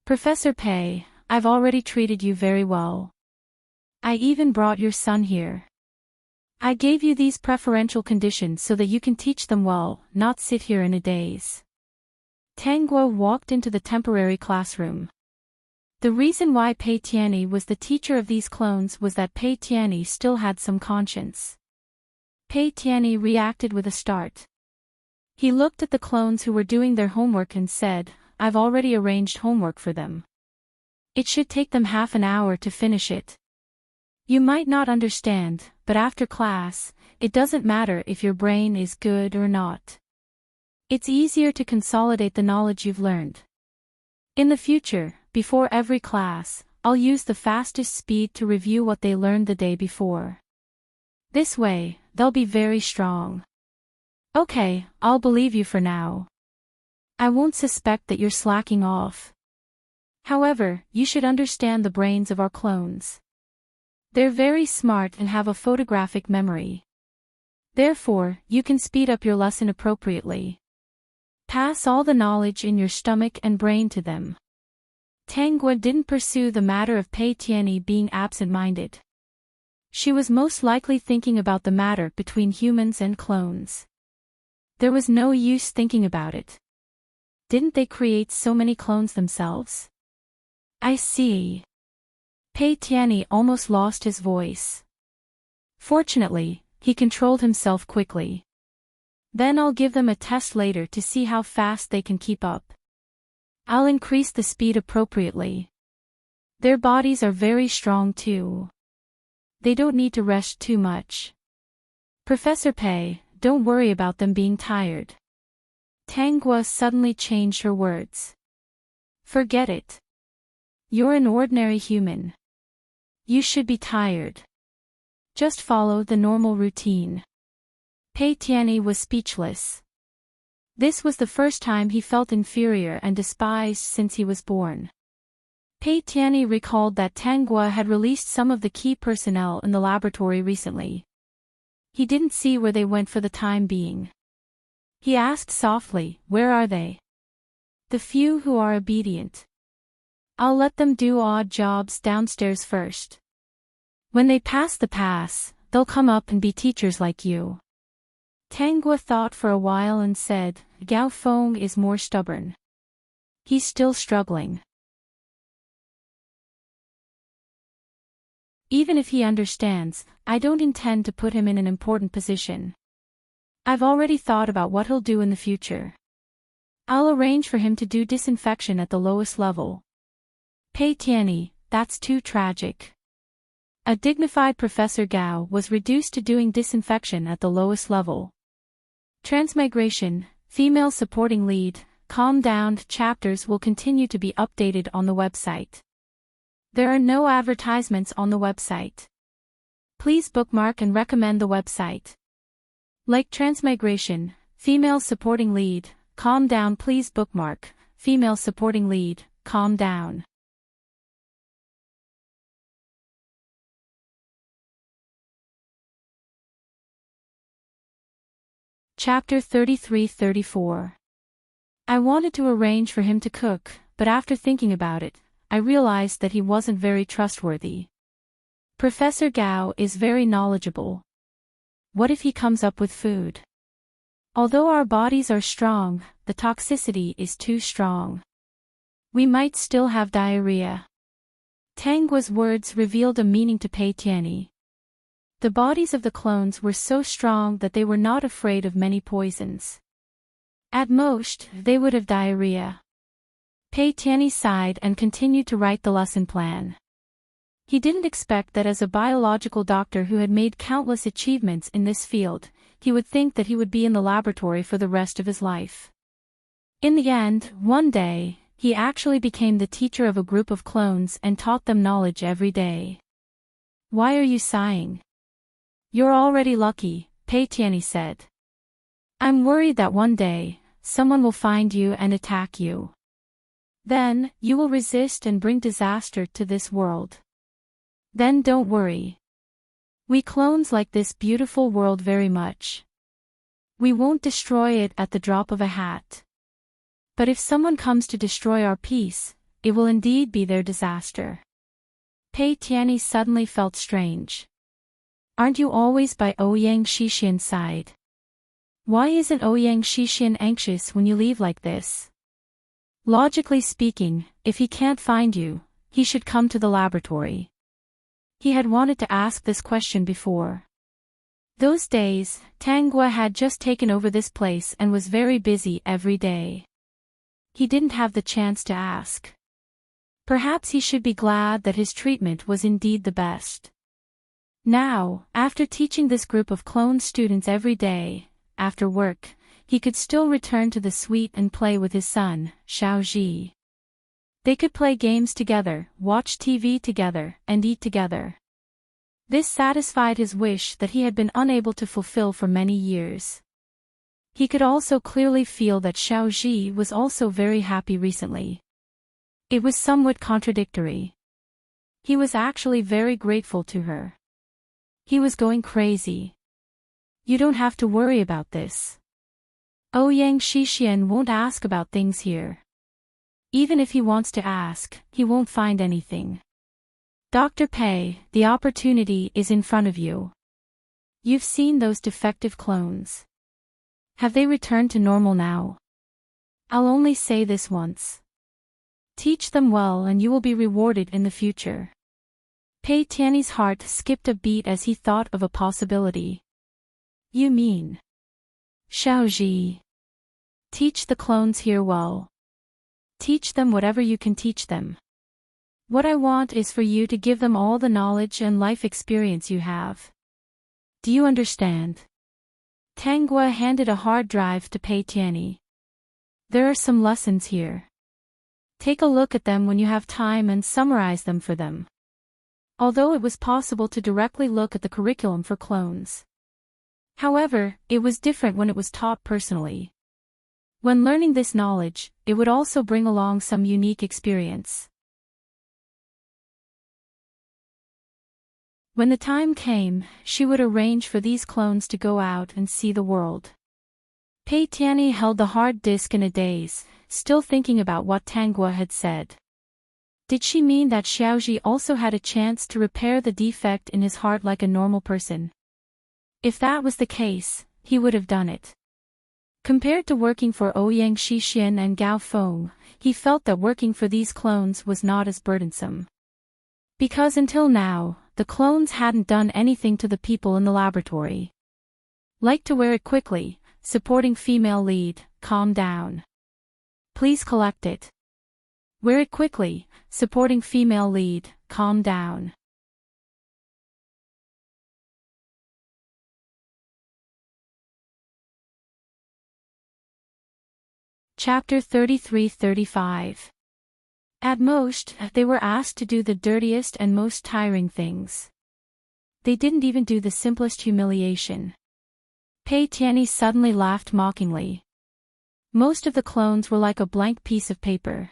Professor Pei, I've already treated you very well. I even brought your son here. I gave you these preferential conditions so that you can teach them well, not sit here in a daze. Tangguo walked into the temporary classroom. The reason why Pei Tianyi was the teacher of these clones was that Pei Tianyi still had some conscience. Pei Tianyi reacted with a start. He looked at the clones who were doing their homework and said, I've already arranged homework for them. It should take them half an hour to finish it. You might not understand, but after class, it doesn't matter if your brain is good or not. It's easier to consolidate the knowledge you've learned. In the future, before every class, I'll use the fastest speed to review what they learned the day before. This way, they'll be very strong. Okay, I'll believe you for now. I won't suspect that you're slacking off. However, you should understand the brains of our clones. They're very smart and have a photographic memory. Therefore, you can speed up your lesson appropriately. Pass all the knowledge in your stomach and brain to them. Tangua didn't pursue the matter of Pei Tianyi being absent-minded. She was most likely thinking about the matter between humans and clones. There was no use thinking about it. Didn't they create so many clones themselves? I see. Pei Tianyi almost lost his voice. Fortunately, he controlled himself quickly. Then I'll give them a test later to see how fast they can keep up. I'll increase the speed appropriately. Their bodies are very strong too. They don't need to rest too much. Professor Pei, don't worry about them being tired. Tangua suddenly changed her words. Forget it. You're an ordinary human. You should be tired. Just follow the normal routine. Pei Tianyi was speechless. This was the first time he felt inferior and despised since he was born. Pei Tianyi recalled that Tangua had released some of the key personnel in the laboratory recently. He didn't see where they went for the time being. He asked softly, "Where are they?" "The few who are obedient. I'll let them do odd jobs downstairs first. When they pass the pass, they'll come up and be teachers like you." Tangua thought for a while and said, "Gao Feng is more stubborn. He's still struggling. Even if he understands, I don't intend to put him in an important position. I've already thought about what he'll do in the future. I'll arrange for him to do disinfection at the lowest level." Pei Tianyi, that's too tragic. A dignified Professor Gao was reduced to doing disinfection at the lowest level. Transmigration, female supporting lead, calm down. Chapters will continue to be updated on the website. There are no advertisements on the website. Please bookmark and recommend the website. Like Transmigration, female supporting lead, calm down. Please bookmark, female supporting lead, calm down. Chapter 33-34. I wanted to arrange for him to cook, but after thinking about it, I realized that he wasn't very trustworthy. Professor Gao is very knowledgeable. What if he comes up with food? Although our bodies are strong, the toxicity is too strong. We might still have diarrhea. Tangua's words revealed a meaning to Pei Tianyi. The bodies of the clones were so strong that they were not afraid of many poisons. At most, they would have diarrhea. Pei Tianyi sighed and continued to write the lesson plan. He didn't expect that as a biological doctor who had made countless achievements in this field, he would think that he would be in the laboratory for the rest of his life. In the end, one day, he actually became the teacher of a group of clones and taught them knowledge every day. Why are you sighing? You're already lucky, Pei Tianyi said. I'm worried that one day, someone will find you and attack you. Then, you will resist and bring disaster to this world. Then don't worry. We clones like this beautiful world very much. We won't destroy it at the drop of a hat. But if someone comes to destroy our peace, it will indeed be their disaster. Pei Tianyi suddenly felt strange. Aren't you always by Ouyang Shixian's side? Why isn't Ouyang Shixian anxious when you leave like this? Logically speaking, if he can't find you, he should come to the laboratory. He had wanted to ask this question before. Those days, Tangua had just taken over this place and was very busy every day. He didn't have the chance to ask. Perhaps he should be glad that his treatment was indeed the best. Now, after teaching this group of clone students every day, after work, he could still return to the suite and play with his son, Xiaozhi. They could play games together, watch TV together, and eat together. This satisfied his wish that he had been unable to fulfill for many years. He could also clearly feel that Xiaozhi was also very happy recently. It was somewhat contradictory. He was actually very grateful to her. He was going crazy. You don't have to worry about this. Ouyang Shixian won't ask about things here. Even if he wants to ask, he won't find anything. Dr. Pei, the opportunity is in front of you. You've seen those defective clones. Have they returned to normal now? I'll only say this once. Teach them well and you will be rewarded in the future. Pei Tiany's heart skipped a beat as he thought of a possibility. You mean? Xiaozhi. Teach the clones here well. Teach them whatever you can teach them. What I want is for you to give them all the knowledge and life experience you have. Do you understand? Tang Gua handed a hard drive to Pei Tiany. There are some lessons here. Take a look at them when you have time and summarize them for them. Although it was possible to directly look at the curriculum for clones. However, it was different when it was taught personally. When learning this knowledge, it would also bring along some unique experience. When the time came, she would arrange for these clones to go out and see the world. Pei Tiany held the hard disk in a daze, still thinking about what Tang Gua had said. Did she mean that Xiaozhi also had a chance to repair the defect in his heart like a normal person? If that was the case, he would have done it. Compared to working for Ouyang Shixian and Gao Feng, he felt that working for these clones was not as burdensome. Because until now, the clones hadn't done anything to the people in the laboratory. Like to wear it quickly, supporting female lead, calm down. Please collect it. Wear it quickly, supporting female lead, calm down. Chapter 33-35. At most, they were asked to do the dirtiest and most tiring things. They didn't even do the simplest humiliation. Pei Tiany suddenly laughed mockingly. Most of the clones were like a blank piece of paper.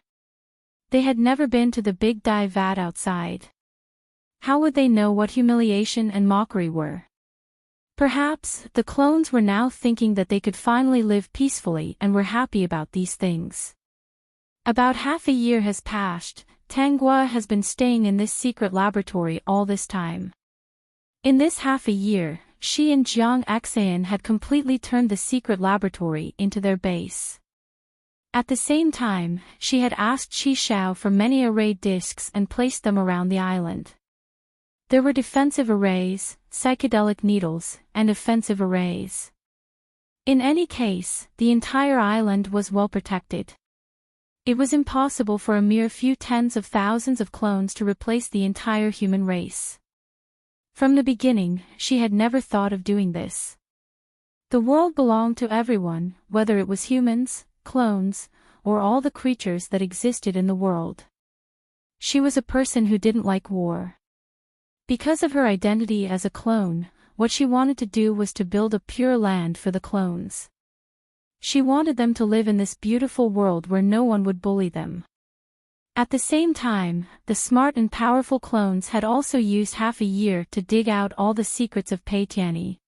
They had never been to the big dye vat outside. How would they know what humiliation and mockery were? Perhaps, the clones were now thinking that they could finally live peacefully and were happy about these things. About half a year has passed. Tang Gua has been staying in this secret laboratory all this time. In this half a year, she and Jiang Xayan had completely turned the secret laboratory into their base. At the same time, she had asked Qi Xiao for many array discs and placed them around the island. There were defensive arrays, psychedelic needles, and offensive arrays. In any case, the entire island was well protected. It was impossible for a mere few tens of thousands of clones to replace the entire human race. From the beginning, she had never thought of doing this. The world belonged to everyone, whether it was humans, clones, or all the creatures that existed in the world. She was a person who didn't like war. Because of her identity as a clone, what she wanted to do was to build a pure land for the clones. She wanted them to live in this beautiful world where no one would bully them. At the same time, the smart and powerful clones had also used half a year to dig out all the secrets of Pei Tiany.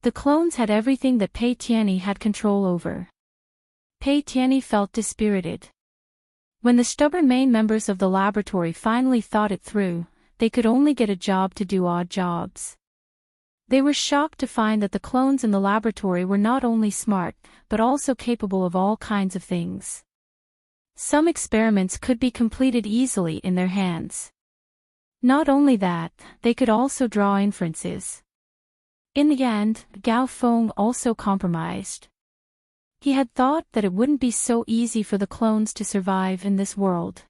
The clones had everything that Pei Tiany had control over. Pei Tiany felt dispirited. When the stubborn main members of the laboratory finally thought it through, they could only get a job to do odd jobs. They were shocked to find that the clones in the laboratory were not only smart, but also capable of all kinds of things. Some experiments could be completed easily in their hands. Not only that, they could also draw inferences. In the end, Gao Feng also compromised. He had thought that it wouldn't be so easy for the clones to survive in this world.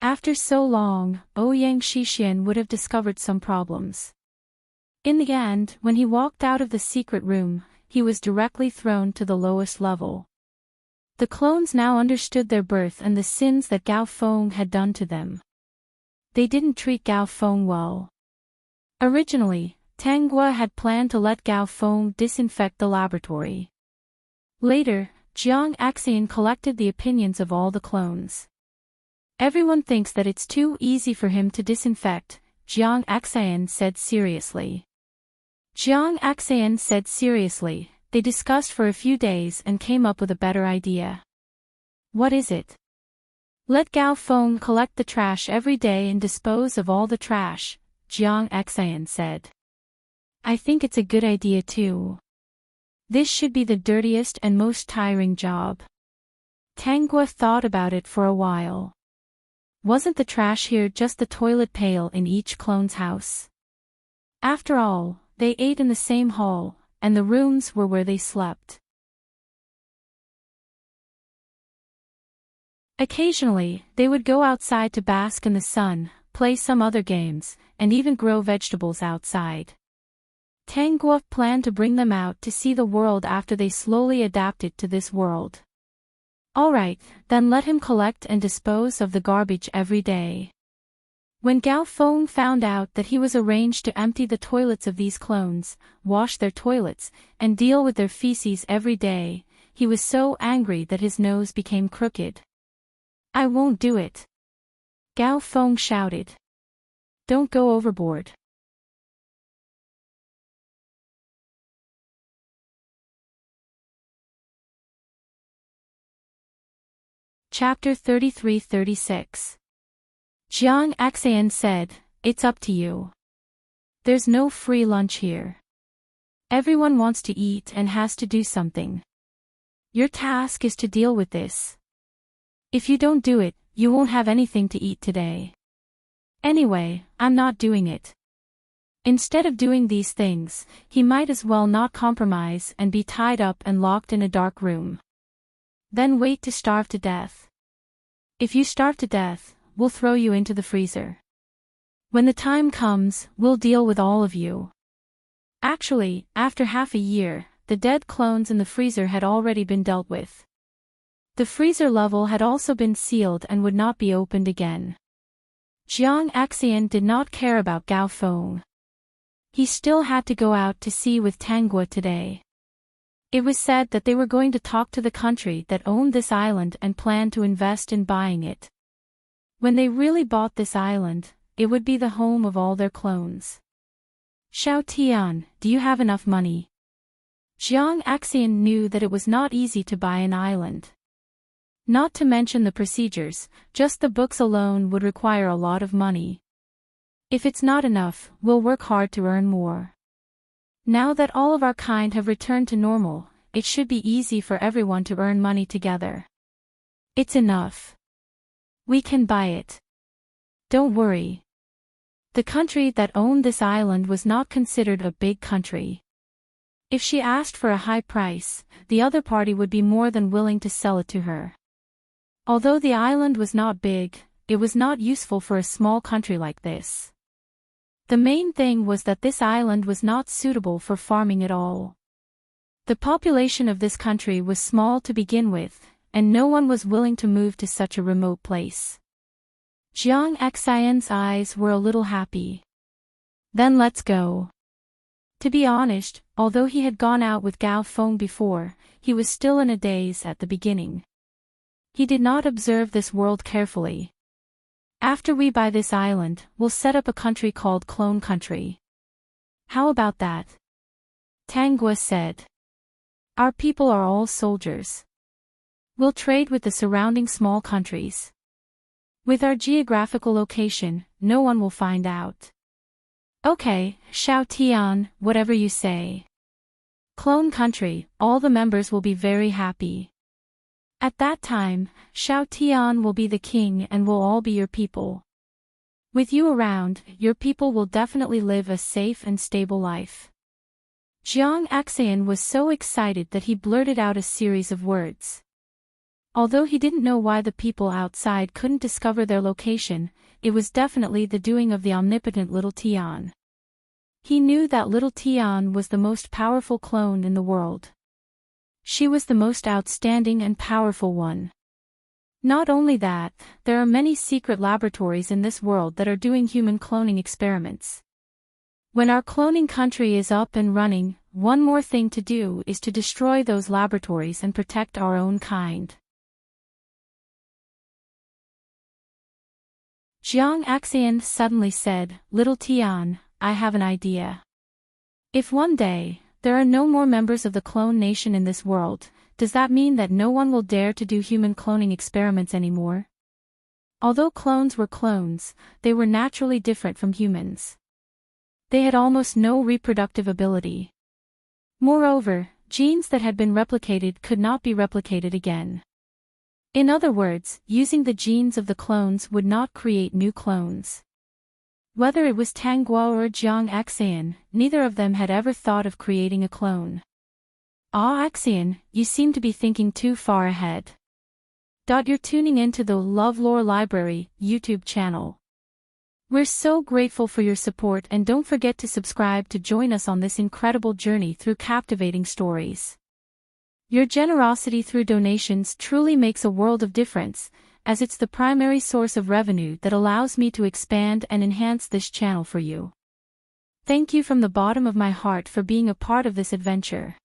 After so long, Ouyang Shixian would have discovered some problems. In the end, when he walked out of the secret room, he was directly thrown to the lowest level. The clones now understood their birth and the sins that Gao Feng had done to them. They didn't treat Gao Feng well. Originally, Tang Gua had planned to let Gao Feng disinfect the laboratory. Later, Jiang Xayan collected the opinions of all the clones. Everyone thinks that it's too easy for him to disinfect, Jiang Xayan said seriously. Jiang Axan said seriously. They discussed for a few days and came up with a better idea. What is it? Let Gao Feng collect the trash every day and dispose of all the trash, Jiang Axan said. I think it's a good idea too. This should be the dirtiest and most tiring job. Tang Guo thought about it for a while. Wasn't the trash here just the toilet pail in each clone's house? After all, they ate in the same hall, and the rooms were where they slept. Occasionally, they would go outside to bask in the sun, play some other games, and even grow vegetables outside. Tang Guo planned to bring them out to see the world after they slowly adapted to this world. Alright, then let him collect and dispose of the garbage every day. When Gao Feng found out that he was arranged to empty the toilets of these clones, wash their toilets, and deal with their feces every day, he was so angry that his nose became crooked. I won't do it. Gao Feng shouted. Don't go overboard. Chapter 33-36. Jiang Axan said, it's up to you. There's no free lunch here. Everyone wants to eat and has to do something. Your task is to deal with this. If you don't do it, you won't have anything to eat today. Anyway, I'm not doing it. Instead of doing these things, he might as well not compromise and be tied up and locked in a dark room. Then wait to starve to death. If you starve to death, we'll throw you into the freezer. When the time comes, we'll deal with all of you. Actually, after half a year, the dead clones in the freezer had already been dealt with. The freezer level had also been sealed and would not be opened again. Jiang Axan did not care about Gao Feng. He still had to go out to sea with Tang Guo today. It was said that they were going to talk to the country that owned this island and planned to invest in buying it. When they really bought this island, it would be the home of all their clones. Xiao Tian, do you have enough money? Jiang Axan knew that it was not easy to buy an island. Not to mention the procedures, just the books alone would require a lot of money. If it's not enough, we'll work hard to earn more. Now that all of our kind have returned to normal, it should be easy for everyone to earn money together. It's enough. We can buy it. Don't worry. The country that owned this island was not considered a big country. If she asked for a high price, the other party would be more than willing to sell it to her. Although the island was not big, it was not useful for a small country like this. The main thing was that this island was not suitable for farming at all. The population of this country was small to begin with, and no one was willing to move to such a remote place. Jiang Axan's eyes were a little happy. Then let's go. To be honest, although he had gone out with Gao Feng before, he was still in a daze at the beginning. He did not observe this world carefully. After we buy this island, we'll set up a country called Clone Country. How about that? Tang Guo said. Our people are all soldiers. We'll trade with the surrounding small countries. With our geographical location, no one will find out. Okay, Xiao Tian, whatever you say. Clone Country, all the members will be very happy. At that time, Xiao Tian will be the king and will all be your people. With you around, your people will definitely live a safe and stable life. Jiang Axan was so excited that he blurted out a series of words. Although he didn't know why the people outside couldn't discover their location, it was definitely the doing of the omnipotent little Tian. He knew that little Tian was the most powerful clone in the world. She was the most outstanding and powerful one. Not only that, there are many secret laboratories in this world that are doing human cloning experiments. When our cloning country is up and running, one more thing to do is to destroy those laboratories and protect our own kind. Jiang Axan suddenly said, Little Tian, I have an idea. If one day, there are no more members of the clone nation in this world, does that mean that no one will dare to do human cloning experiments anymore? Although clones were clones, they were naturally different from humans. They had almost no reproductive ability. Moreover, genes that had been replicated could not be replicated again. In other words, using the genes of the clones would not create new clones. Whether it was Tangguo or Jiang Axian, neither of them had ever thought of creating a clone. Ah, Axian, you seem to be thinking too far ahead. You're tuning into the LoveLore Library YouTube channel. We're so grateful for your support, and don't forget to subscribe to join us on this incredible journey through captivating stories. Your generosity through donations truly makes a world of difference, as it's the primary source of revenue that allows me to expand and enhance this channel for you. Thank you from the bottom of my heart for being a part of this adventure.